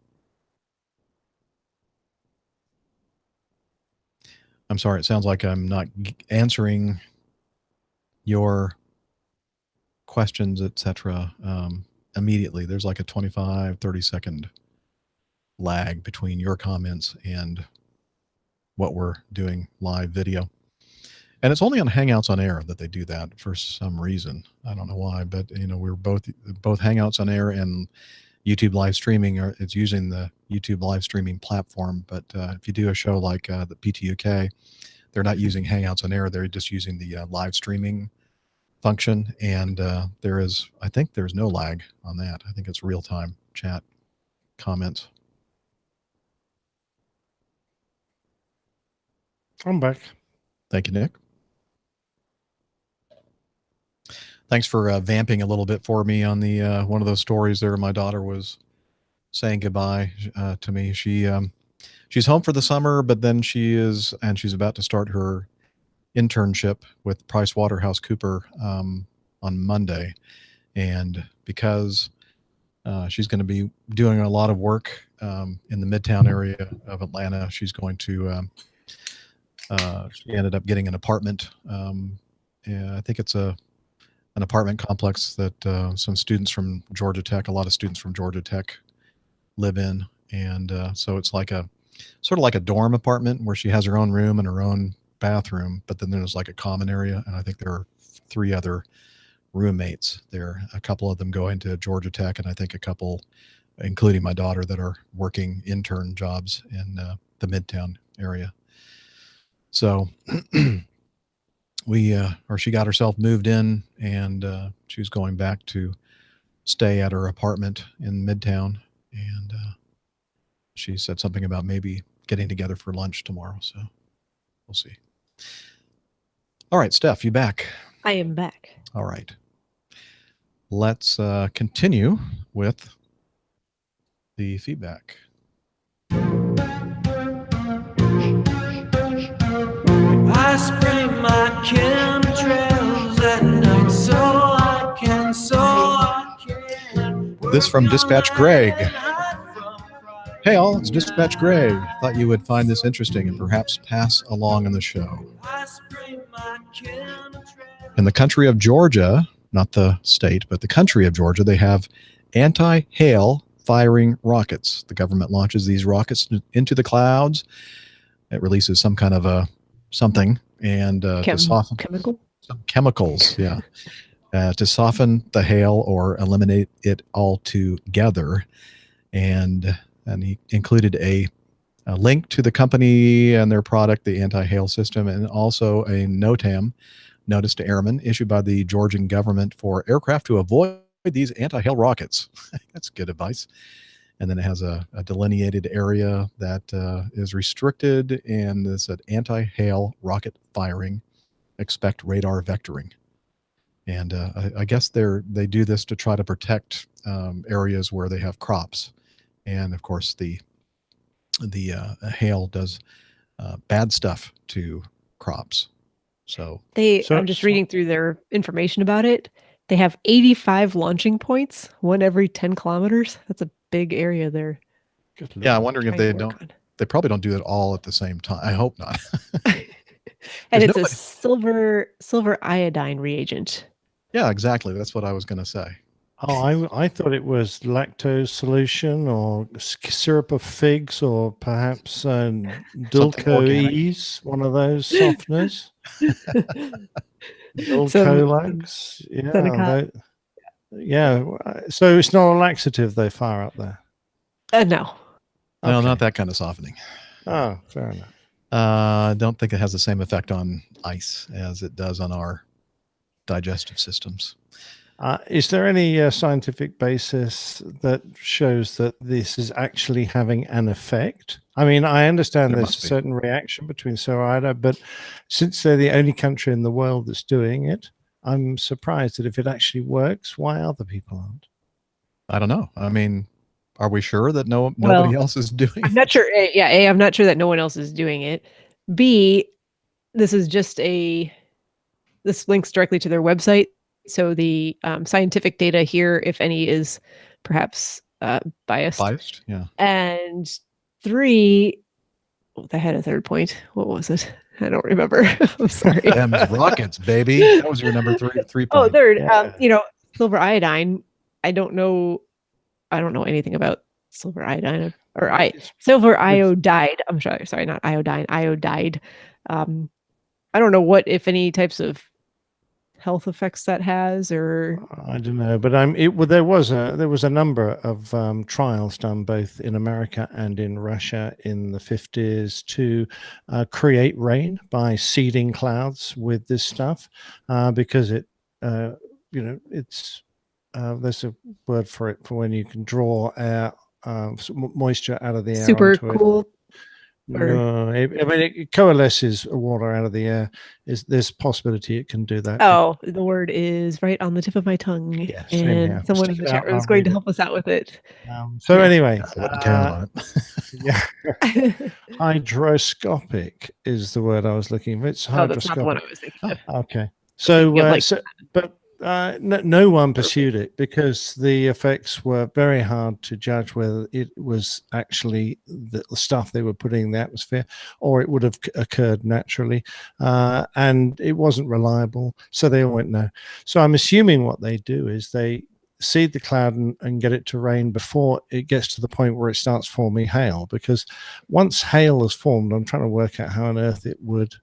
I'm sorry, it sounds like I'm not answering your questions, etc. Immediately. There's like a 25, 30-second lag between your comments and what we're doing live video. And it's only on Hangouts on Air that they do that for some reason. I don't know why, but we're both Hangouts on Air and YouTube live streaming. It's using the YouTube live streaming platform. But if you do a show like the PTUK, they're not using Hangouts on Air. They're just using the live streaming function. And I think there's no lag on that. I think it's real-time chat comments. I'm back. Thank you, Nick. Thanks for vamping a little bit for me on the one of those stories there. My daughter was saying goodbye to me. She's home for the summer, but then she's about to start her internship with PricewaterhouseCooper on Monday, and because she's going to be doing a lot of work in the Midtown area of Atlanta, she's going to. She ended up getting an apartment. I think it's an apartment complex that some students from Georgia Tech, a lot of students from Georgia Tech live in. And so it's like sort of like a dorm apartment where she has her own room and her own bathroom, but then there's like a common area. And I think there are 3 other roommates there. A couple of them go into Georgia Tech, and I think a couple, including my daughter, that are working intern jobs in the Midtown area. So she got herself moved in, and she was going back to stay at her apartment in Midtown, and she said something about maybe getting together for lunch tomorrow. So we'll see. All right, Steph, you back? I am back. All right. Let's continue with the feedback. I spray my chemtrails at night so I can. This from Dispatch Greg. Hey all, it's Dispatch Greg. Thought you would find this interesting and perhaps pass along in the show. In the country of Georgia, not the state, but the country of Georgia, they have anti-hail firing rockets. The government launches these rockets into the clouds. It releases some kind of something, and to soften some chemicals, yeah, to soften the hail or eliminate it altogether. And he included a link to the company and their product, the anti-hail system, and also a NOTAM, notice to airmen, issued by the Georgian government for aircraft to avoid these anti-hail rockets. That's good advice. And then it has a delineated area that is restricted, and it said anti-hail rocket firing, expect radar vectoring. And I guess they do this to try to protect areas where they have crops. And of course, the hail does bad stuff to crops. So I'm just reading through their information about it. They have 85 launching points, one every 10 kilometers. That's a big area there. Yeah, I'm wondering if they probably don't do it all at the same time. I hope not. And it's There's a silver iodine reagent. Yeah, exactly. That's what I was going to say. Oh, I thought it was lactose solution or syrup of figs or perhaps Dulco-Ease, one of those softeners. Dulcolax. Yeah. So it's not a laxative they fire up there? No. No, not that kind of softening. Oh, fair enough. I don't think it has the same effect on ice as it does on our digestive systems. Is there any scientific basis that shows that this is actually having an effect? I mean, I understand there's a certain reaction between Soda, but since they're the only country in the world that's doing it, I'm surprised that if it actually works, why other people aren't? I don't know. I mean, are we sure that nobody else is doing it? I'm not sure. A, I'm not sure that no one else is doing it. B, this is just this links directly to their website. So the scientific data here, if any, is perhaps biased. Biased, yeah. And 3, I had a third point. What was it? I don't remember. I'm sorry. Them's rockets, baby. That was your number 3 point. Oh, third. Silver iodine. I don't know anything about silver iodine or silver iodide. I'm sorry, not iodine. Iodide. I don't know what, if any, types of health effects that has, or I don't know, but there was a number of trials done both in America and in Russia in the 50s to create rain by seeding clouds with this stuff, because it's there's a word for it, for when you can draw air, moisture out of the air. Super onto cool. It. No, I mean, it coalesces water out of the air. There's possibility it can do that. Oh, the word is right on the tip of my tongue. Yeah, same and here. someone in the chat room is going to help us out with it. So anyway, yeah. Hydroscopic is the word I was looking for. It's hydroscopic. Oh, that's not the one I was thinking of. Okay. No one pursued it because the effects were very hard to judge whether it was actually the stuff they were putting in the atmosphere or it would have occurred naturally, and it wasn't reliable, so they all went no. So I'm assuming what they do is they seed the cloud and get it to rain before it gets to the point where it starts forming hail, because once hail is formed, I'm trying to work out how on earth it would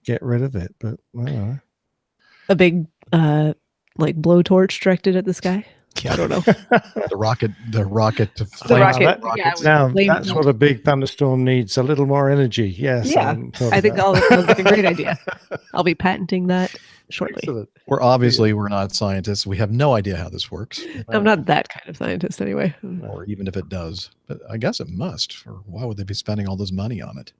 get rid of it, but I don't know. A big blowtorch directed at the sky. Yeah. I don't know. the rocket to that's what a big thunderstorm needs, a little more energy. Yes. Yeah. I think that sounds like a great idea. I'll be patenting that shortly. Excellent. We're not scientists. We have no idea how this works. I'm not that kind of scientist anyway. Or even if it does. But I guess it must, or why would they be spending all this money on it?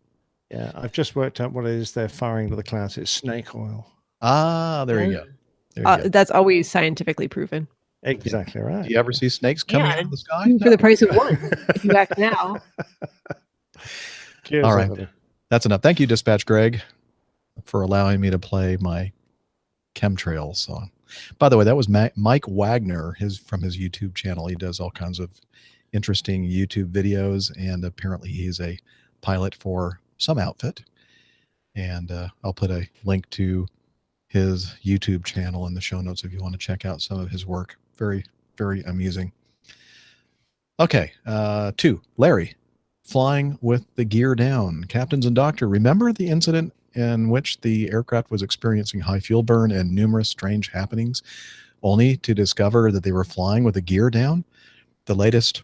Yeah, I've just worked out what it is they're firing to the clouds. It's snake oil. Ah, there you go. There you go. That's always scientifically proven. Exactly right. Do you ever see snakes coming out of the sky? For the price of one. If you act now. Cheers, all right. everybody. That's enough. Thank you, Dispatch Greg, for allowing me to play my chemtrail song. By the way, that was Mike Wagner, from his YouTube channel. He does all kinds of interesting YouTube videos, and apparently he's a pilot for some outfit. And I'll put a link to his YouTube channel in the show notes if you want to check out some of his work. Very, very amusing. Okay, 2, Larry, flying with the gear down. Captains and Doctor, remember the incident in which the aircraft was experiencing high fuel burn and numerous strange happenings, only to discover that they were flying with the gear down? The latest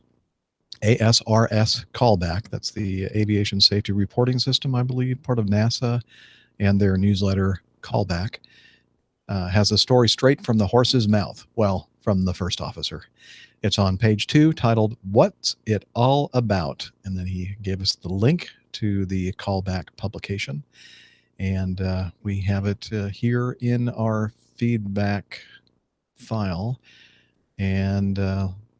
ASRS callback, that's the Aviation Safety Reporting System, I believe, part of NASA, and their newsletter callback, has a story straight from the horse's mouth. Well, from the first officer. It's on page 2, titled, "What's It All About?" And then he gave us the link to the callback publication. And we have it here in our feedback file. And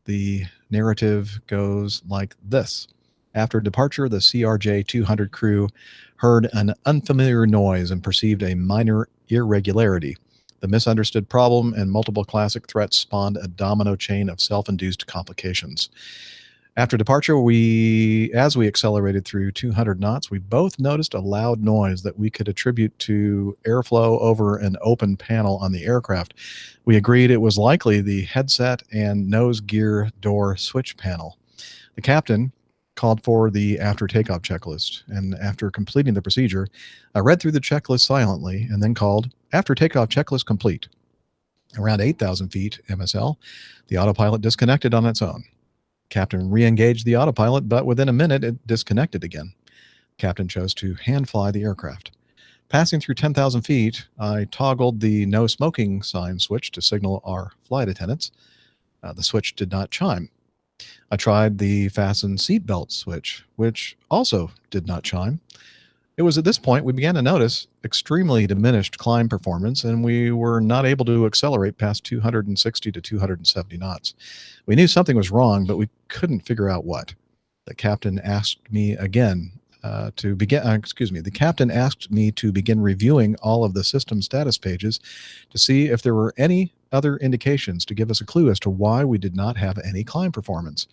the narrative goes like this. After departure, the CRJ-200 crew heard an unfamiliar noise and perceived a minor irregularity. The misunderstood problem and multiple classic threats spawned a domino chain of self-induced complications. After departure, as we accelerated through 200 knots, we both noticed a loud noise that we could attribute to airflow over an open panel on the aircraft. We agreed it was likely the headset and nose gear door switch panel. The captain called for the after takeoff checklist, and after completing the procedure, I read through the checklist silently and then called after takeoff checklist complete. Around 8,000 feet MSL, the autopilot disconnected on its own. Captain re-engaged the autopilot, but within a minute it disconnected again. Captain chose to hand fly the aircraft. Passing through 10,000 feet, I toggled the no smoking sign switch to signal our flight attendants. The switch did not chime. I tried the fasten seatbelt switch, which also did not chime. It was at this point we began to notice extremely diminished climb performance, and we were not able to accelerate past 260 to 270 knots. We knew something was wrong, but we couldn't figure out what. The captain asked me again the captain asked me to begin reviewing all of the system status pages to see if there were any other indications to give us a clue as to why we did not have any climb performance.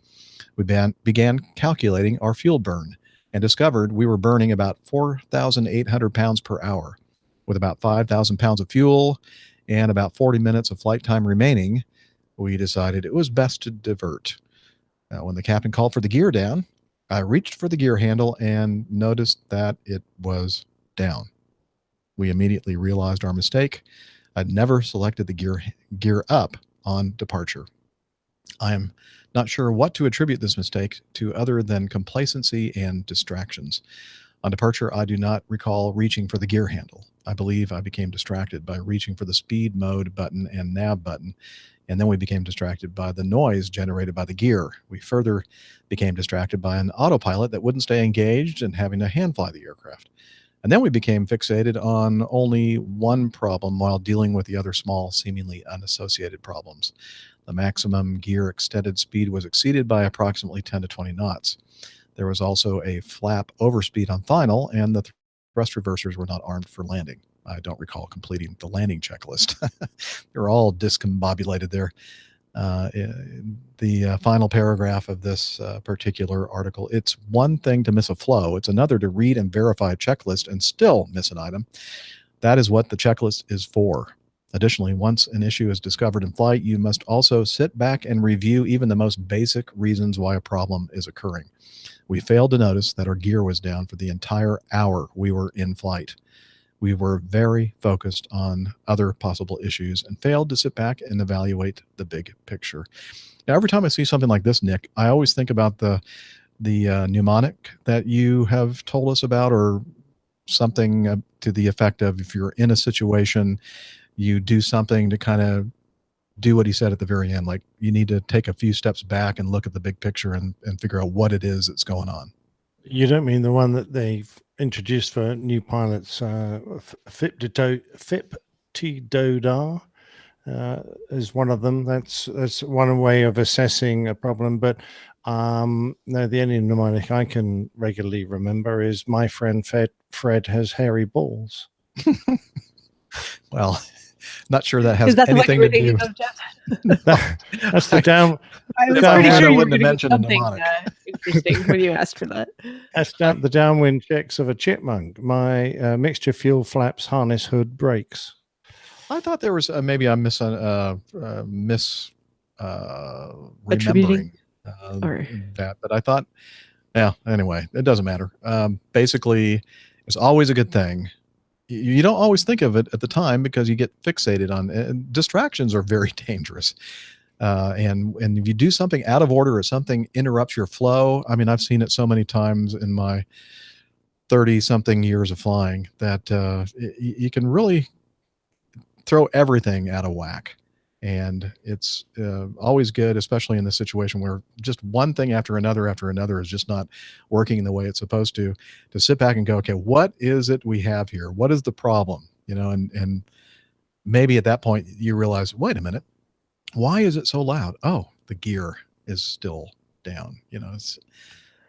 We began calculating our fuel burn and discovered we were burning about 4,800 pounds per hour. With about 5,000 pounds of fuel and about 40 minutes of flight time remaining, we decided it was best to divert. When the captain called for the gear down, I reached for the gear handle and noticed that it was down. We immediately realized our mistake. I'd never selected the gear up on departure. I am not sure what to attribute this mistake to other than complacency and distractions. On departure, I do not recall reaching for the gear handle. I believe I became distracted by reaching for the speed mode button and nav button, and then we became distracted by the noise generated by the gear. We further became distracted by an autopilot that wouldn't stay engaged and having to hand fly the aircraft. And then we became fixated on only one problem while dealing with the other small, seemingly unassociated problems. The maximum gear extended speed was exceeded by approximately 10 to 20 knots. There was also a flap overspeed on final, and the thrust reversers were not armed for landing. I don't recall completing the landing checklist. They're all discombobulated there. The final paragraph of this particular article, it's one thing to miss a flow. It's another to read and verify a checklist and still miss an item. That is what the checklist is for. Additionally, once an issue is discovered in flight, you must also sit back and review even the most basic reasons why a problem is occurring. We failed to notice that our gear was down for the entire hour we were in flight. We were very focused on other possible issues and failed to sit back and evaluate the big picture. Now, every time I see something like this, Nick, I always think about the mnemonic that you have told us about, or something to the effect of, if you're in a situation, you do something to kind of do what he said at the very end. Like, you need to take a few steps back and look at the big picture and figure out what it is that's going on. You don't mean the one that they've introduced for new pilots, FIPTDODAR is one of them. That's one way of assessing a problem. But no, the only mnemonic I can regularly remember is my friend Fred has hairy balls. Well, not sure that has Is that anything the one to you were do. thinking of, Jeff? That's the down. I was down pretty one. sure you were wouldn't have going to mentioned do a something mnemonic. interesting when you asked for that. That's down the downwind checks of a chipmunk. My mixture fuel flaps harness hood brakes. I thought there was maybe I'm remembering that, but I thought, yeah. Anyway, it doesn't matter. Basically, it's always a good thing. You don't always think of it at the time because you get fixated on and distractions are very dangerous. And if you do something out of order or something interrupts your flow, I mean, I've seen it so many times in my 30-something years of flying that you can really throw everything out of whack. And it's always good, especially in this situation where just one thing after another is just not working the way it's supposed to sit back and go, okay, what is it we have here? What is the problem? You know, and maybe at that point you realize, wait a minute, why is it so loud? Oh, the gear is still down. You know,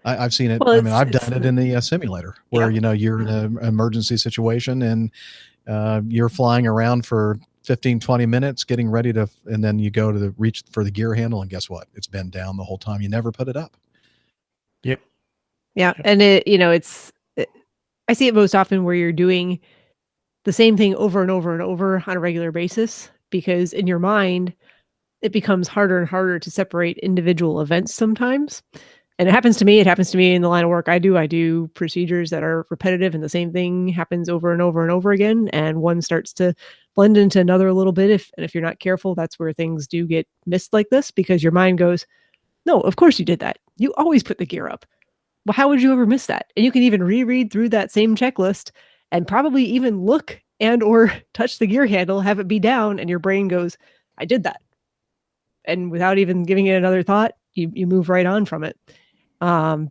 I've seen it. Well, I mean, I've done it in the simulator where, you know, you're in an emergency situation and you're flying around for 15, 20 minutes getting ready to, and then you go to reach for the gear handle and guess what? It's been down the whole time. You never put it up. Yep. Yeah, and I see it most often where you're doing the same thing over and over and over on a regular basis because in your mind it becomes harder and harder to separate individual events sometimes. And it happens to me. It happens to me in the line of work I do. I do procedures that are repetitive and the same thing happens over and over and over again. And one starts to blend into another a little bit. If you're not careful, that's where things do get missed like this because your mind goes, no, of course you did that. You always put the gear up. Well, how would you ever miss that? And you can even reread through that same checklist and probably even look and or touch the gear handle, have it be down, and your brain goes, I did that. And without even giving it another thought, you move right on from it. The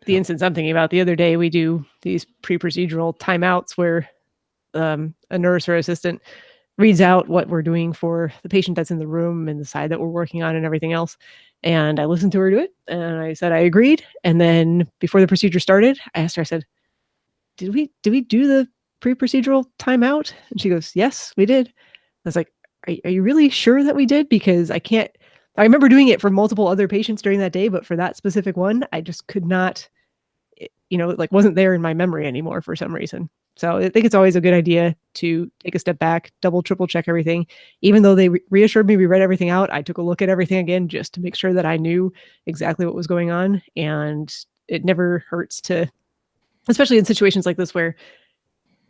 instance I'm thinking about the other day, we do these pre-procedural timeouts where a nurse or assistant reads out what we're doing for the patient that's in the room and the side that we're working on and everything else. And I listened to her do it and I said I agreed. And then before the procedure started, I asked her, I said, did we do the pre-procedural timeout? And she goes, yes, we did. I was like, are you really sure that we did? Because I remember doing it for multiple other patients during that day, but for that specific one, I just could not, like wasn't there in my memory anymore for some reason. So I think it's always a good idea to take a step back, double, triple check everything. Even though they reassured me we read everything out, I took a look at everything again just to make sure that I knew exactly what was going on. And it never hurts to, especially in situations like this where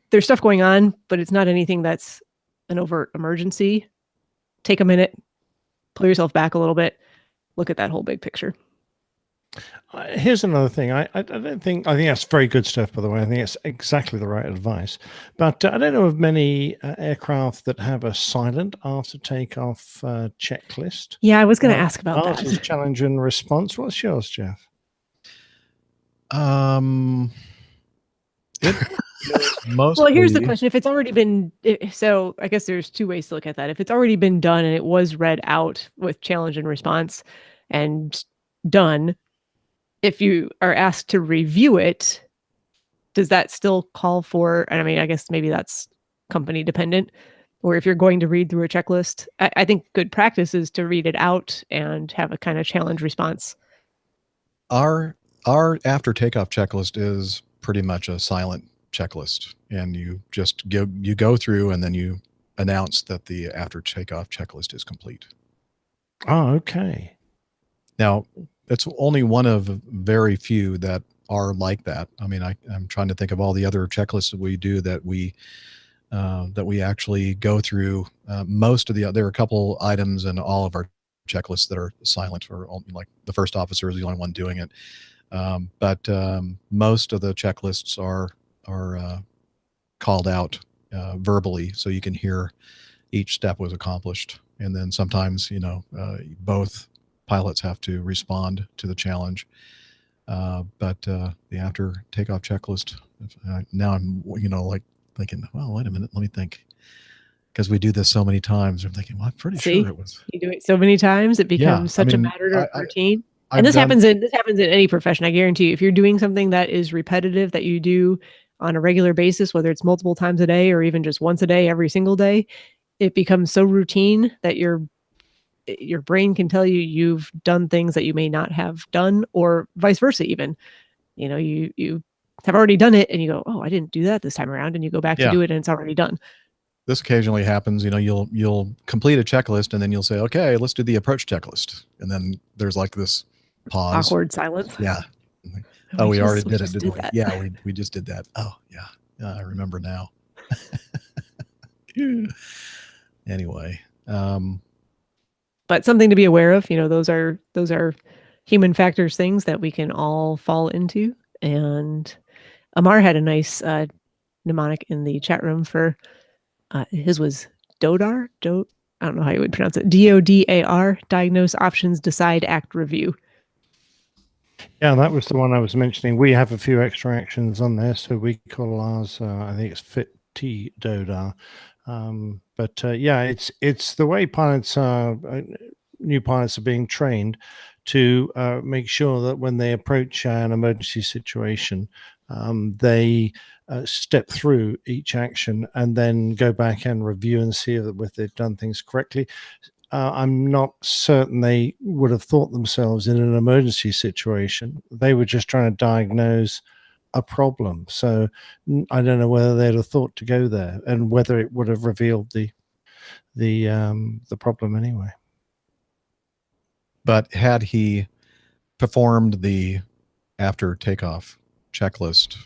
there's stuff going on, but it's not anything that's an overt emergency. Take a minute, pull yourself back a little bit, look at that whole big picture. Here's another thing. I think that's very good stuff, by the way. I think it's exactly the right advice. But I don't know of many aircraft that have a silent after takeoff checklist. Yeah, I was going to ask about ours that. is challenge and response. What's yours, Jeff? Mostly, well, here's the question. If it's already been, so I guess there's two ways to look at that. If it's already been done and it was read out with challenge and response and done, if you are asked to review it, does that still call for, and I mean, I guess maybe that's company dependent, or if you're going to read through a checklist, I think good practice is to read it out and have a kind of challenge response. Our after takeoff checklist is pretty much a silent checklist, and you just go through and then you announce that the after takeoff checklist is complete. Oh, okay. Now, it's only one of very few that are like that. I mean, I'm trying to think of all the other checklists that we do that we actually go through. Most of there are a couple items in all of our checklists that are silent, or only, like the first officer is the only one doing it. But most of the checklists are called out verbally, so you can hear each step was accomplished. And then sometimes, both pilots have to respond to the challenge. But the after takeoff checklist, now I'm, like thinking, well, wait a minute, let me think. Because we do this so many times. I'm thinking, well, I'm pretty sure it was. You do it so many times, it becomes such a matter of routine. And this happens in any profession. I guarantee you, if you're doing something that is repetitive that you do on a regular basis, whether it's multiple times a day or even just once a day, every single day, it becomes so routine that your brain can tell you you've done things that you may not have done, or vice versa. Even, you have already done it and you go, oh, I didn't do that this time around. And you go back to do it and it's already done. This occasionally happens. You'll complete a checklist and then you'll say, okay, let's do the approach checklist. And then there's like this pause. Awkward silence. Yeah. Oh, we already did it, didn't we? Yeah, we just did that. Oh, yeah. I remember now. Anyway. But something to be aware of, those are human factors, things that we can all fall into. And Amar had a nice mnemonic in the chat room for his was DODAR. I don't know how you would pronounce it. DODAR, diagnose, options, decide, act, review. Yeah, that was the one I was mentioning. We have a few extra actions on there, so we call ours, I think it's Fit T DODAR. But yeah, it's the way pilots are, new pilots are being trained to make sure that when they approach an emergency situation, they step through each action and then go back and review and see that they've done things correctly. I'm not certain they would have thought themselves in an emergency situation. They were just trying to diagnose a problem. So I don't know whether they'd have thought to go there and whether it would have revealed the problem anyway. But had he performed the after takeoff checklist,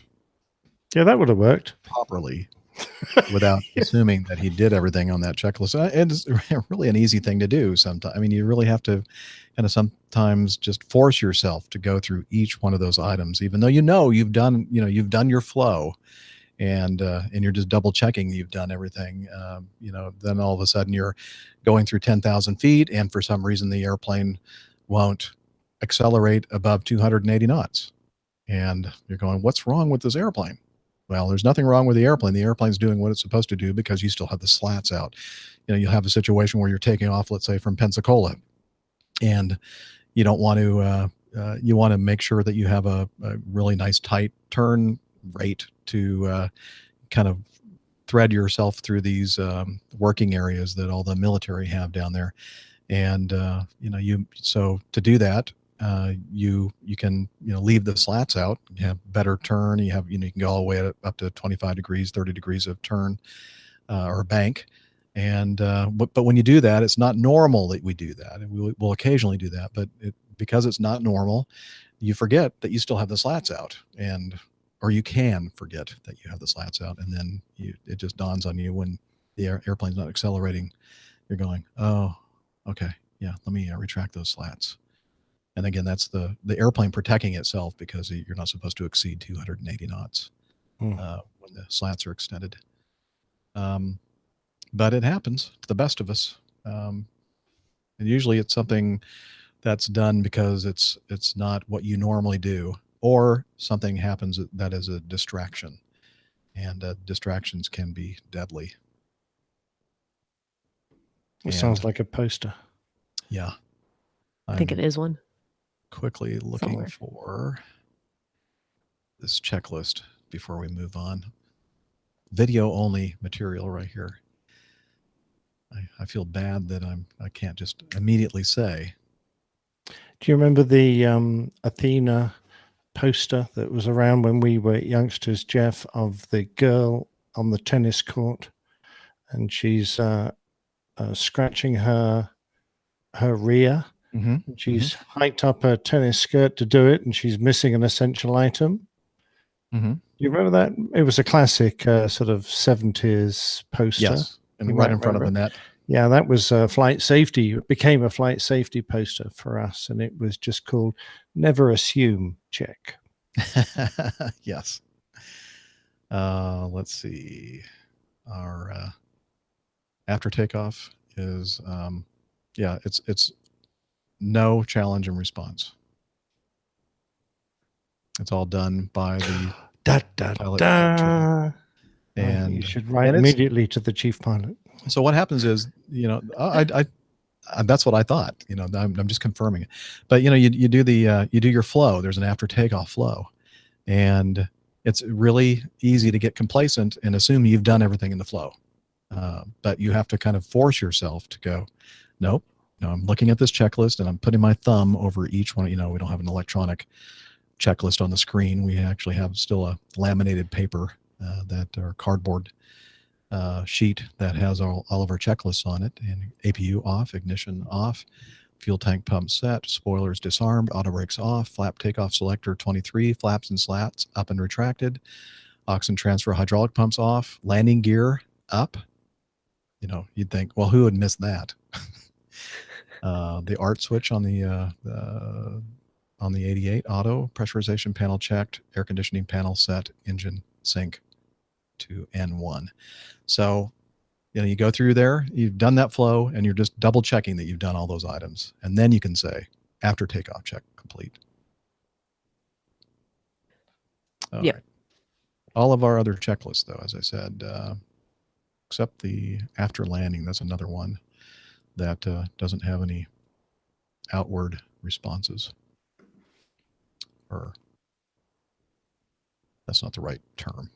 yeah, that would have worked properly, without assuming that he did everything on that checklist. It's really an easy thing to do sometimes. I mean, you really have to kind of sometimes just force yourself to go through each one of those items, even though you've done your flow, and you're just double checking you've done everything. Then all of a sudden you're going through 10,000 feet, and for some reason the airplane won't accelerate above 280 knots. And you're going, what's wrong with this airplane? Well, there's nothing wrong with the airplane. The airplane's doing what it's supposed to do because you still have the slats out. You'll have a situation where you're taking off, let's say, from Pensacola, and you don't want to, you want to make sure that you have a really nice tight turn rate to kind of thread yourself through these working areas that all the military have down there. And, so to do that, you can leave the slats out. You have better turn. You can go all the way up to 25 degrees, 30 degrees of turn or bank. And but when you do that, it's not normal that we do that. And we'll occasionally do that, but because it's not normal, you forget that you still have the slats out, or you can forget that you have the slats out, and then it just dawns on you when the airplane's not accelerating. You're going, oh, okay, yeah, let me retract those slats. And again, that's the airplane protecting itself, because you're not supposed to exceed 280 knots when the slats are extended. But it happens to the best of us. And usually it's something that's done because it's not what you normally do, or something happens that is a distraction. And distractions can be deadly. It sounds like a poster. Yeah. I think it is one. Quickly looking somewhere for this checklist before we move on. Video only material right here. I feel bad that I can't just immediately say. Do you remember the Athena poster that was around when we were youngsters, Jeff, of the girl on the tennis court, and she's scratching her rear? Mm-hmm. She's hiked up her tennis skirt to do it, and she's missing an essential item. Mm-hmm. You remember that? It was a classic sort of 70s poster. Yes, and right in front of the net. Yeah, that was flight safety. It became a flight safety poster for us, and it was just called "Never Assume." Check. Yes. Let's see. Our after takeoff is it's no challenge and response. It's all done by the pilot. And you should write immediately to the chief pilot. So what happens is, I that's what I thought. I'm just confirming it. But you do you do your flow. There's an after takeoff flow, and it's really easy to get complacent and assume you've done everything in the flow. But you have to kind of force yourself to go, nope. No, I'm looking at this checklist and I'm putting my thumb over each one. We don't have an electronic checklist on the screen. We actually have still a laminated paper or cardboard sheet that has all of our checklists on it. And APU off, ignition off, fuel tank pump set, spoilers disarmed, auto brakes off, flap takeoff selector 23, flaps and slats up and retracted, oxygen transfer hydraulic pumps off, landing gear up. You'd think, well, who would miss that? The ART switch on the 88 auto, pressurization panel checked, air conditioning panel set, engine sync to N1. So, you go through there, you've done that flow, and you're just double checking that you've done all those items. And then you can say, after takeoff check complete. Yep. Right. All of our other checklists, though, as I said, except the after landing, that's another one that doesn't have any outward responses. Or that's not the right term.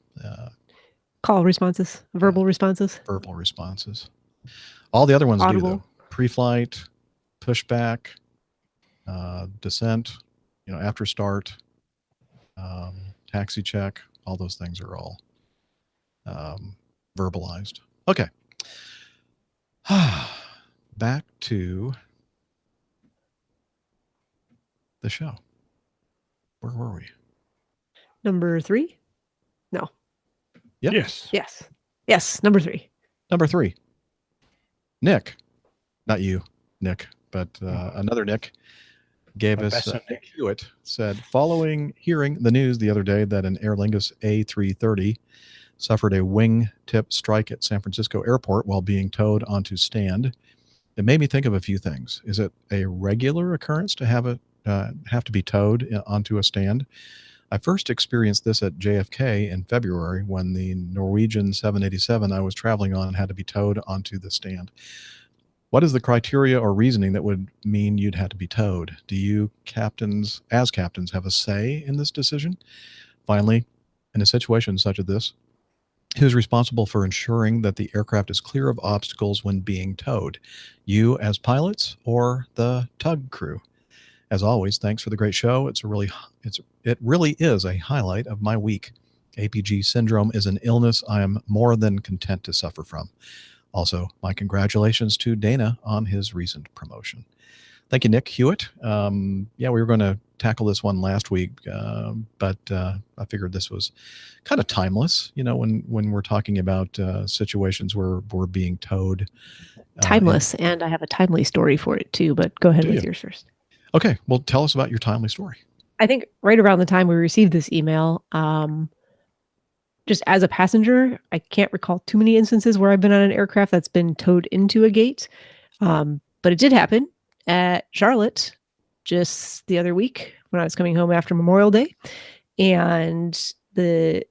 Call responses, verbal responses. Verbal responses. All the other ones Audible. do, though. pre-flight, pushback, descent, after start, taxi check, all those things are all verbalized. Okay. Back to the show. Where were we? Number 3? No. Yep. Yes. Number 3. Number 3. Nick. Not you, Nick, but another Nick gave us Nick Hewitt said, following hearing the news the other day that an Aer Lingus A330 suffered a wingtip strike at San Francisco airport while being towed onto stand, it made me think of a few things. Is it a regular occurrence to have to be towed onto a stand? I first experienced this at JFK in February when the Norwegian 787 I was traveling on had to be towed onto the stand. What is the criteria or reasoning that would mean you'd have to be towed? Do you captains, have a say in this decision? Finally, in a situation such as this, who's responsible for ensuring that the aircraft is clear of obstacles when being towed? You as pilots or the tug crew? As always, thanks for the great show. It really is a highlight of my week. APG syndrome is an illness I am more than content to suffer from. Also, my congratulations to Dana on his recent promotion. Thank you, Nick Hewitt. We were going to tackle this one last week, but I figured this was kind of timeless, when we're talking about situations where we're being towed. Timeless, and I have a timely story for it too, but go ahead with yours first. Okay, well, tell us about your timely story. I think right around the time we received this email, just as a passenger, I can't recall too many instances where I've been on an aircraft that's been towed into a gate. But it did happen at Charlotte just the other week when I was coming home after Memorial Day. And the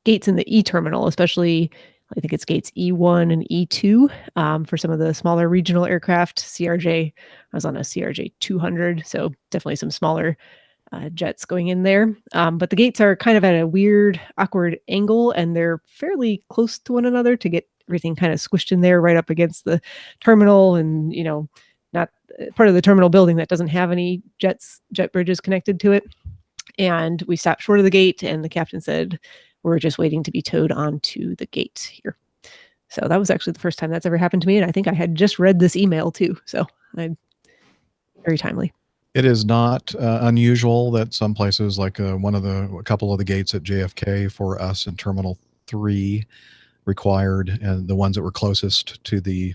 gates in the E terminal, especially, I think it's gates E1 and E2 for some of the smaller regional aircraft. CRJ, I was on a CRJ 200, so definitely some smaller jets going in there. But the gates are kind of at a weird, awkward angle, and they're fairly close to one another to get everything kind of squished in there right up against the terminal, and, not part of the terminal building that doesn't have any jet bridges connected to it. And we stopped short of the gate, and the captain said, we're just waiting to be towed onto the gate here. So that was actually the first time that's ever happened to me. And I think I had just read this email too. So very timely. It is not unusual that some places, like a couple of the gates at JFK for us in Terminal 3 required, and the ones that were closest to the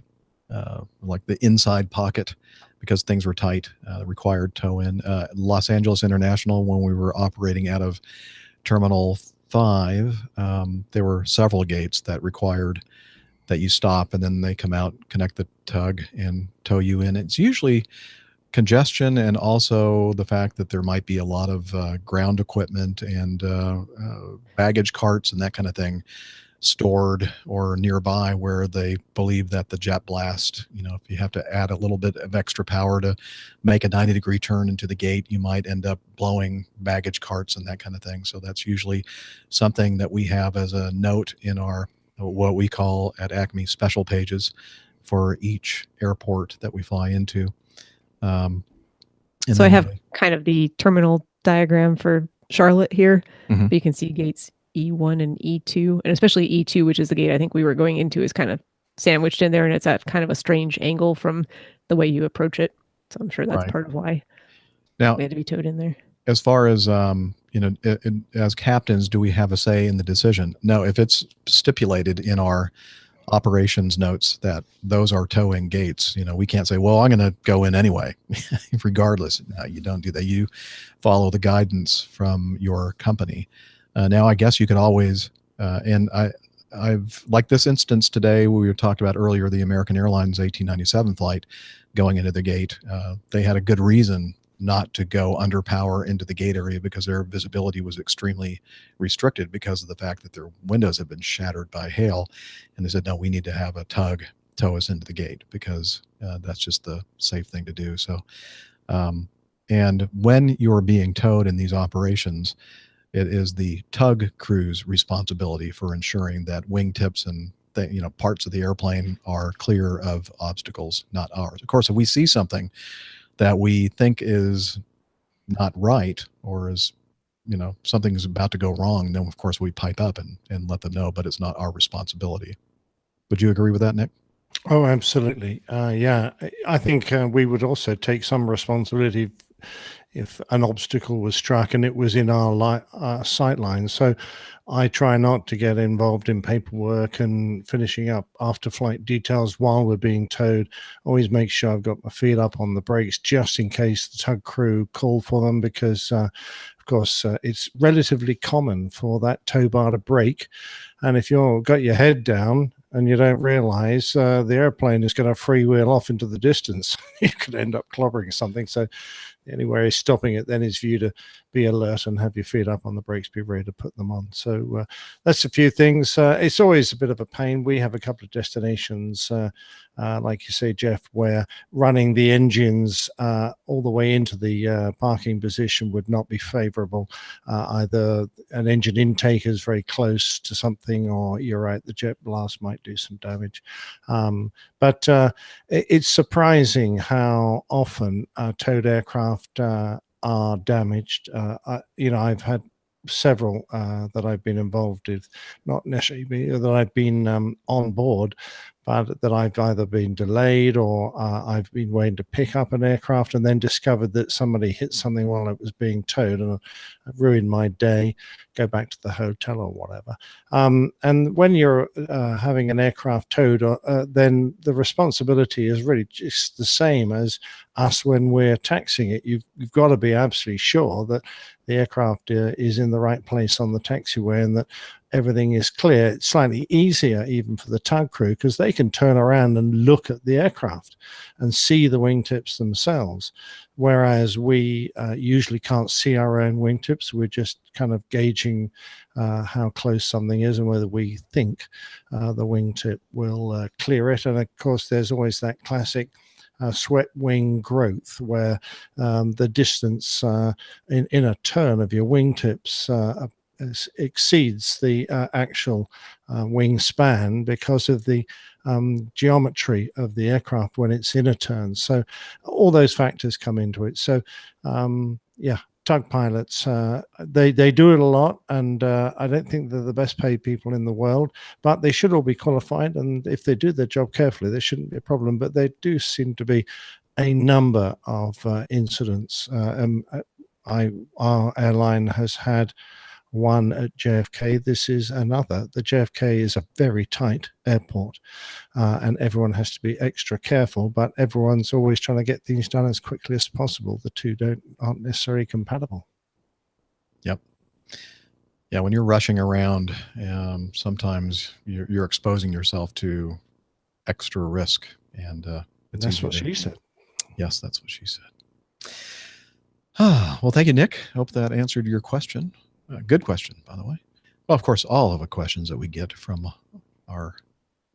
the inside pocket, because things were tight, required tow in. Los Angeles International, when we were operating out of Terminal 5, there were several gates that required that you stop, and then they come out, connect the tug, and tow you in. It's usually congestion, and also the fact that there might be a lot of ground equipment and baggage carts and that kind of thing stored or nearby, where they believe that the jet blast, if you have to add a little bit of extra power to make a 90-degree turn into the gate, you might end up blowing baggage carts and that kind of thing. So that's usually something that we have as a note in our, what we call at Acme, special pages for each airport that we fly into. So I have kind of the terminal diagram for Charlotte here. But you can see gates E1 and E2, and especially E2, which is the gate I think we were going into, is kind of sandwiched in there, and it's at kind of a strange angle from the way you approach it. So I'm sure that's part of why we had to be towed in there. As far as, as captains, do we have a say in the decision? No, if it's stipulated in our operations notes that those are towing gates, we can't say, well, I'm going to go in anyway, regardless. No, you don't do that. You follow the guidance from your company. Now, I guess you could always, and I've, like this instance today, we were talked about earlier, the American Airlines 1897 flight going into the gate. They had a good reason not to go under power into the gate area, because their visibility was extremely restricted because of the fact that their windows had been shattered by hail. And they said, no, we need to have a tug tow us into the gate, because that's just the safe thing to do. So, and when you're being towed in these operations, it is the tug crew's responsibility for ensuring that wingtips and parts of the airplane are clear of obstacles, not ours. Of course, if we see something that we think is not right, or is, something is about to go wrong, then of course we pipe up and let them know, but it's not our responsibility. Would you agree with that, Nick? Oh, absolutely. Yeah, I think we would also take some responsibility if an obstacle was struck and it was in our sight line. So I try not to get involved in paperwork and finishing up after flight details while we're being towed. Always make sure I've got my feet up on the brakes just in case the tug crew call for them, because of course it's relatively common for that tow bar to break. And if you've got your head down and you don't realize the airplane is going to freewheel off into the distance, you could end up clobbering something. So the only way is stopping it then is for you to be alert and have your feet up on the brakes, be ready to put them on. So that's a few things. It's always a bit of a pain. We have a couple of destinations, like you say, Jeff, where running the engines all the way into the parking position would not be favorable. Either an engine intake is very close to something, or you're right, the jet blast might do some damage. But it's surprising how often towed aircraft are damaged. I've had several that I've been involved with, not necessarily that I've been on board, but that I've either been delayed or I've been waiting to pick up an aircraft and then discovered that somebody hit something while it was being towed, and it ruined my day, go back to the hotel or whatever. And when you're having an aircraft towed, then the responsibility is really just the same as us when we're taxiing it. You've got to be absolutely sure that the aircraft is in the right place on the taxiway and that everything is clear. It's slightly easier even for the tug crew because they can turn around and look at the aircraft and see the wingtips themselves, whereas we usually can't see our own wingtips. We're just kind of gauging how close something is and whether we think the wingtip will clear it. And of course, there's always that classic swept wing growth where the distance in a turn of your wingtips exceeds the actual wingspan because of the geometry of the aircraft when it's in a turn. So all those factors come into it. So tug pilots, they do it a lot, and I don't think they're the best paid people in the world, but they should all be qualified, and if they do their job carefully, there shouldn't be a problem. But there do seem to be a number of incidents. Our airline has had one at JFK. This is another. The JFK is a very tight airport, and everyone has to be extra careful, but everyone's always trying to get things done as quickly as possible. The two aren't necessarily compatible. Yep. Yeah, when you're rushing around, sometimes you're exposing yourself to extra risk, and that's what she said. Yes, that's what she said. Well, thank you, Nick. Hope that answered your question. Good question, by the way. Well, of course, all of the questions that we get from our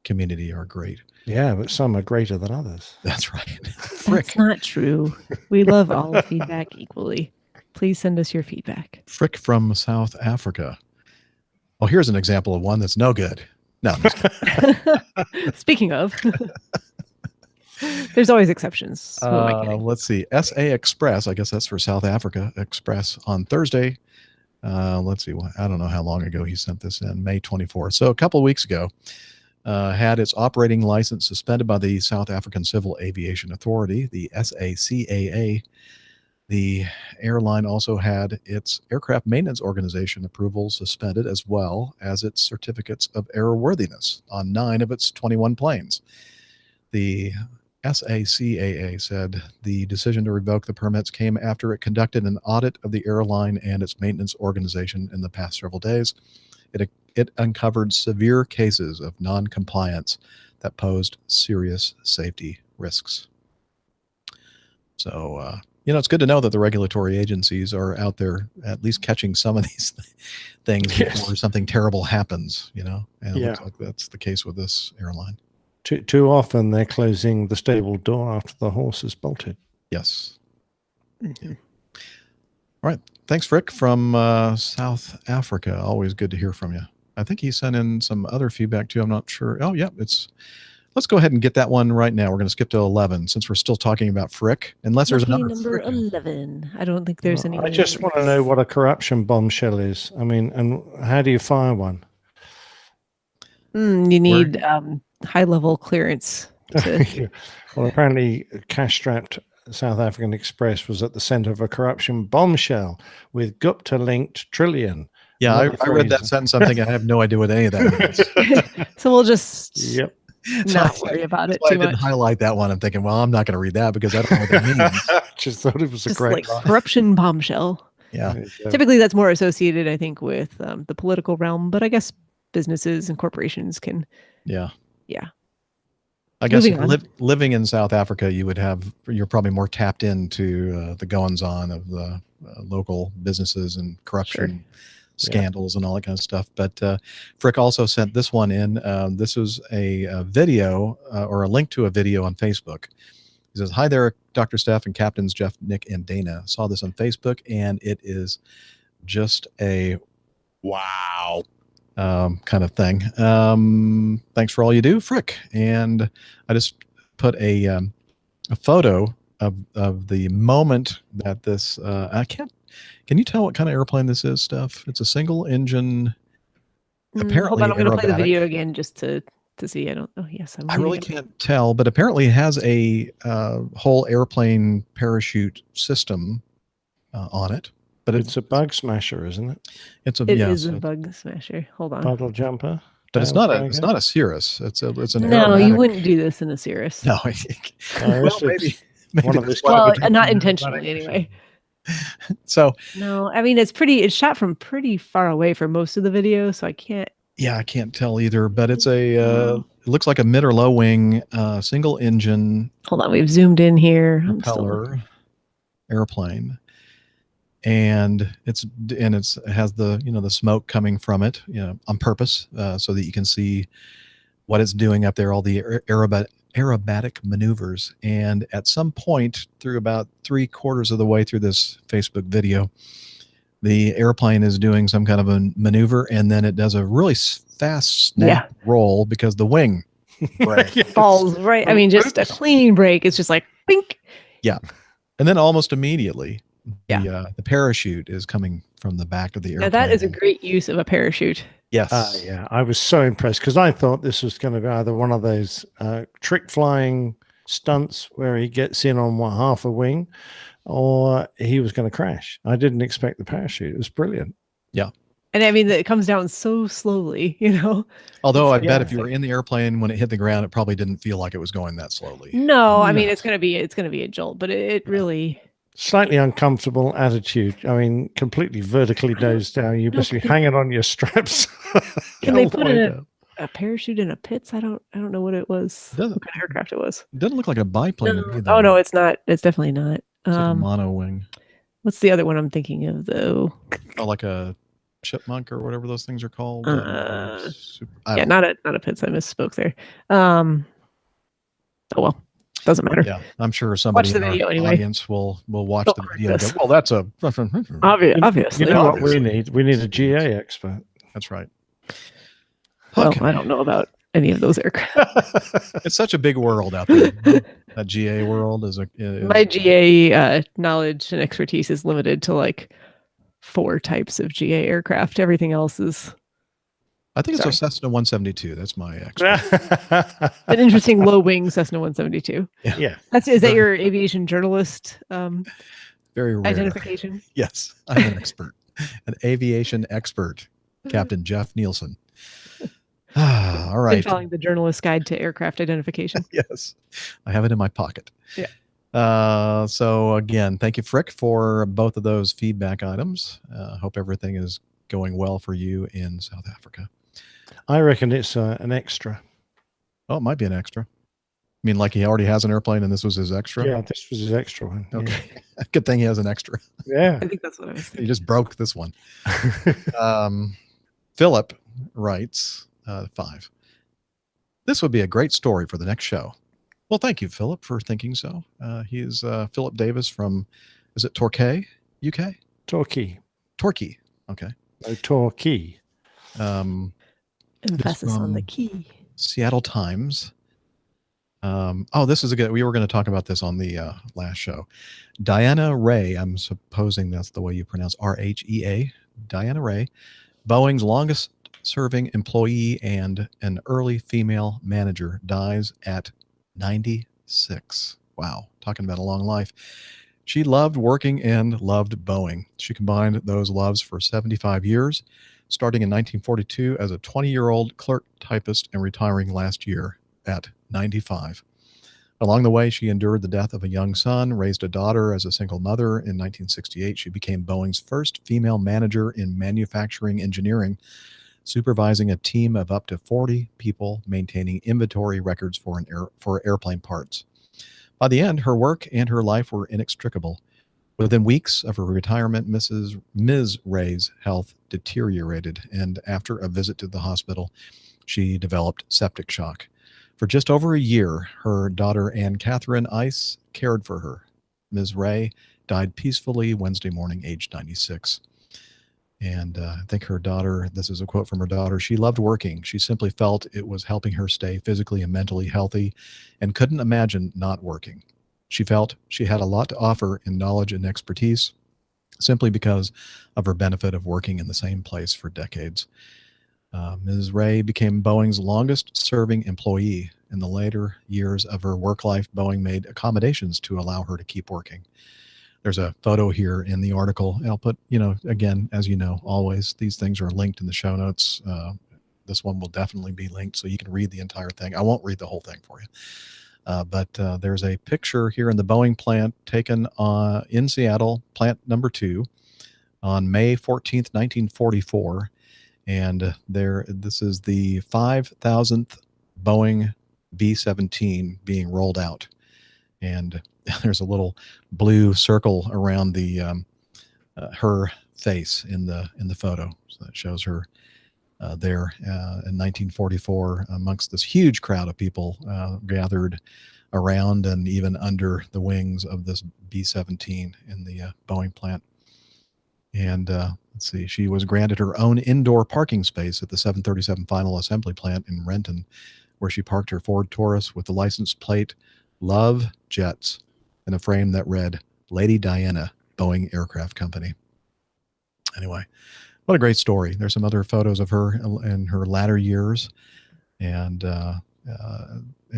community are great. Yeah, but some are greater than others. That's right. That's not true. We love all feedback equally. Please send us your feedback. Frick from South Africa. Well, here's an example of one that's no good. No. Speaking of, there's always exceptions. Who am I kidding? Let's see. SA Express, I guess that's for South Africa Express, on Thursday. Let's see. I don't know how long ago he sent this in, May 24th. So a couple of weeks ago, had its operating license suspended by the South African Civil Aviation Authority, the SACAA. The airline also had its aircraft maintenance organization approval suspended, as well as its certificates of airworthiness on 9 of its 21 planes. The SACAA said the decision to revoke the permits came after it conducted an audit of the airline and its maintenance organization in the past several days. It uncovered severe cases of non-compliance that posed serious safety risks. So, it's good to know that the regulatory agencies are out there at least catching some of these things before something terrible happens, and it looks like that's the case with this airline. Too often they're closing the stable door after the horse is bolted. Yes. Mm-hmm. Yeah. All right. Thanks, Frick, from South Africa. Always good to hear from you. I think he sent in some other feedback too. I'm not sure. Oh, yeah, let's go ahead and get that one right now. We're going to skip to 11 since we're still talking about Frick, unless there's Lucky another number Frick. 11. I don't think there's any. I just want to know what a corruption bombshell is. I mean, and how do you fire one? You need high level clearance. Well, apparently, cash-strapped South African Express was at the center of a corruption bombshell with Gupta-linked trillion. Yeah, I read that sentence. I'm thinking I have no idea what any of that means. So we'll just not worry about it I too didn't much. highlight that one. I'm thinking, well, I'm not going to read that because I don't know what that means. Just thought it was Just like corruption bombshell. Yeah. Typically, that's more associated, I think, with the political realm, but I guess businesses and corporations can. Yeah. Yeah. I guess Moving on. living in South Africa, you're probably more tapped into the goings on of the local businesses and corruption scandals and all that kind of stuff. But Frick also sent this one in. This was a video or a link to a video on Facebook. He says, "Hi there, Dr. Steph and Captains Jeff, Nick, and Dana. Saw this on Facebook, and it is just a wow kind of thing. Thanks for all you do, Frick." And I just put a photo of the moment that this. I can't. Can you tell what kind of airplane this is, Steph? It's a single engine. Apparently, hold on, I'm going to play the aerobatic. video again just to see. I don't. Oh yes, I really can't tell, but apparently it has a whole airplane parachute system on it. But it's a bug smasher, isn't it? It is a bug smasher. Hold on. Puddle jumper. But it's not a Cirrus. It's an No, aerobatic. you wouldn't do this in a Cirrus. No, well, maybe one of those. Well, not intentionally anyway. So no, I mean it's shot from pretty far away for most of the video, so I can't. Yeah, I can't tell either. But it's it looks like a mid or low wing single engine. Hold on, we've zoomed in here. Propeller airplane. And it has the the smoke coming from it on purpose so that you can see what it's doing up there, all the aerobatic maneuvers. And at some point through about 3/4 of the way through this Facebook video, the airplane is doing some kind of a maneuver, and then it does a really fast snap roll because the wing falls right. I mean, just a clean break. It's just like pink. Yeah, and then almost immediately. The parachute is coming from the back of the airplane. Now that is a great use of a parachute. Yes. Yeah, I was so impressed because I thought this was going to be either one of those trick flying stunts where he gets in on half a wing, or he was going to crash. I didn't expect the parachute. It was brilliant. Yeah. And I mean, it comes down so slowly, Although I bet if you were in the airplane when it hit the ground, it probably didn't feel like it was going that slowly. No, I mean it's gonna be a jolt, but it really. Slightly uncomfortable attitude. I mean, completely vertically nosed down. You must be hanging on your straps. Can they put a parachute in a pits? I don't know what it was. What kind of aircraft it was. It doesn't look like a biplane. No. To me, though. Oh no, it's not. It's definitely not. It's like a mono wing. What's the other one I'm thinking of though? Oh, like a chipmunk or whatever those things are called. Yeah, not a pits. I misspoke there. Oh well. Doesn't matter. Yeah, I'm sure somebody in our audience will watch the video and go, well, that's a... Obviously. You know what we need? We need a GA expert. That's right. Well, I don't know about any of those aircraft. It's such a big world out there. That GA world is my GA knowledge and expertise is limited to like 4 types of GA aircraft. Everything else is... I think it's a Cessna 172. That's my expert. An interesting low wing Cessna 172. Yeah. Is that your aviation journalist very rare identification? Yes, I'm an expert. An aviation expert. Captain Jeff Nielsen. All right. Been following the journalist guide to aircraft identification. Yes. I have it in my pocket. Yeah. So again, thank you, Frick, for both of those feedback items. Hope everything is going well for you in South Africa. I reckon it's an extra. Oh, it might be an extra. I mean, like he already has an airplane and this was his extra? Yeah, this was his extra one. Okay. Yeah. Good thing he has an extra. Yeah. I think that's what I was thinking. He just broke this one. Philip writes, 5. This would be a great story for the next show. Well, thank you, Philip, for thinking so. He is Philip Davis from, is it Torquay, UK? Torquay. Torquay. Okay. Oh, Torquay. Emphasis on the from key. Seattle Times. This is a good. We were going to talk about this on the last show. Diana Ray, I'm supposing that's the way you pronounce Rhea. Diana Ray, Boeing's longest serving employee and an early female manager, dies at 96. Wow, talking about a long life. She loved working and loved Boeing. She combined those loves for 75 years, starting in 1942 as a 20-year-old clerk typist and retiring last year at 95. Along the way, she endured the death of a young son, raised a daughter as a single mother. In 1968, she became Boeing's first female manager in manufacturing engineering, supervising a team of up to 40 people, maintaining inventory records for airplane parts. By the end, her work and her life were inextricable. Within weeks of her retirement, Ms. Ray's health deteriorated, and after a visit to the hospital, she developed septic shock. For just over a year, her daughter Anne Catherine Ice cared for her. Ms. Ray died peacefully Wednesday morning, aged 96. And I think her daughter, this is a quote from her daughter, she loved working. She simply felt it was helping her stay physically and mentally healthy and couldn't imagine not working. She felt she had a lot to offer in knowledge and expertise simply because of her benefit of working in the same place for decades. Ms. Ray became Boeing's longest serving employee. In the later years of her work life, Boeing made accommodations to allow her to keep working. There's a photo here in the article. And I'll put, again, as you know, always, these things are linked in the show notes. This one will definitely be linked so you can read the entire thing. I won't read the whole thing for you. But there's a picture here in the Boeing plant taken in Seattle, plant number 2, on May 14th, 1944. And this is the 5,000th Boeing B-17 being rolled out. And there's a little blue circle around her face in the photo. So that shows her there in 1944 amongst this huge crowd of people gathered around and even under the wings of this B-17 in the Boeing plant. And let's see, she was granted her own indoor parking space at the 737 Final Assembly Plant in Renton, where she parked her Ford Taurus with the license plate Love Jets and a frame that read Lady Diana, Boeing Aircraft Company. Anyway, what a great story. There's some other photos of her in her latter years and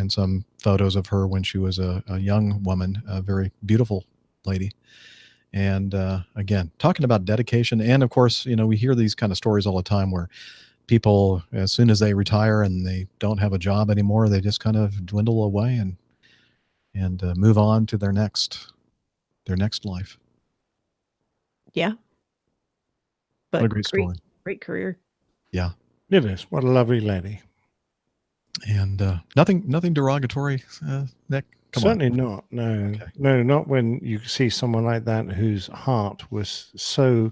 some photos of her when she was a young woman, a very beautiful lady. And again, talking about dedication. And of course, we hear these kind of stories all the time where people, as soon as they retire and they don't have a job anymore, they just kind of dwindle away and move on to their next life. Yeah. But what a great story. Great career. Yeah. It is. What a lovely lady. And nothing derogatory, Nick? Certainly not. No, okay. No, not when you see someone like that whose heart was so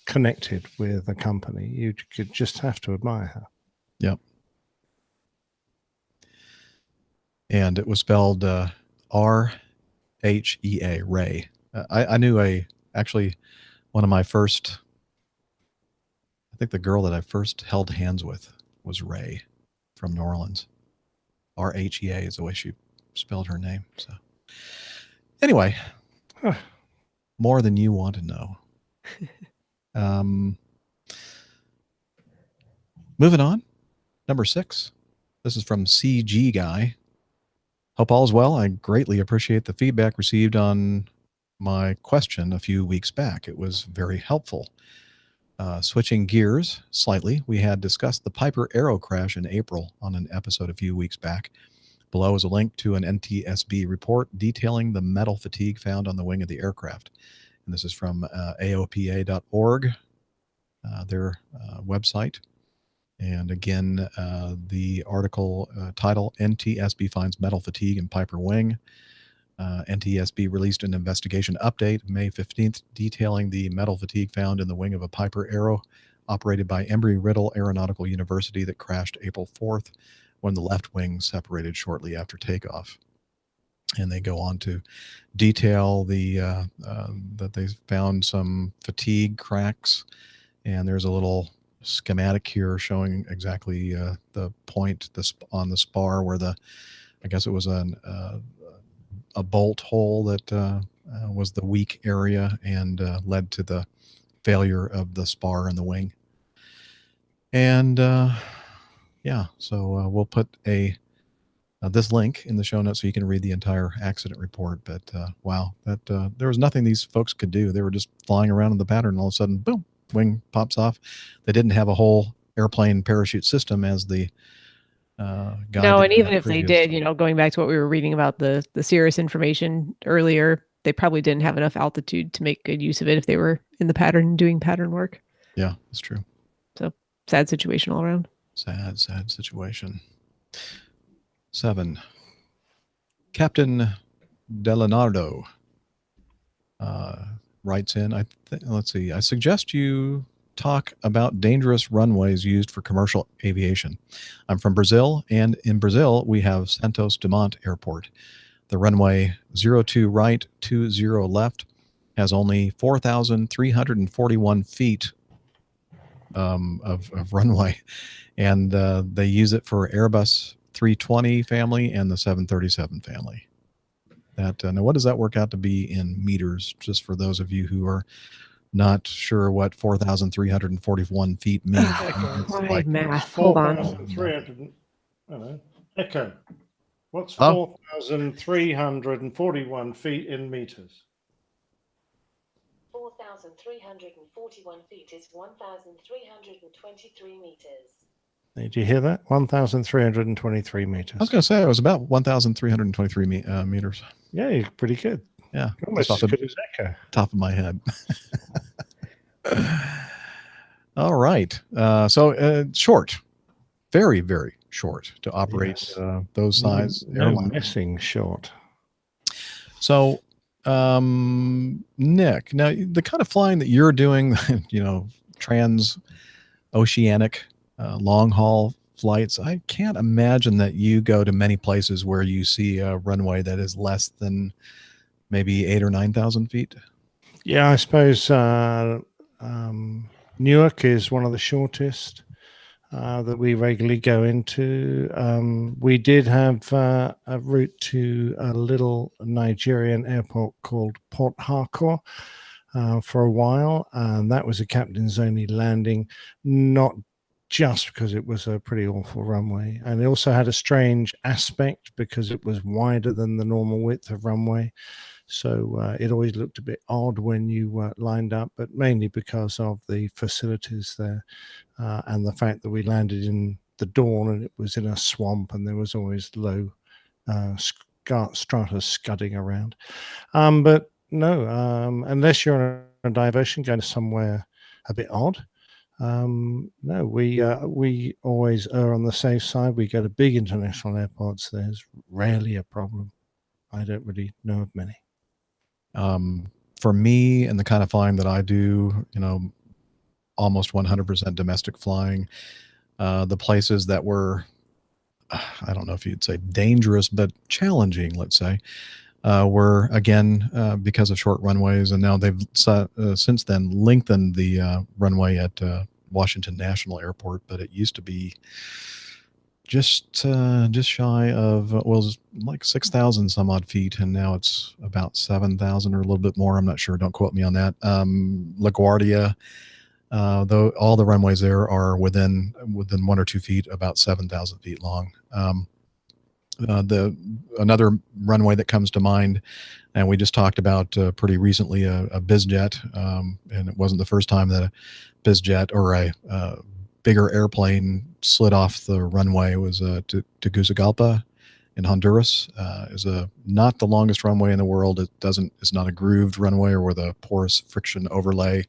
connected with a company. You could just have to admire her. Yep. And it was spelled R-H-E-A, Ray. I knew actually one of my first, I think the girl that I first held hands with was Ray from New Orleans. R-H-E-A is the way she spelled her name. So anyway, more than you want to know. Moving on. Number 6. This is from CG Guy. Hope all is well. I greatly appreciate the feedback received on my question a few weeks back. It was very helpful. Switching gears slightly, we had discussed the Piper Arrow crash in April on an episode a few weeks back. Below is a link to an NTSB report detailing the metal fatigue found on the wing of the aircraft. And this is from aopa.org, their website. And again, the article title, NTSB finds metal fatigue in Piper wing. NTSB released an investigation update May 15th detailing the metal fatigue found in the wing of a Piper Arrow operated by Embry-Riddle Aeronautical University that crashed April 4th when the left wing separated shortly after takeoff. And they go on to detail that they found some fatigue cracks, and there's a little schematic here showing exactly the point on the spar where I guess it was a bolt hole that was the weak area and led to the failure of the spar and the wing. And yeah, so we'll put this link in the show notes so you can read the entire accident report. But wow, there was nothing these folks could do. They were just flying around in the pattern, and all of a sudden, boom, wing pops off. They didn't have a whole airplane parachute system as the guy. No, and even if they did, going back to what we were reading about the Cirrus information earlier, they probably didn't have enough altitude to make good use of it if they were in the pattern doing pattern work. Yeah, that's true. So sad situation all around. Sad situation. 7. Captain Delenardo writes in, let's see, I suggest you talk about dangerous runways used for commercial aviation. I'm from Brazil, and in Brazil, we have Santos Dumont Airport. The runway 02 right, 20 left has only 4,341 feet of runway, and they use it for Airbus 320 family and the 737 family. Now, what does that work out to be in meters? Just for those of you who are not sure what 4,341 feet means. Like math. Hold on. 4,300. Echo. What's 4,341 feet in meters? 4,341 feet is 1,323 meters. Did you hear that? 1,323 meters. I was going to say it was about 1,323 meters. Yeah, you're pretty good. Yeah, almost as good as Echo. Top of my head. All right. So short, very, very short to operate those size airlines. Missing short. So, Nick, now the kind of flying that you're doing, trans-oceanic long haul flights, I can't imagine that you go to many places where you see a runway that is less than maybe 8,000 or 9,000 feet. Yeah, I suppose Newark is one of the shortest that we regularly go into. We did have a route to a little Nigerian airport called Port Harcourt for a while, and that was a captain's only landing, not just because it was a pretty awful runway. And it also had a strange aspect because it was wider than the normal width of runway. So it always looked a bit odd when you lined up, but mainly because of the facilities there and the fact that we landed in the dawn and it was in a swamp and there was always low strata scudding around. But no, unless you're on a diversion going to somewhere a bit odd, no, we always err on the safe side. We go to big international airports. There's rarely a problem. I don't really know of many. For me and the kind of flying that I do, almost 100% domestic flying, the places that were, I don't know if you'd say dangerous, but challenging, let's say, were again, because of short runways. And now they've since then lengthened the runway at Washington National Airport, but it used to be just shy of, well, it was like 6,000 some odd feet, and now it's about 7,000 or a little bit more. I'm not sure. Don't quote me on that. LaGuardia, though all the runways there are within 1 or 2 feet, about 7,000 feet long. Another runway that comes to mind, and we just talked about pretty recently, a BizJet, and it wasn't the first time that a BizJet or a bigger airplane slid off the runway. It was to Tegucigalpa in Honduras. Is not the longest runway in the world. It's not a grooved runway or with a porous friction overlay.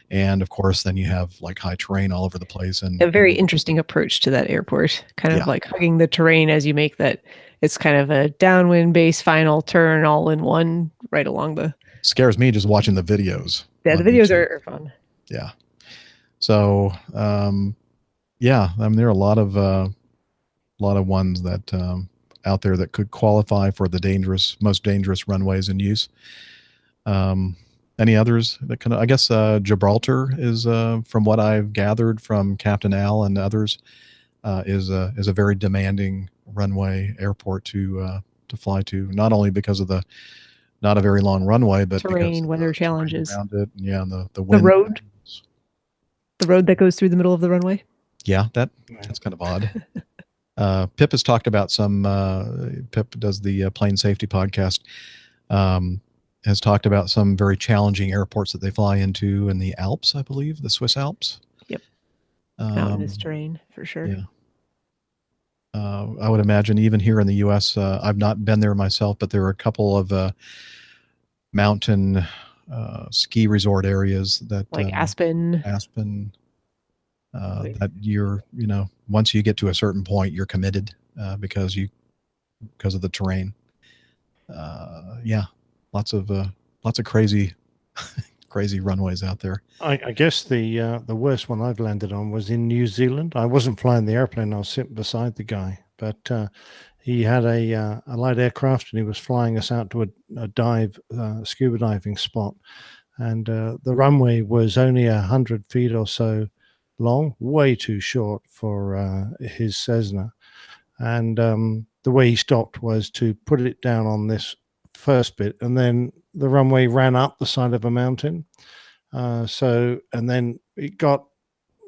And of course, then you have like high terrain all over the place. And a very interesting approach to that airport, kind of like hugging the terrain as you make that. It's kind of a downwind base final turn all in one right along the. Scares me just watching the videos. Yeah, the videos are fun. Yeah. So, yeah, I mean, there are a lot of ones that out there that could qualify for the most dangerous runways in use. Any others that kind of? I guess Gibraltar is, from what I've gathered from Captain Al and others, is a very demanding runway airport to fly to. Not only because of the not a very long runway, but because Terrain, of weather the terrain challenges. around it. Yeah, and the The wind. road. The road that goes through the middle of the runway. Yeah, that's kind of odd. Pip has talked about some. Pip does the plane safety podcast. Has talked about some very challenging airports that they fly into in the Alps, I believe, the Swiss Alps. Yep. Mountainous terrain for sure. Yeah. I would imagine even here in the U.S., I've not been there myself, but there are a couple of mountain ski resort areas that, like Aspen. That once you get to a certain point, you're committed because of the terrain. Yeah, lots of crazy crazy runways out there. I guess the worst one I've landed on was in New Zealand. I wasn't flying the airplane; I was sitting beside the guy, but he had a light aircraft and he was flying us out to a dive, scuba diving spot, and the runway was only 100 feet or so long, way too short for his Cessna. And the way he stopped was to put it down on this first bit, and then the runway ran up the side of a mountain. And then it got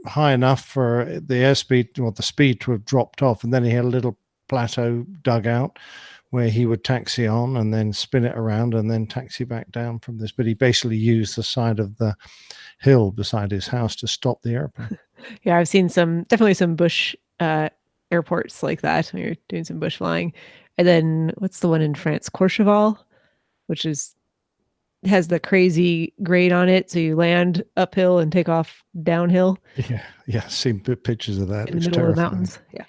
high enough for the airspeed or the speed to have dropped off, and then he had a little plateau dug out where he would taxi on and then spin it around and then taxi back down from this. But he basically used the side of the hill beside his house to stop the airplane. Yeah, I've seen definitely some bush airports like that when you're doing some bush flying. And then what's the one in France? Courchevel, which has the crazy grade on it, so you land uphill and take off downhill. Yeah, seen pictures of that. In the It's middle terrifying. of the mountains. Yeah.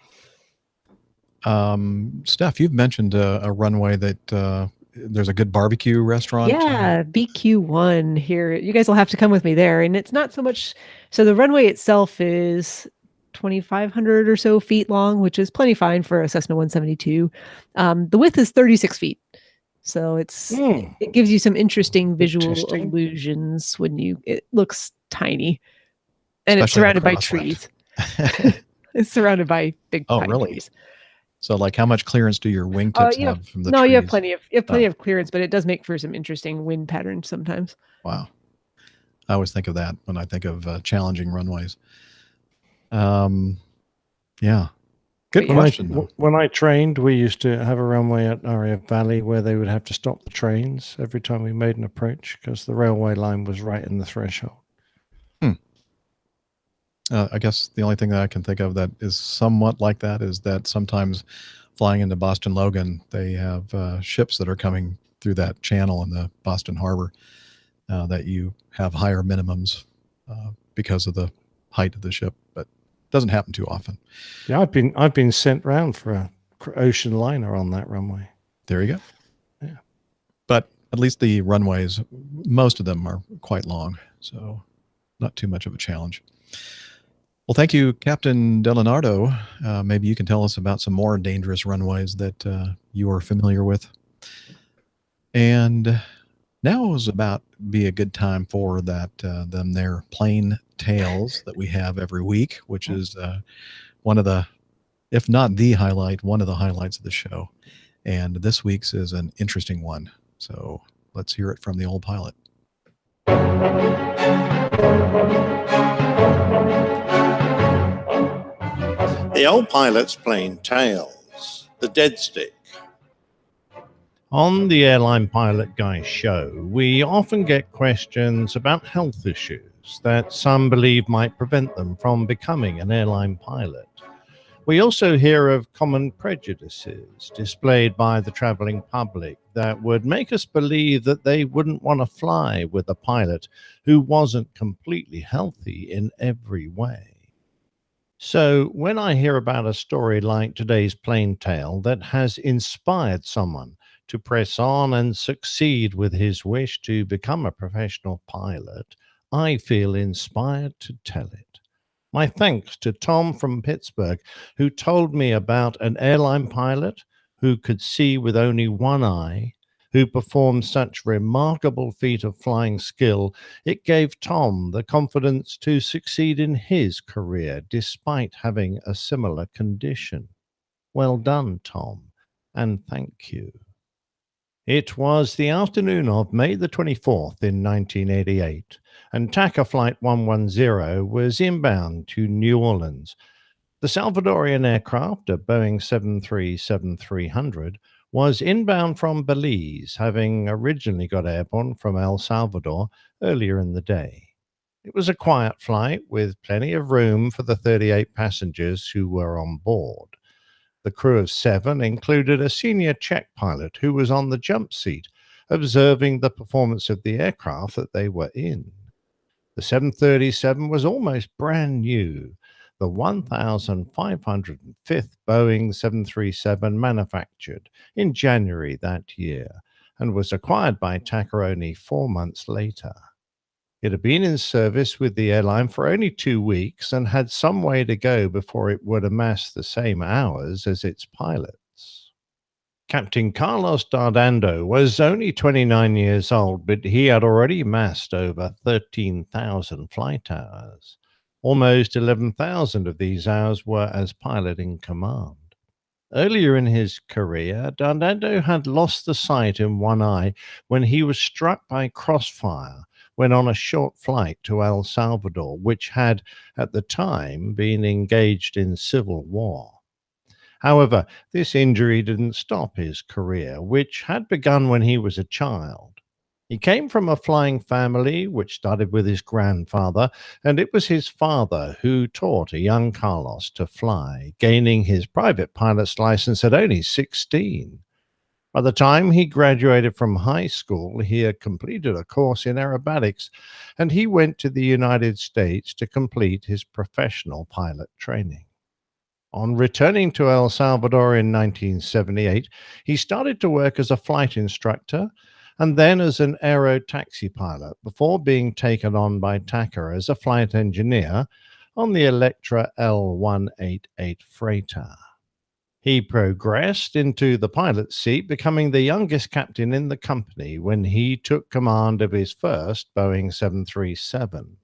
Steph, you've mentioned a runway that there's a good barbecue restaurant. Yeah, BQ1 here. You guys will have to come with me there. And it's not so much. So the runway itself is 2,500 or so feet long, which is plenty fine for a Cessna 172. The width is 36 feet. So it gives you some interesting visual illusions when it looks tiny. And it's surrounded by trees. It's surrounded by big pine trees. So, like, how much clearance do your wingtips have from the trees? No, you have plenty of clearance, but it does make for some interesting wind patterns sometimes. Wow. I always think of that when I think of challenging runways. Yeah. Good question. When I trained, we used to have a runway at Aria Valley where they would have to stop the trains every time we made an approach because the railway line was right in the threshold. I guess the only thing that I can think of that is somewhat like that is that sometimes flying into Boston Logan, they have ships that are coming through that channel in the Boston Harbor that you have higher minimums because of the height of the ship, but it doesn't happen too often. Yeah, I've been sent round for a ocean liner on that runway. There you go. Yeah, but at least the runways, most of them are quite long, so not too much of a challenge. Well, thank you, Captain Delenardo. Maybe you can tell us about some more dangerous runways that you are familiar with. And now is about be a good time for their plain tales that we have every week, which is one of the, if not the highlight, one of the highlights of the show. And this week's is an interesting one. So let's hear it from the old pilot. The old pilot's plain tales. The dead stick. On the Airline Pilot Guy show, we often get questions about health issues that some believe might prevent them from becoming an airline pilot. We also hear of common prejudices displayed by the traveling public that would make us believe that they wouldn't want to fly with a pilot who wasn't completely healthy in every way. So when I hear about a story like today's plain tale that has inspired someone to press on and succeed with his wish to become a professional pilot, I feel inspired to tell it. My thanks to Tom from Pittsburgh, who told me about an airline pilot who could see with only one eye, who performed such remarkable feat of flying skill, it gave Tom the confidence to succeed in his career despite having a similar condition. Well done, Tom, and thank you. It was the afternoon of May the 24th in 1988, and TACA Flight 110 was inbound to New Orleans. The Salvadorian aircraft, a Boeing 737-300, was inbound from Belize, having originally got airborne from El Salvador earlier in the day. It was a quiet flight with plenty of room for the 38 passengers who were on board. The crew of 7 included a senior check pilot who was on the jump seat, observing the performance of the aircraft that they were in. The 737 was almost brand new, the 1,505th Boeing 737 manufactured in January that year, and was acquired by TACA only 4 months later. It had been in service with the airline for only 2 weeks and had some way to go before it would amass the same hours as its pilots. Captain Carlos Dardando was only 29 years old, but he had already amassed over 13,000 flight hours. Almost 11,000 of these hours were as pilot in command. Earlier in his career, Dardando had lost the sight in one eye when he was struck by crossfire when on a short flight to El Salvador, which had, at the time, been engaged in civil war. However, this injury didn't stop his career, which had begun when he was a child. He came from a flying family, which started with his grandfather, and it was his father who taught a young Carlos to fly, gaining his private pilot's license at only 16. By the time he graduated from high school, he had completed a course in aerobatics, and he went to the United States to complete his professional pilot training. On returning to El Salvador in 1978, he started to work as a flight instructor and then as an aero taxi pilot before being taken on by TACA as a flight engineer on the Electra L188 freighter. He progressed into the pilot's seat, becoming the youngest captain in the company when he took command of his first Boeing 737.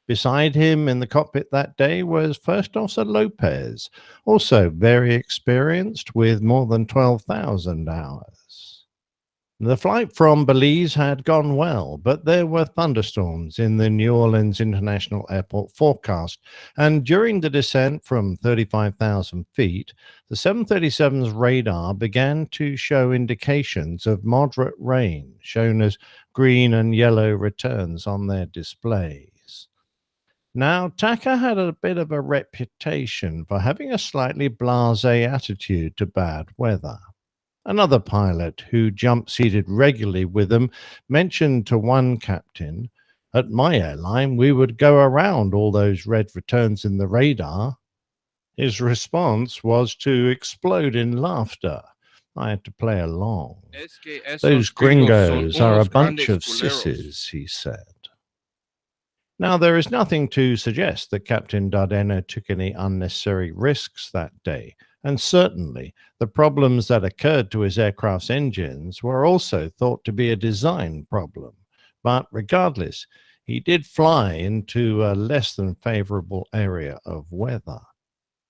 Beside him in the cockpit that day was First Officer Lopez, also very experienced with more than 12,000 hours. The flight from Belize had gone well, but there were thunderstorms in the New Orleans International Airport forecast, and during the descent from 35,000 feet, the 737's radar began to show indications of moderate rain, shown as green and yellow returns on their displays. Now, TACA had a bit of a reputation for having a slightly blasé attitude to bad weather. Another pilot who jump-seated regularly with them mentioned to one captain, "At my airline, we would go around all those red returns in the radar." His response was to explode in laughter. I had to play along. "Those gringos are a bunch of sissies," he said. Now, there is nothing to suggest that Captain Dardano took any unnecessary risks that day, and certainly the problems that occurred to his aircraft's engines were also thought to be a design problem. But regardless, he did fly into a less than favorable area of weather.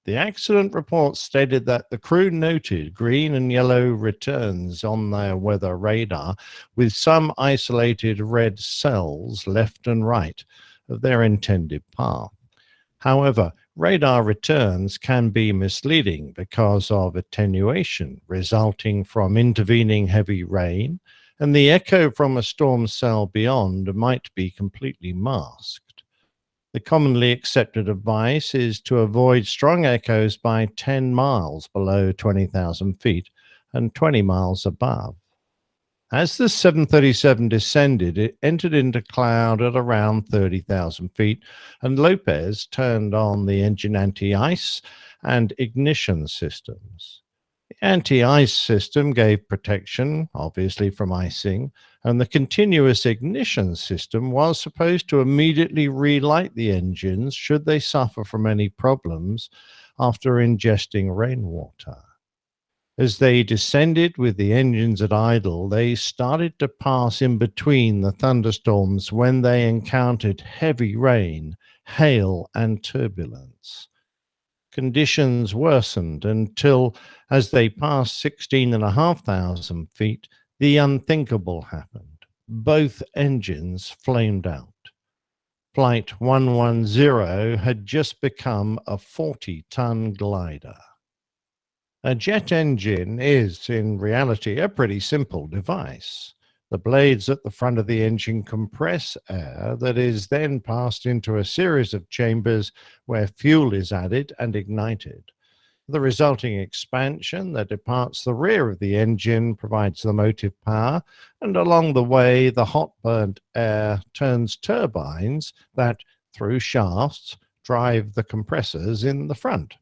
The accident report stated that the crew noted green and yellow returns on their weather radar, with some isolated red cells left and right of their intended path. However, radar returns can be misleading because of attenuation resulting from intervening heavy rain, and the echo from a storm cell beyond might be completely masked. The commonly accepted advice is to avoid strong echoes by 10 miles below 20,000 feet and 20 miles above. As the 737 descended, it entered into cloud at around 30,000 feet, and Lopez turned on the engine anti-ice and ignition systems. The anti-ice system gave protection, obviously from icing, and the continuous ignition system was supposed to immediately relight the engines should they suffer from any problems after ingesting rainwater. As they descended with the engines at idle, they started to pass in between the thunderstorms when they encountered heavy rain, hail, and turbulence. Conditions worsened until, as they passed 16,500 feet, the unthinkable happened. Both engines flamed out. Flight 110 had just become a 40-ton glider. A jet engine is, in reality, a pretty simple device. The blades at the front of the engine compress air that is then passed into a series of chambers where fuel is added and ignited. The resulting expansion that departs the rear of the engine provides the motive power, and along the way, the hot burnt air turns turbines that, through shafts, drive the compressors in the front.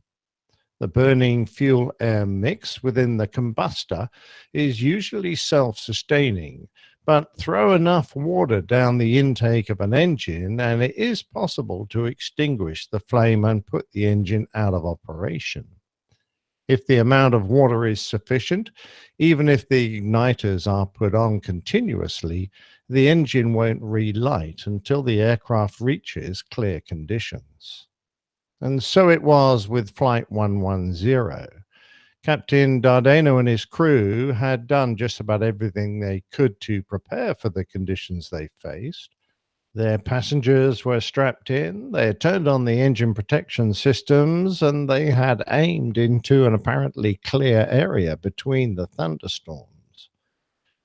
The burning fuel-air mix within the combustor is usually self-sustaining, but throw enough water down the intake of an engine and it is possible to extinguish the flame and put the engine out of operation. If the amount of water is sufficient, even if the igniters are put on continuously, the engine won't relight until the aircraft reaches clear conditions. And so it was with Flight 110. Captain Dardano and his crew had done just about everything they could to prepare for the conditions they faced. Their passengers were strapped in, they had turned on the engine protection systems, and they had aimed into an apparently clear area between the thunderstorms.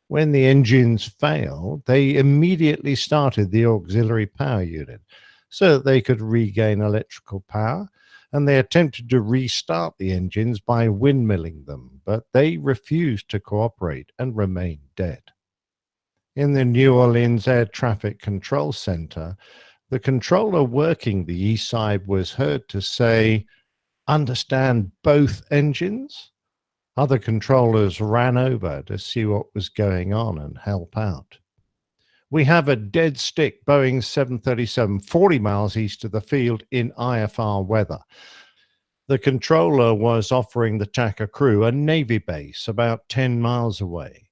When the engines failed, they immediately started the auxiliary power unit so that they could regain electrical power, and they attempted to restart the engines by windmilling them, but they refused to cooperate and remained dead. In the New Orleans Air Traffic Control Center, the controller working the east side was heard to say, "Understand both engines?" Other controllers ran over to see what was going on and help out. "We have a dead stick Boeing 737 40 miles east of the field in IFR weather." The controller was offering the TACA crew a Navy base about 10 miles away.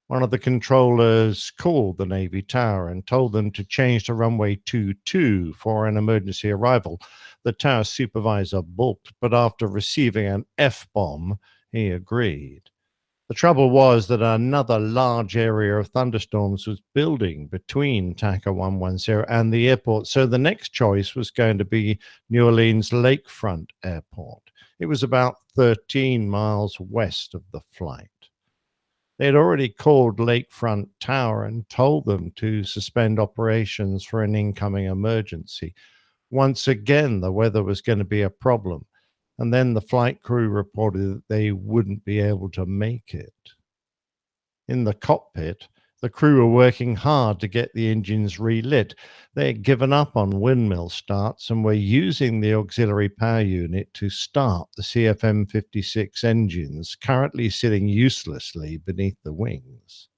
One of the controllers called the Navy tower and told them to change to runway 22 for an emergency arrival. The tower supervisor balked, but after receiving an F-bomb, he agreed. The trouble was that another large area of thunderstorms was building between TACA 110 and the airport, so the next choice was going to be New Orleans Lakefront Airport. It was about 13 miles west of the flight. They had already called Lakefront Tower and told them to suspend operations for an incoming emergency. Once again, the weather was going to be a problem. And then the flight crew reported that they wouldn't be able to make it. In the cockpit, the crew were working hard to get the engines relit. They had given up on windmill starts and were using the auxiliary power unit to start the CFM56 engines, currently sitting uselessly beneath the wings.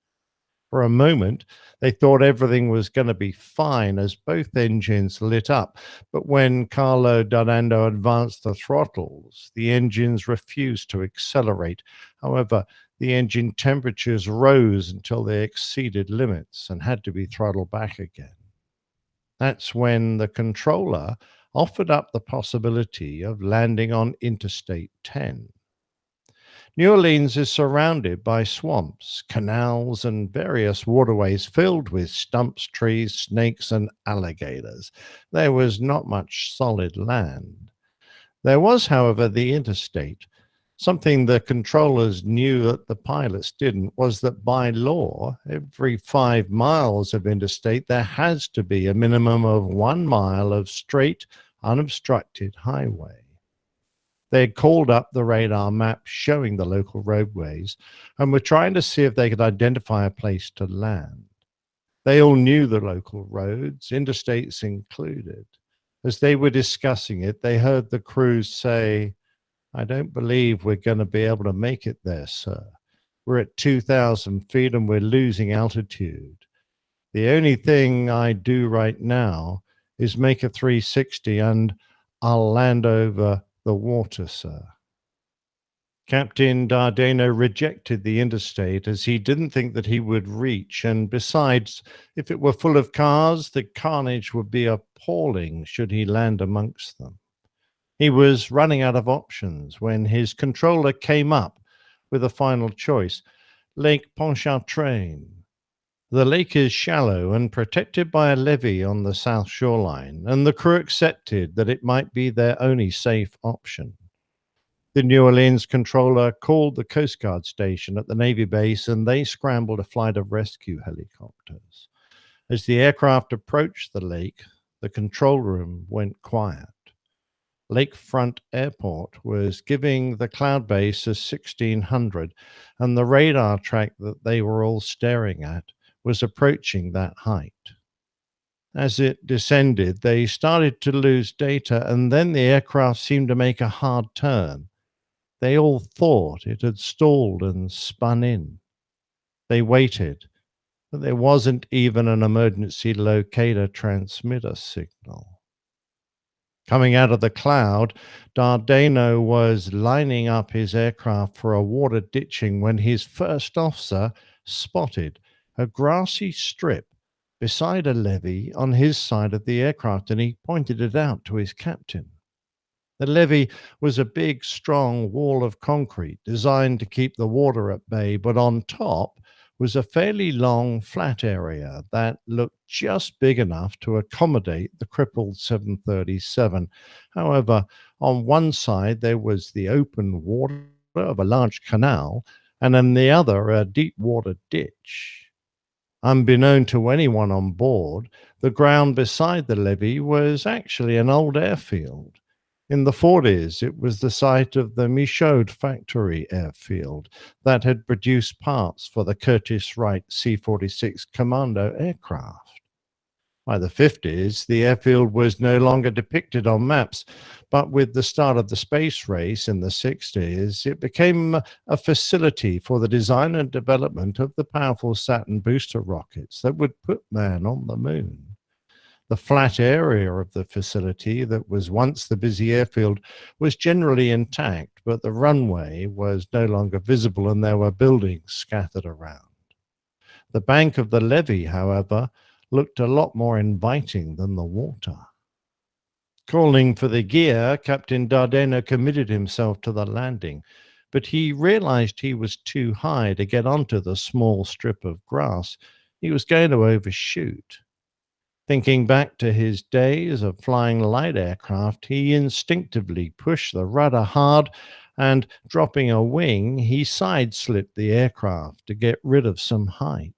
For a moment, they thought everything was going to be fine as both engines lit up, but when Carlo Dardano advanced the throttles, the engines refused to accelerate. However, the engine temperatures rose until they exceeded limits and had to be throttled back again. That's when the controller offered up the possibility of landing on Interstate 10. New Orleans is surrounded by swamps, canals, and various waterways filled with stumps, trees, snakes, and alligators. There was not much solid land. There was, however, the interstate. Something the controllers knew that the pilots didn't was that by law, every 5 miles of interstate, there has to be a minimum of 1 mile of straight, unobstructed highway. They had called up the radar map showing the local roadways and were trying to see if they could identify a place to land. They all knew the local roads, interstates included. As they were discussing it, they heard the crews say, "I don't believe we're going to be able to make it there, sir. We're at 2,000 feet and we're losing altitude. The only thing I do right now is make a 360 and I'll land over the water, sir." Captain Dardano rejected the interstate as he didn't think that he would reach, and besides, if it were full of cars, the carnage would be appalling should he land amongst them. He was running out of options when his controller came up with a final choice: Lake Pontchartrain. The lake is shallow and protected by a levee on the south shoreline, and the crew accepted that it might be their only safe option. The New Orleans controller called the Coast Guard station at the Navy base, and they scrambled a flight of rescue helicopters. As the aircraft approached the lake, the control room went quiet. Lakefront Airport was giving the cloud base a 1600, and the radar track that they were all staring at was approaching that height. As it descended, they started to lose data, and then the aircraft seemed to make a hard turn. They all thought it had stalled and spun in. They waited, but there wasn't even an emergency locator transmitter signal. Coming out of the cloud, Dardano was lining up his aircraft for a water ditching when his first officer spotted a grassy strip beside a levee on his side of the aircraft, and he pointed it out to his captain. The levee was a big, strong wall of concrete designed to keep the water at bay, but on top was a fairly long, flat area that looked just big enough to accommodate the crippled 737. However, on one side there was the open water of a large canal, and on the other a deep water ditch. Unbeknown to anyone on board, the ground beside the levee was actually an old airfield. In the 40s, it was the site of the Michaud factory airfield that had produced parts for the Curtiss-Wright C-46 Commando aircraft. By the 50s, the airfield was no longer depicted on maps, but with the start of the space race in the 60s, it became a facility for the design and development of the powerful Saturn booster rockets that would put man on the moon. The flat area of the facility that was once the busy airfield was generally intact, but the runway was no longer visible and there were buildings scattered around. The bank of the levee, however, looked a lot more inviting than the water. Calling for the gear, Captain Dardano committed himself to the landing, but he realized he was too high to get onto the small strip of grass. He was going to overshoot. Thinking back to his days of flying light aircraft, he instinctively pushed the rudder hard, and dropping a wing, he side-slipped the aircraft to get rid of some height.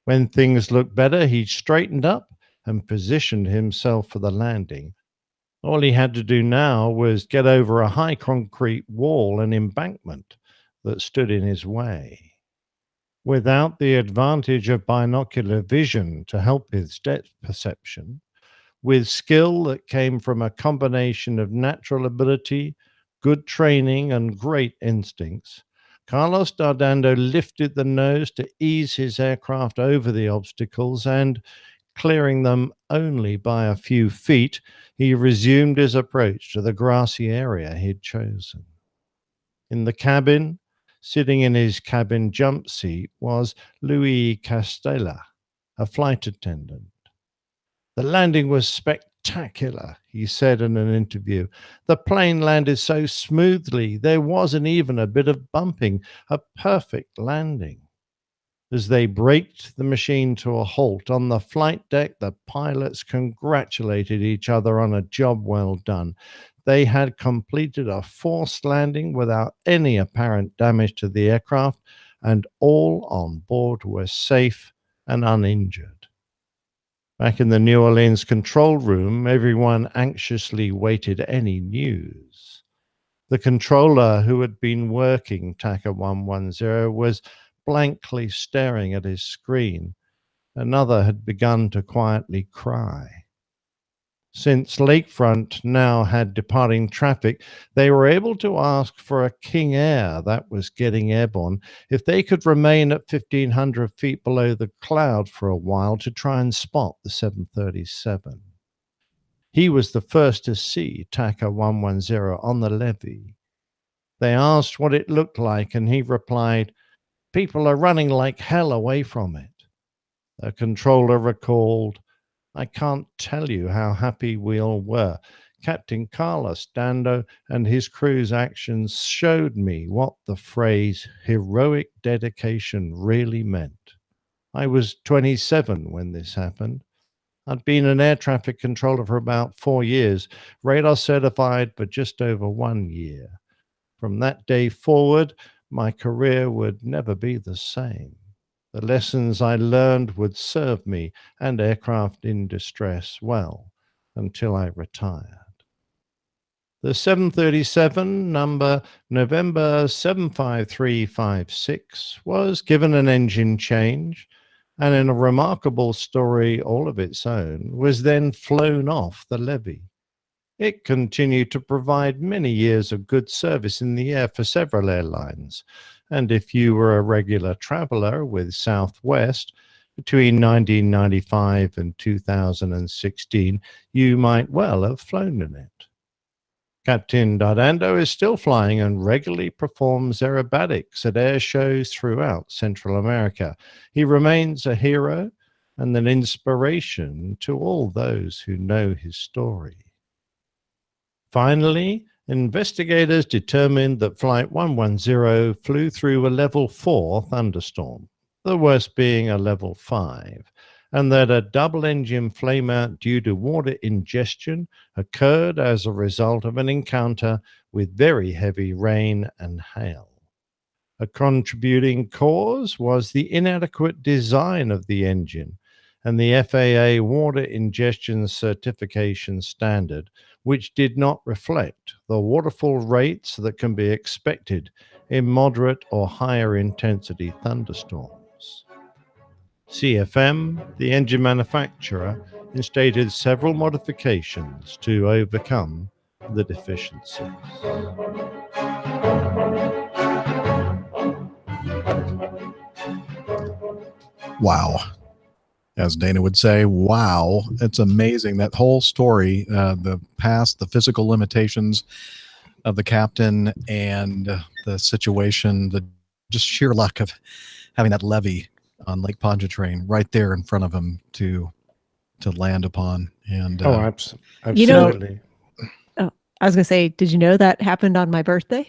When things looked better, he straightened up and positioned himself for the landing. All he had to do now was get over a high concrete wall and embankment that stood in his way. Without the advantage of binocular vision to help his depth perception, with skill that came from a combination of natural ability, good training, and great instincts, Carlos Dardano lifted the nose to ease his aircraft over the obstacles, and, clearing them only by a few feet, he resumed his approach to the grassy area he'd chosen. In the cabin, sitting in his cabin jump seat, was Louis Castella, a flight attendant. "The landing was spectacular," he said in an interview. "The plane landed so smoothly, there wasn't even a bit of bumping. A perfect landing." As they braked the machine to a halt on the flight deck, the pilots congratulated each other on a job well done. They had completed a forced landing without any apparent damage to the aircraft, and all on board were safe and uninjured. Back in the New Orleans control room, everyone anxiously waited any news. The controller who had been working TACA 110 was blankly staring at his screen. Another had begun to quietly cry. Since Lakefront now had departing traffic, they were able to ask for a King Air that was getting airborne if they could remain at 1,500 feet below the cloud for a while to try and spot the 737. He was the first to see TACA 110 on the levee. They asked what it looked like, and he replied, "People are running like hell away from it." A controller recalled, "I can't tell you how happy we all were. Captain Carlos Dando and his crew's actions showed me what the phrase heroic dedication really meant. I was 27 when this happened. I'd been an air traffic controller for about 4 years, radar certified for just over 1 year. From that day forward, my career would never be the same. The lessons I learned would serve me and aircraft in distress well until I retired." The 737, number November 75356, was given an engine change and, in a remarkable story all of its own, was then flown off the levee. It continued to provide many years of good service in the air for several airlines, and if you were a regular traveler with Southwest between 1995 and 2016, you might well have flown in it. Captain Dardando is still flying and regularly performs aerobatics at air shows throughout Central America. He remains a hero and an inspiration to all those who know his story. Finally, investigators determined that Flight 110 flew through a level 4 thunderstorm, the worst being a level 5, and that a double-engine flameout due to water ingestion occurred as a result of an encounter with very heavy rain and hail. A contributing cause was the inadequate design of the engine and the FAA water ingestion certification standard, which did not reflect the waterfall rates that can be expected in moderate or higher intensity thunderstorms. CFM, the engine manufacturer, instated several modifications to overcome the deficiencies. Wow. As Dana would say, wow. It's amazing. That whole story, the past, the physical limitations of the captain and the situation, the just sheer luck of having that levee on Lake Pontchartrain right there in front of him to land upon. And absolutely. I was going to say, did you know that happened on my birthday?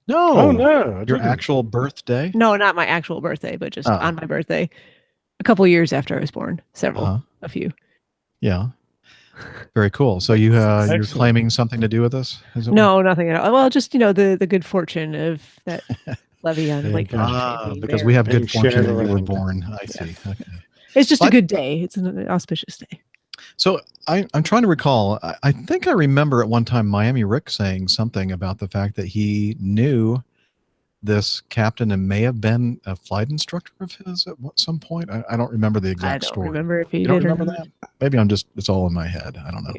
No. Oh, no. Your actual birthday? No, not my actual birthday, but just on my birthday. A couple years after I was born. Several. A few. Yeah. Very cool. So you're claiming something to do with this? No, nothing at all. Well, just, the good fortune of that levee on Lake Pontchartrain. Because we have good fortune that you were born. I see. Okay. It's just a good day. It's an auspicious day. So I'm trying to recall. I think I remember at one time Miami Rick saying something about the fact that he knew this captain and may have been a flight instructor of his at some point. I don't remember the exact story. I don't remember if he you did don't or remember not. that? Maybe it's all in my head. I don't know.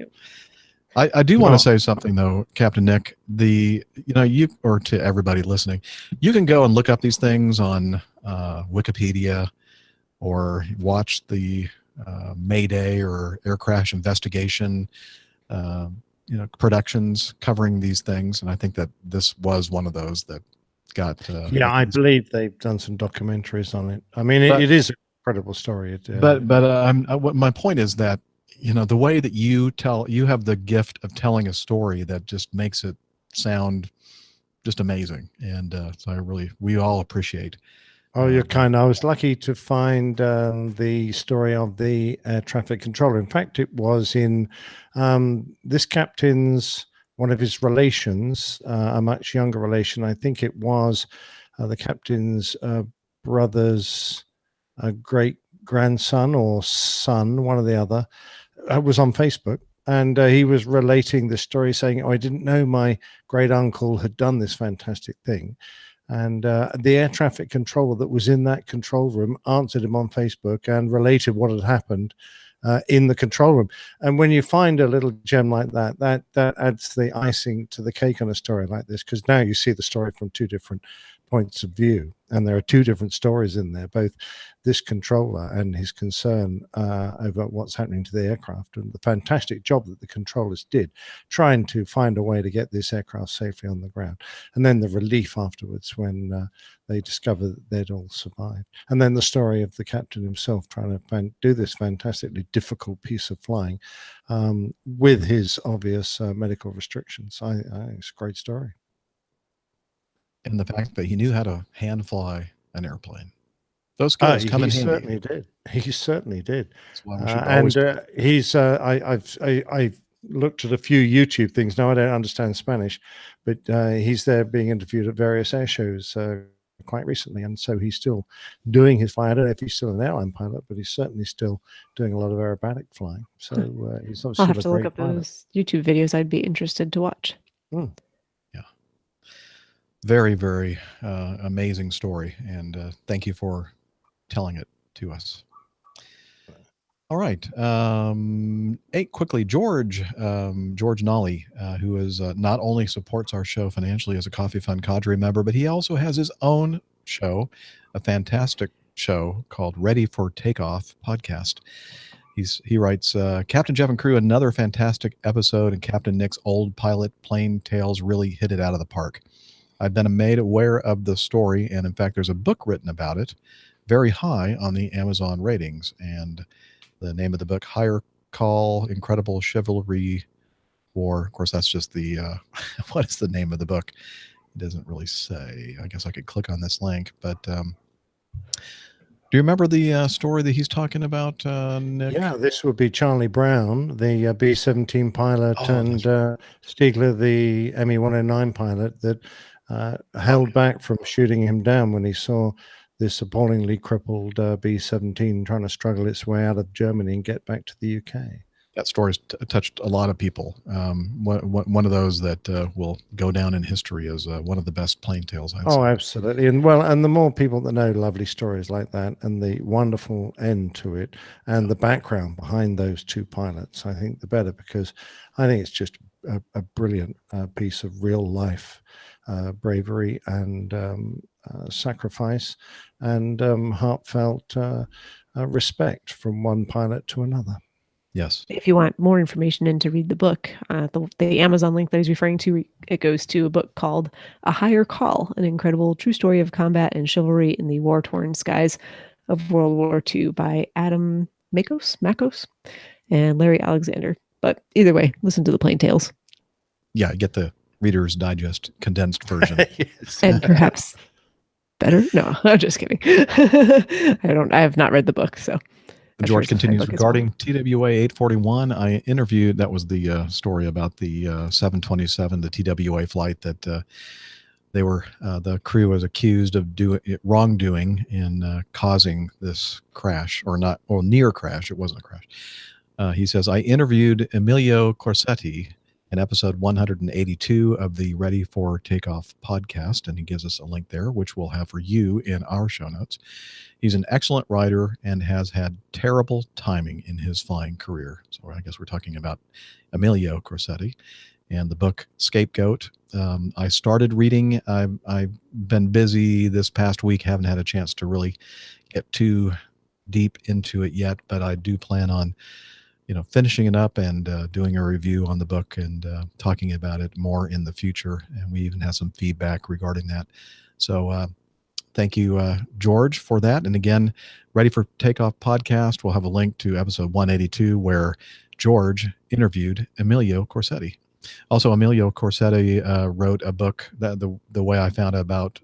I do want to say something though, Captain Nick. You or to everybody listening, you can go and look up these things on Wikipedia or watch the Mayday or air crash investigation productions covering these things, and I think that this was one of those that got I believe they've done some documentaries on it. I mean, it is an incredible story. But my point is that the way that you have the gift of telling a story that just makes it sound just amazing, and so we all appreciate. Oh, you're kind. I was lucky to find the story of the air traffic controller. In fact, it was in this captain's, one of his relations, a much younger relation. I think it was the captain's brother's great grandson or son, one or the other, was on Facebook. And he was relating the story, saying, "Oh, I didn't know my great uncle had done this fantastic thing." And the air traffic controller that was in that control room answered him on Facebook and related what had happened in the control room. And when you find a little gem like that adds the icing to the cake on a story like this, because now you see the story from two different points of view, and there are two different stories in there, both this controller and his concern over what's happening to the aircraft, and the fantastic job that the controllers did trying to find a way to get this aircraft safely on the ground, and then the relief afterwards when they discovered that they'd all survived, and then the story of the captain himself trying to do this fantastically difficult piece of flying with his obvious medical restrictions. I think it's a great story. And the fact that he knew how to hand fly an airplane. Those skills come in handy. Certainly did. He certainly did. That's why we should always. He's I've looked at a few YouTube things. Now I don't understand Spanish, but he's there being interviewed at various air shows quite recently, and so he's still doing his flying. I don't know if he's still an airline pilot, but he's certainly still doing a lot of aerobatic flying. So he's obviously I'll have a to look great up pilot. those YouTube videos. I'd be interested to watch. Mm. Very, very amazing story, and thank you for telling it to us. All right. Quickly, George Nolly, who is not only supports our show financially as a Coffee Fund Cadre member, but he also has his own show, a fantastic show called Ready for Takeoff podcast. He writes, Captain Jeff and crew, another fantastic episode, and Captain Nick's old pilot plane tales really hit it out of the park. I've been made aware of the story, and in fact, there's a book written about it, very high on the Amazon ratings. And the name of the book, Higher Call, Incredible Chivalry War. Of course, that's just the, what is the name of the book? It doesn't really say. I guess I could click on this link, but do you remember the story that he's talking about, Nick? Yeah, this would be Charlie Brown, the B-17 pilot, and Stiegler, the ME-109 pilot, that held back from shooting him down when he saw this appallingly crippled B-17 trying to struggle its way out of Germany and get back to the UK. That story's touched a lot of people. One of those that will go down in history as one of the best plane tales. I'd say. Absolutely. And the more people that know lovely stories like that and the wonderful end to it and the background behind those two pilots, I think the better, because I think it's just a brilliant piece of real life bravery and sacrifice and heartfelt respect from one pilot to another. Yes. If you want more information and to read the book, the Amazon link that he's referring to, it goes to a book called A Higher Call, an incredible true story of combat and chivalry in the war-torn skies of World War II by Adam Makos and Larry Alexander. But either way, listen to the plain tales. Yeah, get the Reader's Digest condensed version. Yes. And perhaps better? No, I'm just kidding. I have not read the book, so. George continues, regarding TWA 841, I interviewed, that was the story about the 727, the TWA flight that they were, the crew was accused of wrongdoing in causing this crash, or near crash. It wasn't a crash. He says, I interviewed Emilio Corsetti in episode 182 of the Ready for Takeoff podcast, and he gives us a link there, which we'll have for you in our show notes. He's an excellent writer and has had terrible timing in his flying career. So I guess we're talking about Emilio Corsetti and the book Scapegoat. I started reading. I've been busy this past week, haven't had a chance to really get too deep into it yet, but I do plan on finishing it up and doing a review on the book and talking about it more in the future. And we even have some feedback regarding that. So thank you, George, for that. And again, Ready for Takeoff podcast, we'll have a link to episode 182 where George interviewed Emilio Corsetti. Also, Emilio Corsetti wrote a book that the way I found out about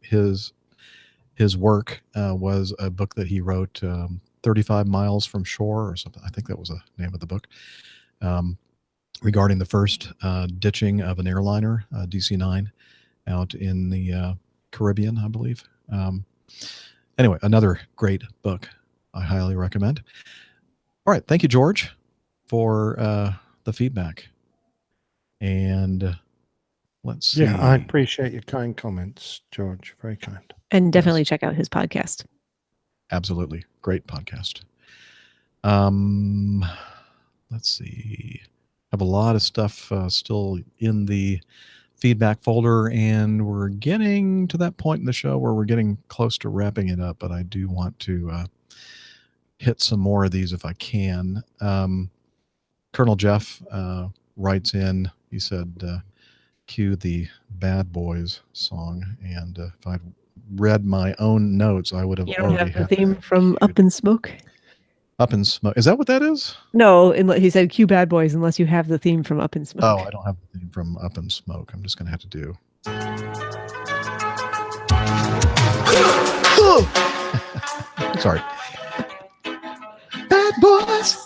his work was a book that he wrote, 35 Miles from Shore or something. I think that was the name of the book, regarding the first ditching of an airliner, DC-9, out in the Caribbean, I believe. Anyway, another great book I highly recommend. All right. Thank you, George, for the feedback. And let's see. Yeah, I appreciate your kind comments, George. Very kind. And definitely check out his podcast. Absolutely. Great podcast. Let's see. I have a lot of stuff still in the feedback folder, and we're getting to that point in the show where we're getting close to wrapping it up, but I do want to hit some more of these if I can. Colonel Jeff writes in, he said, cue the Bad Boys song, and if I'd read my own notes, I would have You don't already have the had theme from Up in Smoke? Up in Smoke. Is that what that is? No, he said cue Bad Boys unless you have the theme from Up in Smoke. Oh, I don't have the theme from Up in Smoke. I'm just going to have to do. Sorry. Bad Boys.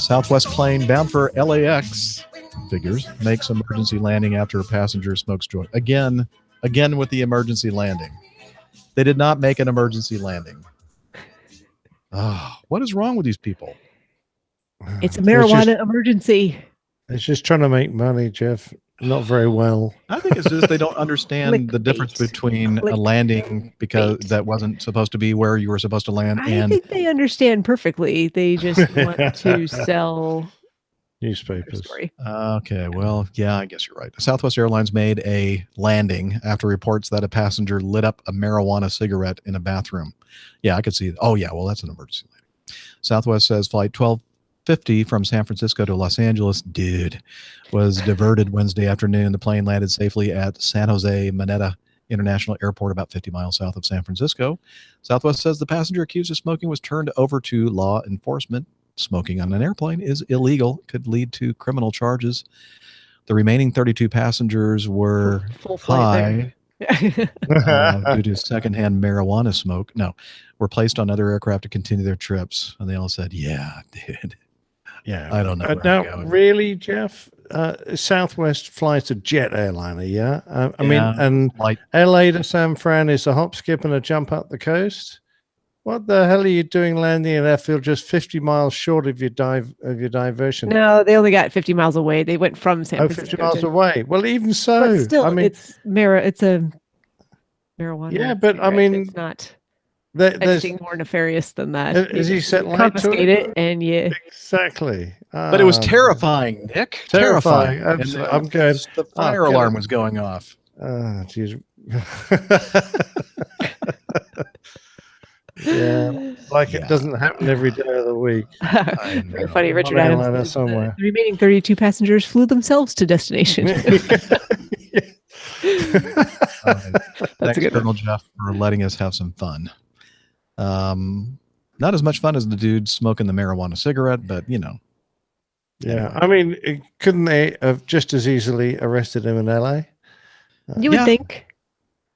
Southwest plane bound for LAX, figures, makes emergency landing after a passenger smokes joint. Again with the emergency landing. They did not make an emergency landing. What is wrong with these people? It's a marijuana emergency. It's just trying to make money, Jeff. Not very well. I think it's just they don't understand the difference between a landing because that wasn't supposed to be where you were supposed to land. I think they understand perfectly. They just want to sell newspapers. Okay, well, yeah, I guess you're right. Southwest Airlines made a landing after reports that a passenger lit up a marijuana cigarette in a bathroom. Yeah, I could see it. Oh, yeah, well, that's an emergency landing. Southwest says flight 1250 from San Francisco to Los Angeles, was diverted Wednesday afternoon. The plane landed safely at San Jose Maneta International Airport, about 50 miles south of San Francisco. Southwest says the passenger accused of smoking was turned over to law enforcement. Smoking on an airplane is illegal, could lead to criminal charges. The remaining 32 passengers were full flight high due to secondhand marijuana smoke. No, were placed on other aircraft to continue their trips. And they all said, yeah, dude. Yeah. I don't know. Where I'm now, going. really, Jeff? Southwest flies a jet airliner, yeah? I mean, and LA to San Fran is a hop, skip, and a jump up the coast. What the hell are you doing landing in airfield just 50 miles short of your diversion? No, they only got 50 miles away. They went from San Francisco. 50 miles away. Well, even so, but still, I mean, it's a marijuana. Yeah, but I cigarette. mean, it's not there's anything more nefarious than that. As he said, confiscate it, and you exactly. But it was terrifying, Nick. Terrifying. Absolutely. And, I'm good. The fire alarm was going off. Geez. Yeah, like it doesn't happen every day of the week. Very funny, Richard Adams. Somewhere. The remaining 32 passengers flew themselves to destination. Thanks, Colonel Jeff, for letting us have some fun. Not as much fun as the dude smoking the marijuana cigarette, but you know. Yeah, I mean, couldn't they have just as easily arrested him in LA? You would think.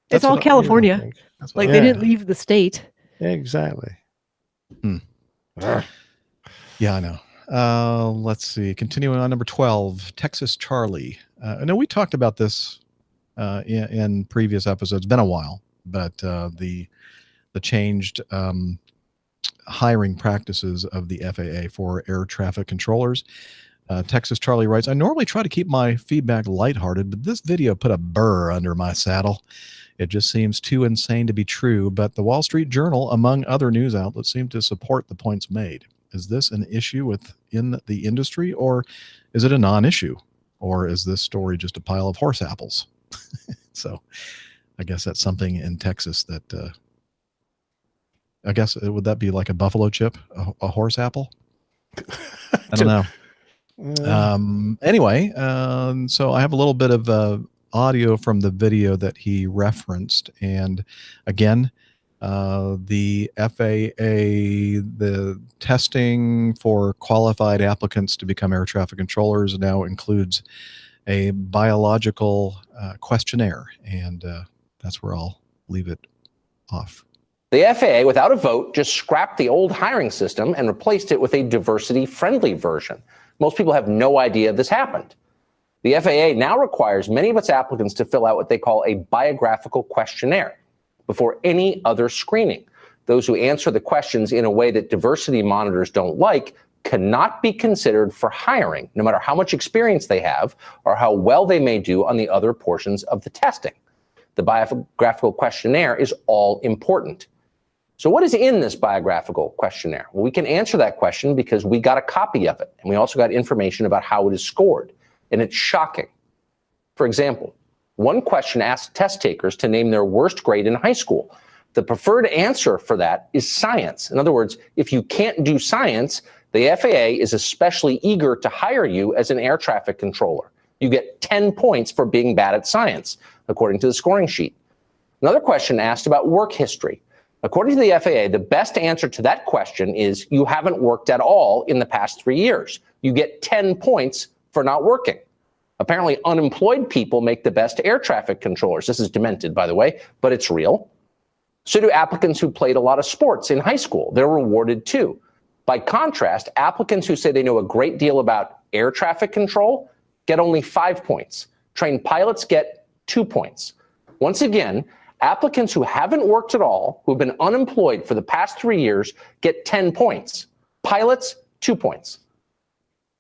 It's all California. Like they didn't leave the state. Yeah, exactly. Yeah, I know. Let's see. Continuing on number 12, Texas Charlie. I know we talked about this in previous episodes. It's been a while, but the changed hiring practices of the FAA for air traffic controllers. Texas Charlie writes, I normally try to keep my feedback lighthearted, but this video put a burr under my saddle. It just seems too insane to be true, but the Wall Street Journal, among other news outlets, seem to support the points made. Is this an issue within the industry, or is it a non-issue? Or is this story just a pile of horse apples? So I guess that's something in Texas that, I guess, would that be like a buffalo chip, a horse apple? I don't know. Anyway, so I have a little bit of audio from the video that he referenced, and again, the FAA, the testing for qualified applicants to become air traffic controllers now includes a biological questionnaire, and that's where I'll leave it off. The FAA, without a vote, just scrapped the old hiring system and replaced it with a diversity-friendly version. Most people have no idea this happened. The FAA now requires many of its applicants to fill out what they call a biographical questionnaire before any other screening. Those who answer the questions in a way that diversity monitors don't like cannot be considered for hiring, no matter how much experience they have or how well they may do on the other portions of the testing. The biographical questionnaire is all important. So what is in this biographical questionnaire? Well, we can answer that question because we got a copy of it, and we also got information about how it is scored. And it's shocking. For example, one question asked test takers to name their worst grade in high school. The preferred answer for that is science. In other words, if you can't do science, the FAA is especially eager to hire you as an air traffic controller. You get 10 points for being bad at science, according to the scoring sheet. Another question asked about work history. According to the FAA, the best answer to that question is you haven't worked at all in the past 3 years. You get 10 points for not working. Apparently, unemployed people make the best air traffic controllers. This is demented, by the way, but it's real. So do applicants who played a lot of sports in high school. They're rewarded too. By contrast, applicants who say they know a great deal about air traffic control get only 5 points. Trained pilots get 2 points. Once again, applicants who haven't worked at all, who've been unemployed for the past 3 years, get 10 points. Pilots, 2 points.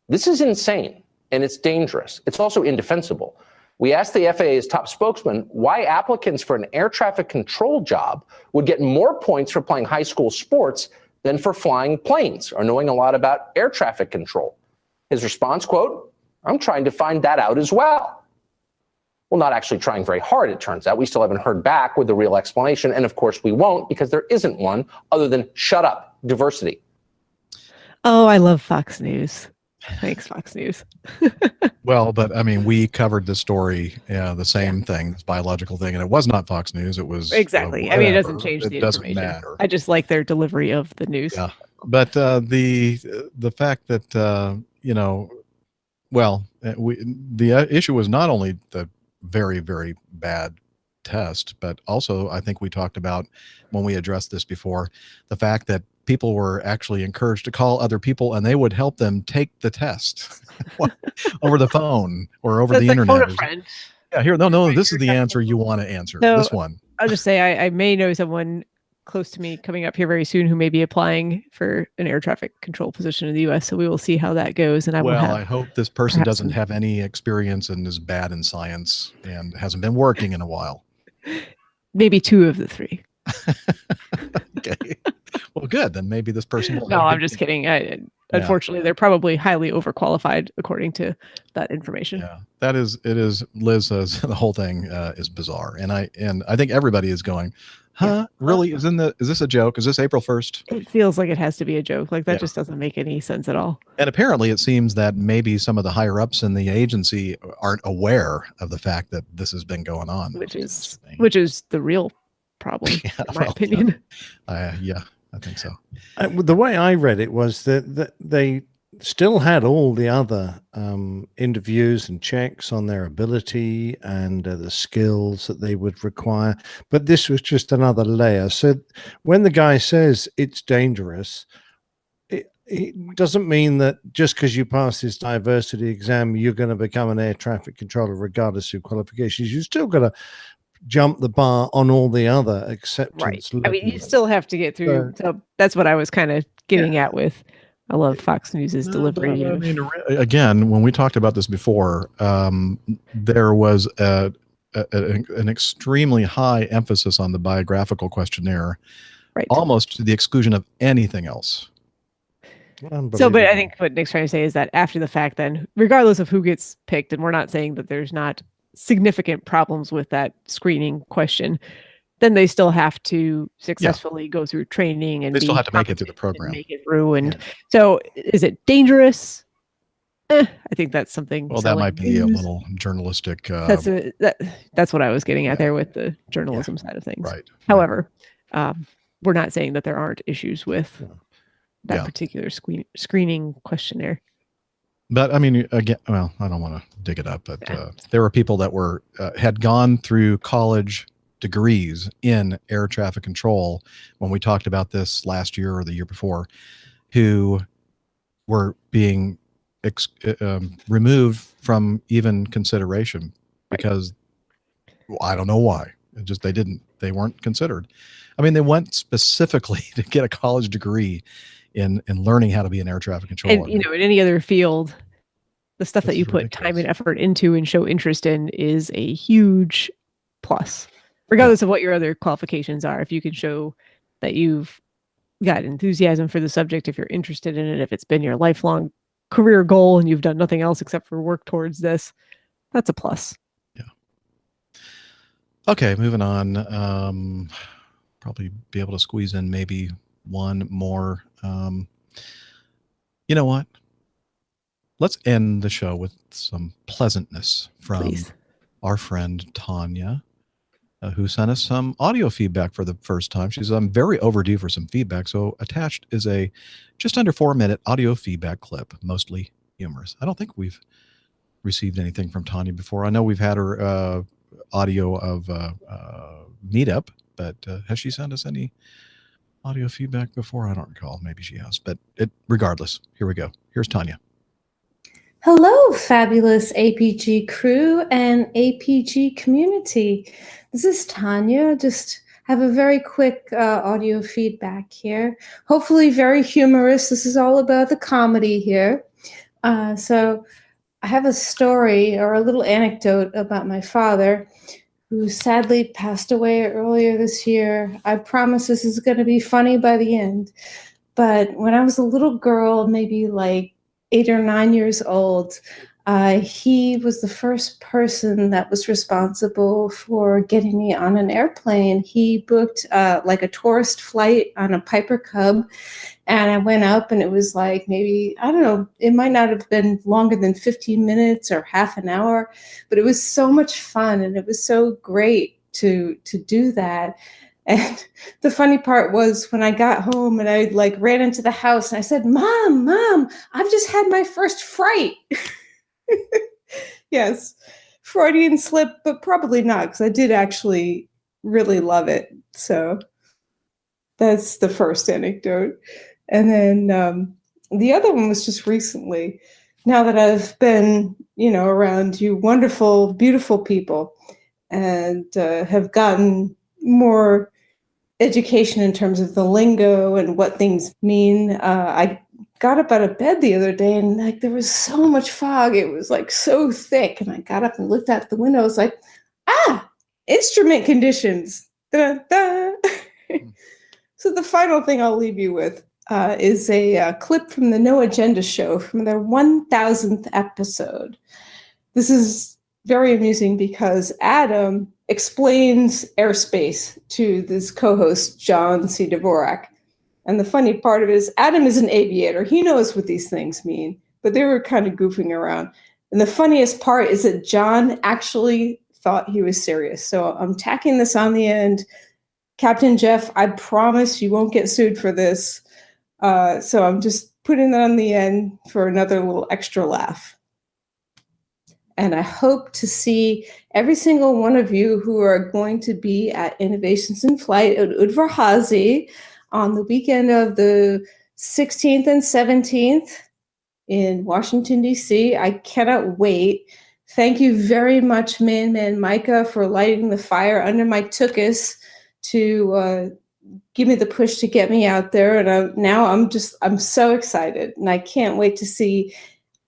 This is insane, and it's dangerous. It's also indefensible. We asked the FAA's top spokesman why applicants for an air traffic control job would get more points for playing high school sports than for flying planes or knowing a lot about air traffic control. His response, quote, "I'm trying to find that out as well." Well, not actually trying very hard, it turns out. We still haven't heard back with the real explanation, and of course we won't because there isn't one other than shut up, diversity. Oh, I love Fox News. Thanks, Fox News. Well, but I mean, we covered the story, the same thing, this biological thing, and it was not Fox News. It was Exactly. I mean, it doesn't whatever. change the It doesn't information. matter. I just like their delivery of the news. Yeah, but the fact that the issue was not only the very, very bad test, but also I think we talked about when we addressed this before, the fact that people were actually encouraged to call other people and they would help them take the test over the phone or over the internet. Phone a friend. Yeah, here, no, this is the answer you want to answer. So, this one. I'll just say I may know someone close to me coming up here very soon who may be applying for an air traffic control position in the U.S. So we will see how that goes. And I hope this person doesn't have any experience and is bad in science and hasn't been working in a while. Maybe 2 of the 3. Okay. Well, good. Then maybe this person will. No, I'm just kidding. Unfortunately, they're probably highly overqualified according to that information. Yeah, it is. Liz says the whole thing is bizarre, and I think everybody is going, huh? Really? Is this a joke? Is this April 1st? It feels like it has to be a joke. Like that just doesn't make any sense at all. And apparently, it seems that maybe some of the higher ups in the agency aren't aware of the fact that this has been going on, which is the real problem, in my opinion. Yeah, I think so. The way I read it was that they still had all the other interviews and checks on their ability and the skills that they would require, but this was just another layer. So when the guy says it's dangerous, it doesn't mean that just because you pass this diversity exam, you're going to become an air traffic controller regardless of qualifications. You still got to jump the bar on all the other acceptance. Right. I mean, you still have to get through. So that's what I was kind of getting at with. I love Fox News's delivery. I mean, again, when we talked about this before, there was an extremely high emphasis on the biographical questionnaire, almost to the exclusion of anything else. So, but I think what Nick's trying to say is that after the fact, then, regardless of who gets picked, and we're not saying that there's not significant problems with that screening question, then they still have to successfully go through training and they still have to make it through the program. Make it through. And so is it dangerous? I think that's something. Well, that might be a little journalistic. That's what I was getting at there with the journalism side of things. Right. However, we're not saying that there aren't issues with that particular screening questionnaire. But I mean, again, well, I don't want to dig it up, but there were people that were had gone through college degrees in air traffic control when we talked about this last year or the year before, who were being removed from even consideration because I don't know why. They weren't considered. I mean, they went specifically to get a college degree in learning how to be an air traffic controller. And in any other field, the stuff that you put time and effort into and show interest in is a huge plus, regardless of what your other qualifications are. If you can show that you've got enthusiasm for the subject, if you're interested in it, if it's been your lifelong career goal and you've done nothing else except for work towards this, that's a plus. Okay, moving on. Probably be able to squeeze in maybe one more. You know what? Let's end the show with some pleasantness from Please. our friend Tanya, who sent us some audio feedback for the first time. She's very overdue for some feedback. So attached is a just under 4-minute audio feedback clip, mostly humorous. I don't think we've received anything from Tanya before. I know we've had her audio of meetup, but has she sent us any audio feedback before? I don't recall. Maybe she has, but regardless, here we go. Here's Tanya. Hello, fabulous APG crew and APG community. This is Tanya. Just have a very quick audio feedback here. Hopefully very humorous. This is all about the comedy here. So I have a story or a little anecdote about my father, who sadly passed away earlier this year. I promise this is going to be funny by the end. But when I was a little girl, maybe like 8 or 9 years old, he was the first person that was responsible for getting me on an airplane. He booked like a tourist flight on a Piper Cub, and I went up, and it was like maybe, I don't know, it might not have been longer than 15 minutes or half an hour, but it was so much fun, and it was so great to do that. And the funny part was when I got home and I like ran into the house and I said, Mom, I've just had my first fright. Yes, Freudian slip, but probably not, because I did actually really love it. So that's the first anecdote. And then the other one was just recently, now that I've been, around you wonderful, beautiful people and have gotten more education in terms of the lingo and what things mean. I got up out of bed the other day and like there was so much fog. It was like so thick. And I got up and looked out the window. I was like, instrument conditions. Da, da. So the final thing I'll leave you with is a clip from the No Agenda show from their 1000th episode. This is very amusing because Adam explains airspace to this co-host, John C. Dvorak. And the funny part of it is Adam is an aviator. He knows what these things mean, but they were kind of goofing around. And the funniest part is that John actually thought he was serious. So I'm tacking this on the end. Captain Jeff, I promise you won't get sued for this. So I'm just putting that on the end for another little extra laugh. And I hope to see every single one of you who are going to be at Innovations in Flight at Udvar-Hazy on the weekend of the 16th and 17th in Washington, D.C. I cannot wait. Thank you very much, Man Micah, for lighting the fire under my tuchus to give me the push to get me out there. And now I'm so excited. And I can't wait to see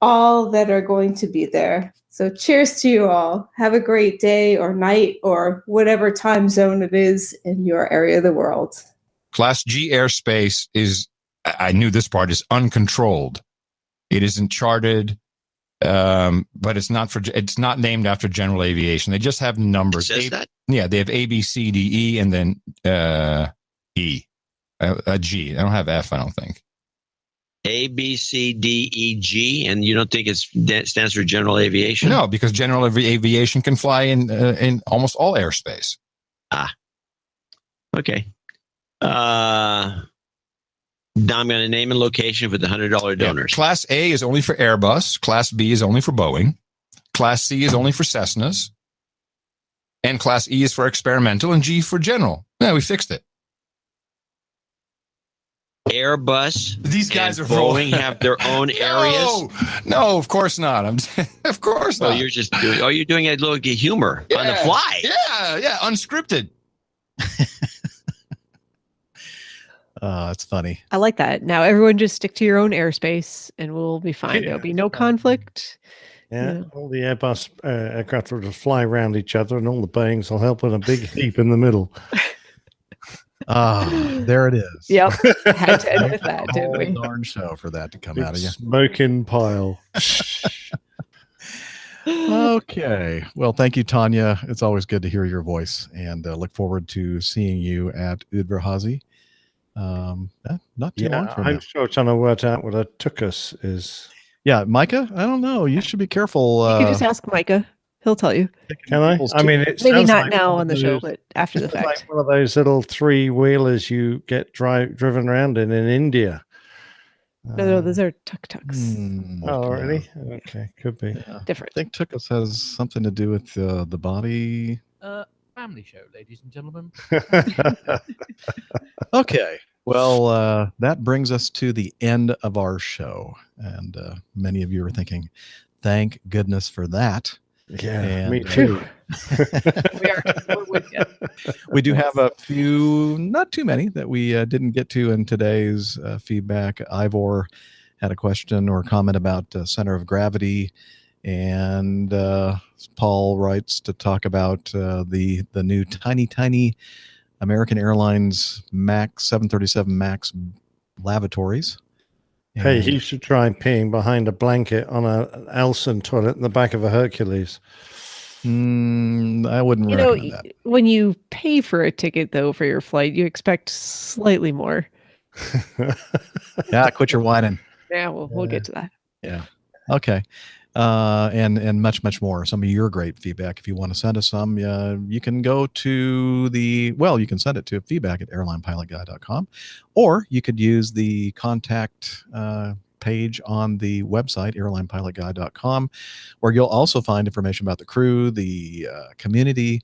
all that are going to be there. So cheers to you all. Have a great day or night or whatever time zone it is in your area of the world. Class G airspace is, I knew this part, is uncontrolled. It isn't charted, but it's not named after general aviation. They just have numbers. It says that? Yeah, they have A, B, C, D, E, and then E. G. I don't have F, I don't think. A, B, C, D, E, G, and you don't think it stands for general aviation? No, because general aviation can fly in almost all airspace. Okay. Now I'm going to name and location for the $100 donors. Yeah. Class A is only for Airbus. Class B is only for Boeing. Class C is only for Cessnas. And Class E is for experimental and G for general. Yeah, we fixed it. Airbus, these guys and are Boeing have their own areas. No, of course not. Of course not. You're just doing. Oh, you're doing a little humor on the fly. Yeah, unscripted. It's funny. I like that. Now everyone just stick to your own airspace and we'll be fine. There'll be no conflict. Yeah, all the Airbus aircraft will just fly around each other and all the Boeings will help in a big heap in the middle. There it is. Yep. Had to end with that, didn't we? Darn show for that to come out of you. Smoking pile. Okay. Well, thank you, Tanya. It's always good to hear your voice, and look forward to seeing you at Udvarhazy. Not too long from now. I'm still trying to work out what a tuchus is. Yeah, Micah, I don't know. You should be careful. You can just ask Micah. He'll tell you. Can I? I mean, it Maybe sounds not like now one on of the show, those- but after the it's fact. like one of those little three-wheelers you get driven around in India. No, those are tuk-tuks. Oh, really? Okay, could be. Different. I think tuchus has something to do with the body. Family show, ladies and gentlemen. Okay. Well, that brings us to the end of our show. And many of you are thinking, thank goodness for that. Yeah, me And, too. we do have a few, not too many, that we didn't get to in today's feedback. Ivor had a question or comment about center of gravity. And Paul writes to talk about the new tiny American Airlines Max 737 Max lavatories. Hey, he should try peeing behind a blanket on an Elson toilet in the back of a Hercules. I wouldn't You know, recommend that. when you pay for a ticket, though, for your flight, you expect slightly more. Yeah, quit your whining. Yeah, we'll get to that. Yeah. Okay. And much more. Some of your great feedback. If you want to send us some, you can go to you can send it to feedback@airlinepilotguy.com, or you could use the contact page on the website, airlinepilotguy.com, where you'll also find information about the crew, the community,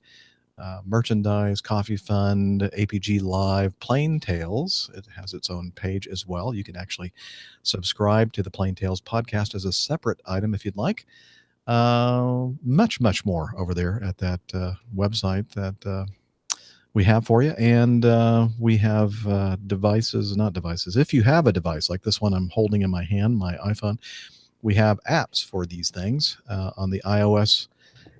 merchandise, coffee fund, APG Live, Plain Tales. It has its own page as well. You can actually subscribe to the Plain Tales podcast as a separate item if you'd like. Much more over there at that website that we have for you. And we have not devices. If you have a device like this one I'm holding in my hand, my iPhone, we have apps for these things on the iOS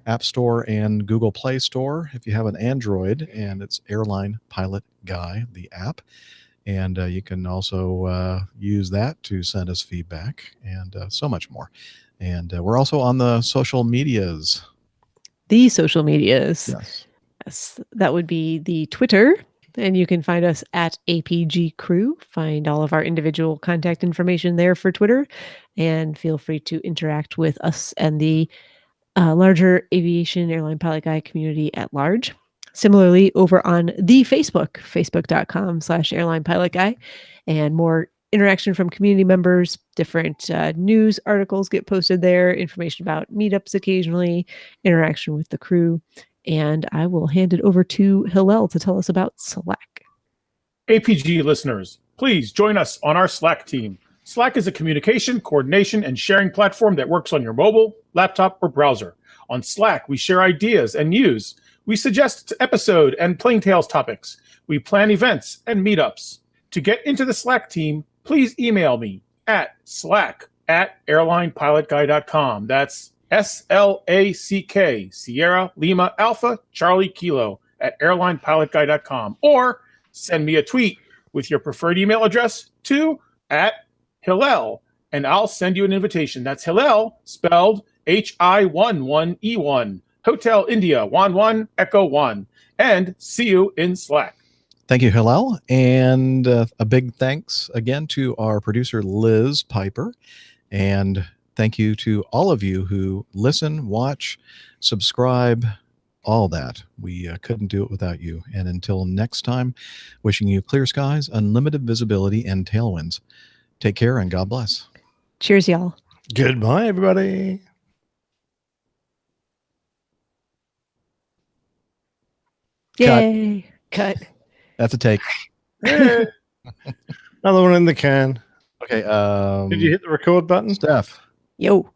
App Store and Google Play Store. If you have an Android, and it's Airline Pilot Guy, the app. And you can also use that to send us feedback and so much more. And we're also on the social medias. The social medias. Yes. That would be the Twitter. And you can find us at APG Crew. Find all of our individual contact information there for Twitter. And feel free to interact with us and the larger aviation airline pilot guy community at large. Similarly, over on the facebook.com/airline pilot guy, and more interaction from community members, different news articles get posted there, information about meetups occasionally, interaction with the crew. And I will hand it over to Hillel to tell us about Slack. APG listeners, please join us on our Slack team. Slack is a communication, coordination, and sharing platform that works on your mobile, laptop, or browser. On Slack, we share ideas and news. We suggest episode and Plain Tales topics. We plan events and meetups. To get into the Slack team, please email me at slack@airlinepilotguy.com. That's SLACK, Sierra Lima Alpha Charlie Kilo @airlinepilotguy.com. Or send me a tweet with your preferred email address to @Hillel, and I'll send you an invitation. That's Hillel, spelled HI11E1, Hotel India 11 Echo 1. And see you in Slack. Thank you, Hillel. And a big thanks again to our producer, Liz Piper. And thank you to all of you who listen, watch, subscribe, all that. We couldn't do it without you. And until next time, wishing you clear skies, unlimited visibility, and tailwinds. Take care and God bless. Cheers, y'all. Goodbye, everybody. Yay. Cut. That's a take. Another one in the can. Okay. Did you hit the record button? Steph, Yo.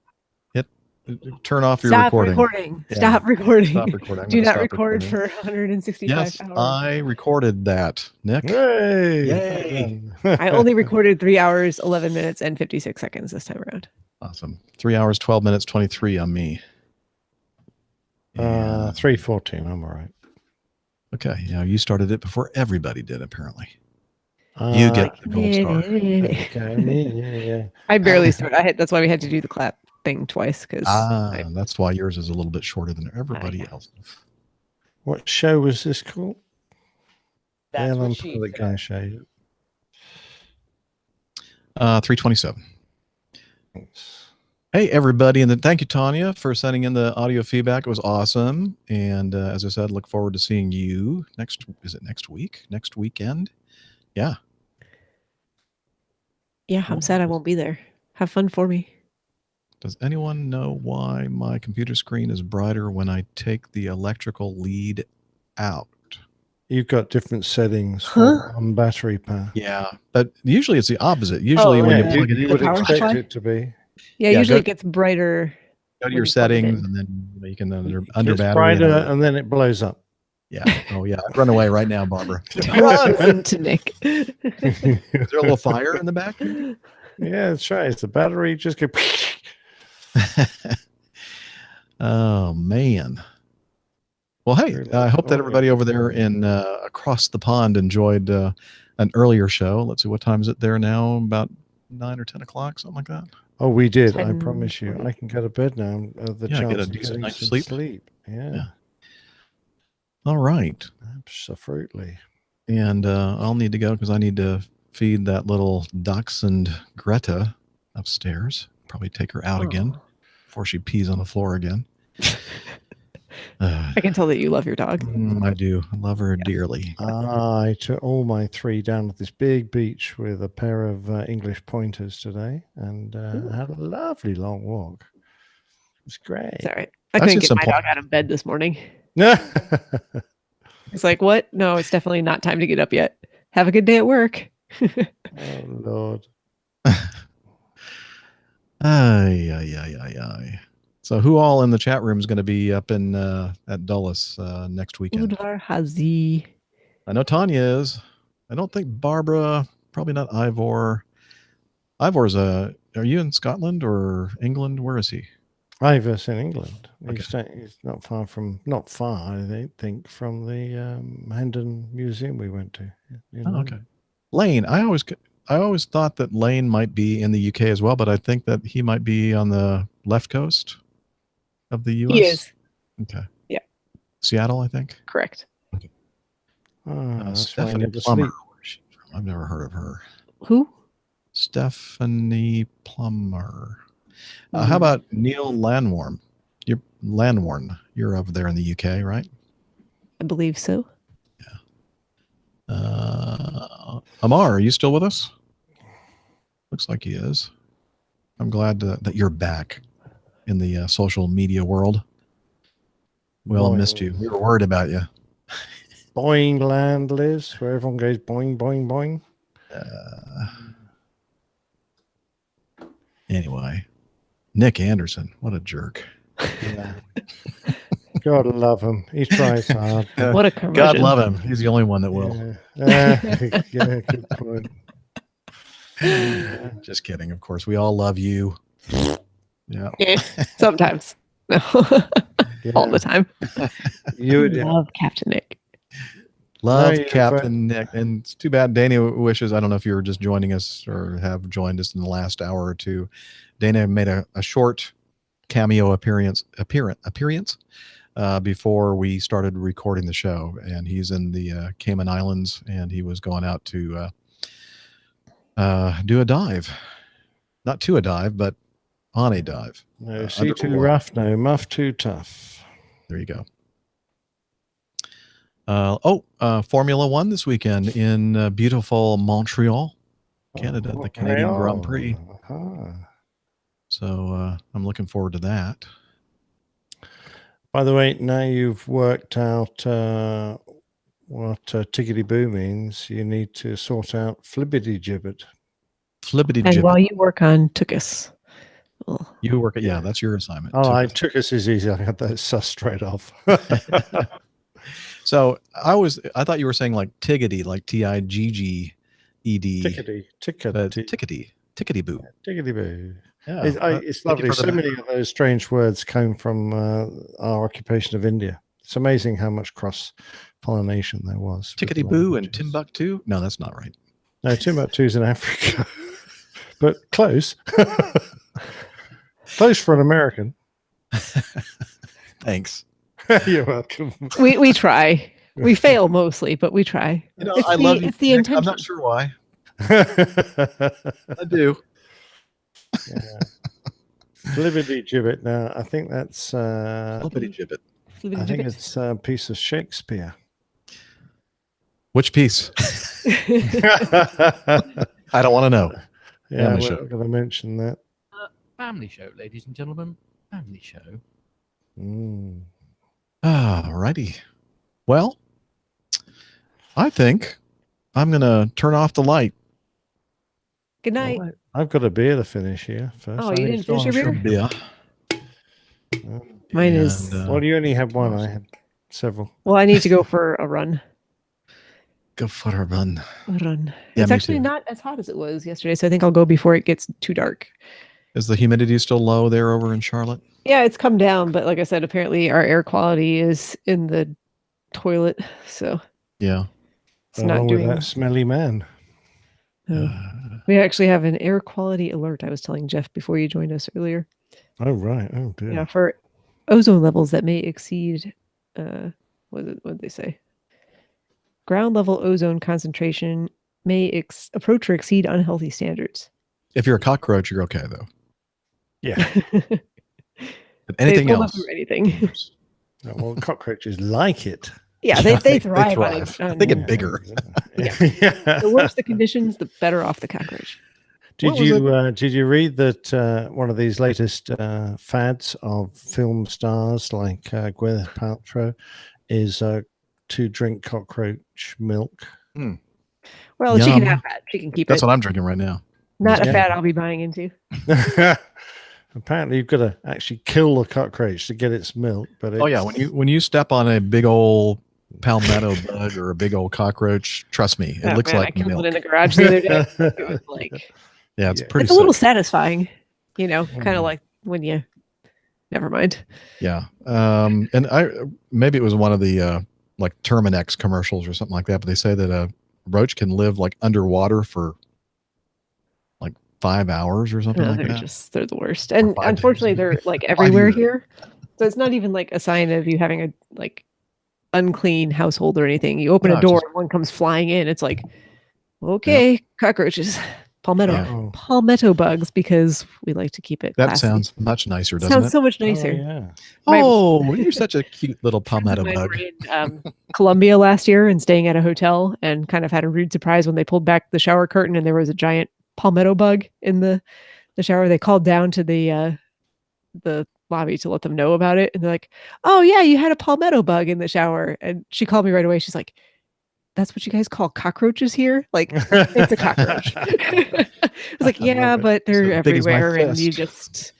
turn off your Stop recording. recording. Yeah. Stop recording. Stop recording. I'm Do gonna not stop record recording. for 165 Yes, hours. I recorded that, Nick. Hey. Yay. I only recorded 3 hours, 11 minutes, and 56 seconds this time around. Awesome. 3 hours, 12 minutes, 23 on me. 3:14. I'm all right. Okay. You started it before everybody did, apparently. You get the gold star. Okay. I barely started. That's why we had to do the clap. thing twice because that's why yours is a little bit shorter than everybody else. What show was this called? That's Airline what she Pilot said. Guy show. 327. Hey, everybody. And thank you, Tanya, for sending in the audio feedback. It was awesome. And as I said, look forward to seeing you next week? Next weekend? Yeah. Yeah, I'm sad I won't be there. Have fun for me. Does anyone know why my computer screen is brighter when I take the electrical lead out? You've got different settings on battery power. Yeah, but usually it's the opposite. Usually when you plug it in, you would expect it to be. Yeah, usually it gets brighter. Go to your settings, and then you can under It's battery. brighter, and then it blows up. Yeah. Oh, yeah. I'd run away right now, Barbara. Don't listen to Nick. Is there a little fire in the back? Yeah, that's right. It's the battery just go. Oh, man. Well, hey, I hope that everybody over there in across the pond enjoyed an earlier show. Let's see, what time is it there now? About 9 or 10 o'clock, something like that. Oh, we did. I promise you. I can go to bed now. The chance get a of decent getting night's some sleep. Yeah. All right. Absolutely. And I'll need to go because I need to feed that little dachshund Greta upstairs. Probably take her out again before she pees on the floor again. I can tell that you love your dog. I do. I love her dearly. I took all my 3 down to this big beach with a pair of English pointers today and had a lovely long walk. It was great. It's all right. I couldn't get my dog out of bed this morning. It's like, what? No, it's definitely not time to get up yet. Have a good day at work. Oh, Lord. Ay. So who all in the chat room is going to be up in at Dulles next weekend? Udvar Hazi. I know Tanya is. I don't think Barbara, probably not Ivor. Ivor's are you in Scotland or England? Where is he? Ivor's in England. Okay. He's not far, I think, from the Hendon Museum we went to. Oh, okay. Lane, I always thought that Lane might be in the UK as well, but I think that he might be on the left coast of the US. He is. Okay. Yeah. Seattle, I think. Correct. Okay. That's Stephanie why I Plummer. sleep. Where's she from? I've never heard of her. Who? Stephanie Plummer. How about Neil Landwarm? You're over there in the UK, right? I believe so. Amar, are you still with us? Looks like he is. I'm glad that you're back in the social media world. We all missed you. We were worried about you. Boing land, Liz, where everyone goes boing, boing, boing. Anyway, Nick Anderson, what a jerk. Yeah. God love him. He tries hard. What a curmudgeon. God love him. He's the only one that will. Yeah, good point. Just kidding. Of course, we all love you. Yeah. Sometimes. No. All the time. You love Captain Nick. Love Captain Nick. And it's too bad Dana wishes, I don't know if you were just joining us or have joined us in the last hour or two. Dana made a short cameo appearance before we started recording the show, and he's in the Cayman Islands, and he was going out to do a dive, not to a dive, but on a dive. No, sea too rough, no muff too tough. There you go. Formula One this weekend in beautiful Montreal, Canada, the Canadian Grand Prix. So I'm looking forward to that. By the way, now you've worked out what tickety-boo means, you need to sort out flibbity-gibbet. Flibbity-gibbet. And while you work on Tookus. You work at, that's your assignment. Oh, Tookus is easy. I got that sus straight off. So I thought you were saying like tiggity, like Tigged. Tickety-boo. Tickety-boo. Yeah, it's lovely. So many of those strange words came from our occupation of India. It's amazing how much cross-pollination there was. Tickety-boo and Timbuktu? No, that's not right. No, Timbuktu's in Africa. But close. Close for an American. Thanks. You're welcome. We try. We fail mostly, but we try. You know, It's I the, love you. It's the Nick. intention. I'm not sure why. I do. Yeah. Flibbity gibbet. Now, I think that's. Flippity gibbet. I think it's a piece of Shakespeare. Which piece? I don't want to know. Yeah, Family we're show. not going to mention that. Family show, ladies and gentlemen. Family show. Mm. Righty. Well, I think I'm going to turn off the light. Good night. Well, I've got a beer to finish here first. Oh, you didn't finish your beer? Mine is. Well, you only have one. I had several. Well, I need to go for a run. Go for a run. Yeah, me it's actually too. not as hot as it was yesterday, so I think I'll go before it gets too dark. Is the humidity still low there over in Charlotte? Yeah, it's come down, but like I said, apparently our air quality is in the toilet, so Yeah. it's not with doing. that smelly man. We actually have an air quality alert. I was telling Jeff before you joined us earlier. Oh right. Oh dear. Yeah, for ozone levels that may exceed. What did they say? Ground level ozone concentration may approach or exceed unhealthy standards. If you're a cockroach, you're okay though. Yeah. But anything They pull else? up through anything. Well, cockroaches like it. Yeah, they thrive. They get bigger. Yeah. The worse the conditions, the better off the cockroach. Did you read that one of these latest fads of film stars like Gwyneth Paltrow is to drink cockroach milk? Well, she can have that. She can keep it. That's what I'm drinking right now. Not a fad I'll be buying into. Apparently, you've got to actually kill the cockroach to get its milk. But Oh yeah, when you step on a big old palmetto bug or a big old cockroach, trust me, it looks like I killed milk. one in the garage the other day. It was like, Yeah, it's pretty. it's a little sick. satisfying, kind of like when you. Never mind. Yeah, and maybe it was one of the like Terminex commercials or something like that. But they say that a roach can live like underwater for like 5 hours or something like that. They're the worst, and unfortunately, they're like everywhere here. So it's not even like a sign of you having a like unclean household or anything. You open a door, and one comes flying in. It's like, okay, cockroaches. Palmetto bugs, because we like to keep it That classy. sounds much nicer, doesn't Sounds it? so much nicer. You're such a cute little palmetto bug. In Colombia last year and staying at a hotel, and kind of had a rude surprise when they pulled back the shower curtain and there was a giant palmetto bug in the shower. They called down to the lobby to let them know about it, and they're like, "Oh yeah, you had a palmetto bug in the shower." And she called me right away. She's like, "That's what you guys call cockroaches here? Like, it's a cockroach." I was like, "Yeah, but they're everywhere, and you just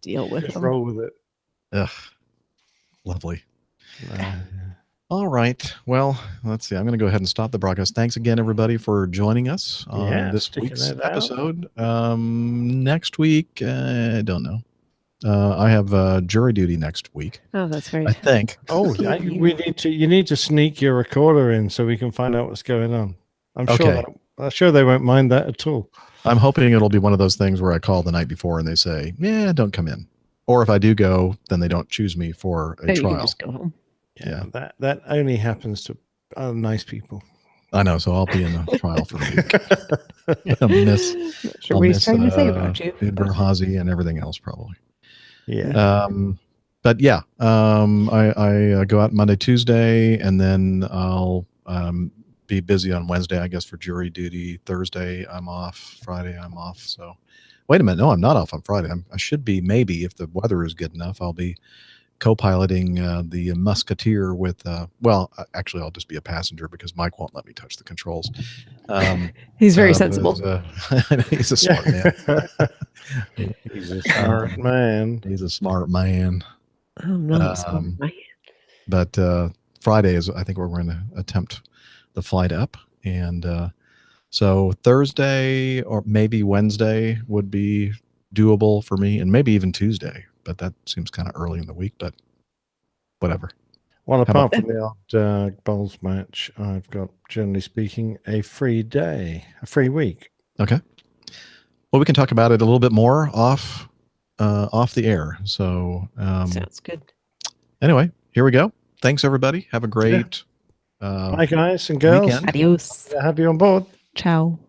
deal with them." Roll with it. Ugh, lovely. All right. Well, let's see. I'm going to go ahead and stop the broadcast. Thanks again, everybody, for joining us on this week's episode. Next week, I don't know. I have jury duty next week. Oh, that's right. I think. Oh, you need to sneak your recorder in so we can find out what's going on. I'm sure they won't mind that at all. I'm hoping it'll be one of those things where I call the night before and they say, "Yeah, don't come in." Or if I do go, then they don't choose me for a trial. You can just go home. Yeah, that only happens to nice people. I know, so I'll be in the trial for a week. I'll miss what he's trying to say about you. Berhazi and everything else, probably. Yeah. But yeah, I go out Monday, Tuesday, and then I'll be busy on Wednesday, I guess, for jury duty. Thursday, I'm off. Friday, I'm off. So, wait a minute. No, I'm not off on Friday. I should be, maybe, if the weather is good enough, I'll be co-piloting the Musketeer with, actually, I'll just be a passenger because Mike won't let me touch the controls. He's very sensible. He's a smart man. He's a smart man. He's a smart man. I'm not a smart man. But Friday is, I think, we're going to attempt the flight up. And so Thursday or maybe Wednesday would be doable for me, and maybe even Tuesday. But that seems kind of early in the week, but whatever. Well, apart from the odd bowls match, I've got, generally speaking, a free day, a free week. Okay. Well, we can talk about it a little bit more off off the air. So Sounds good. anyway, here we go. Thanks, everybody. Have a great Bye, guys and girls. weekend. Adios. Have you on board. Ciao.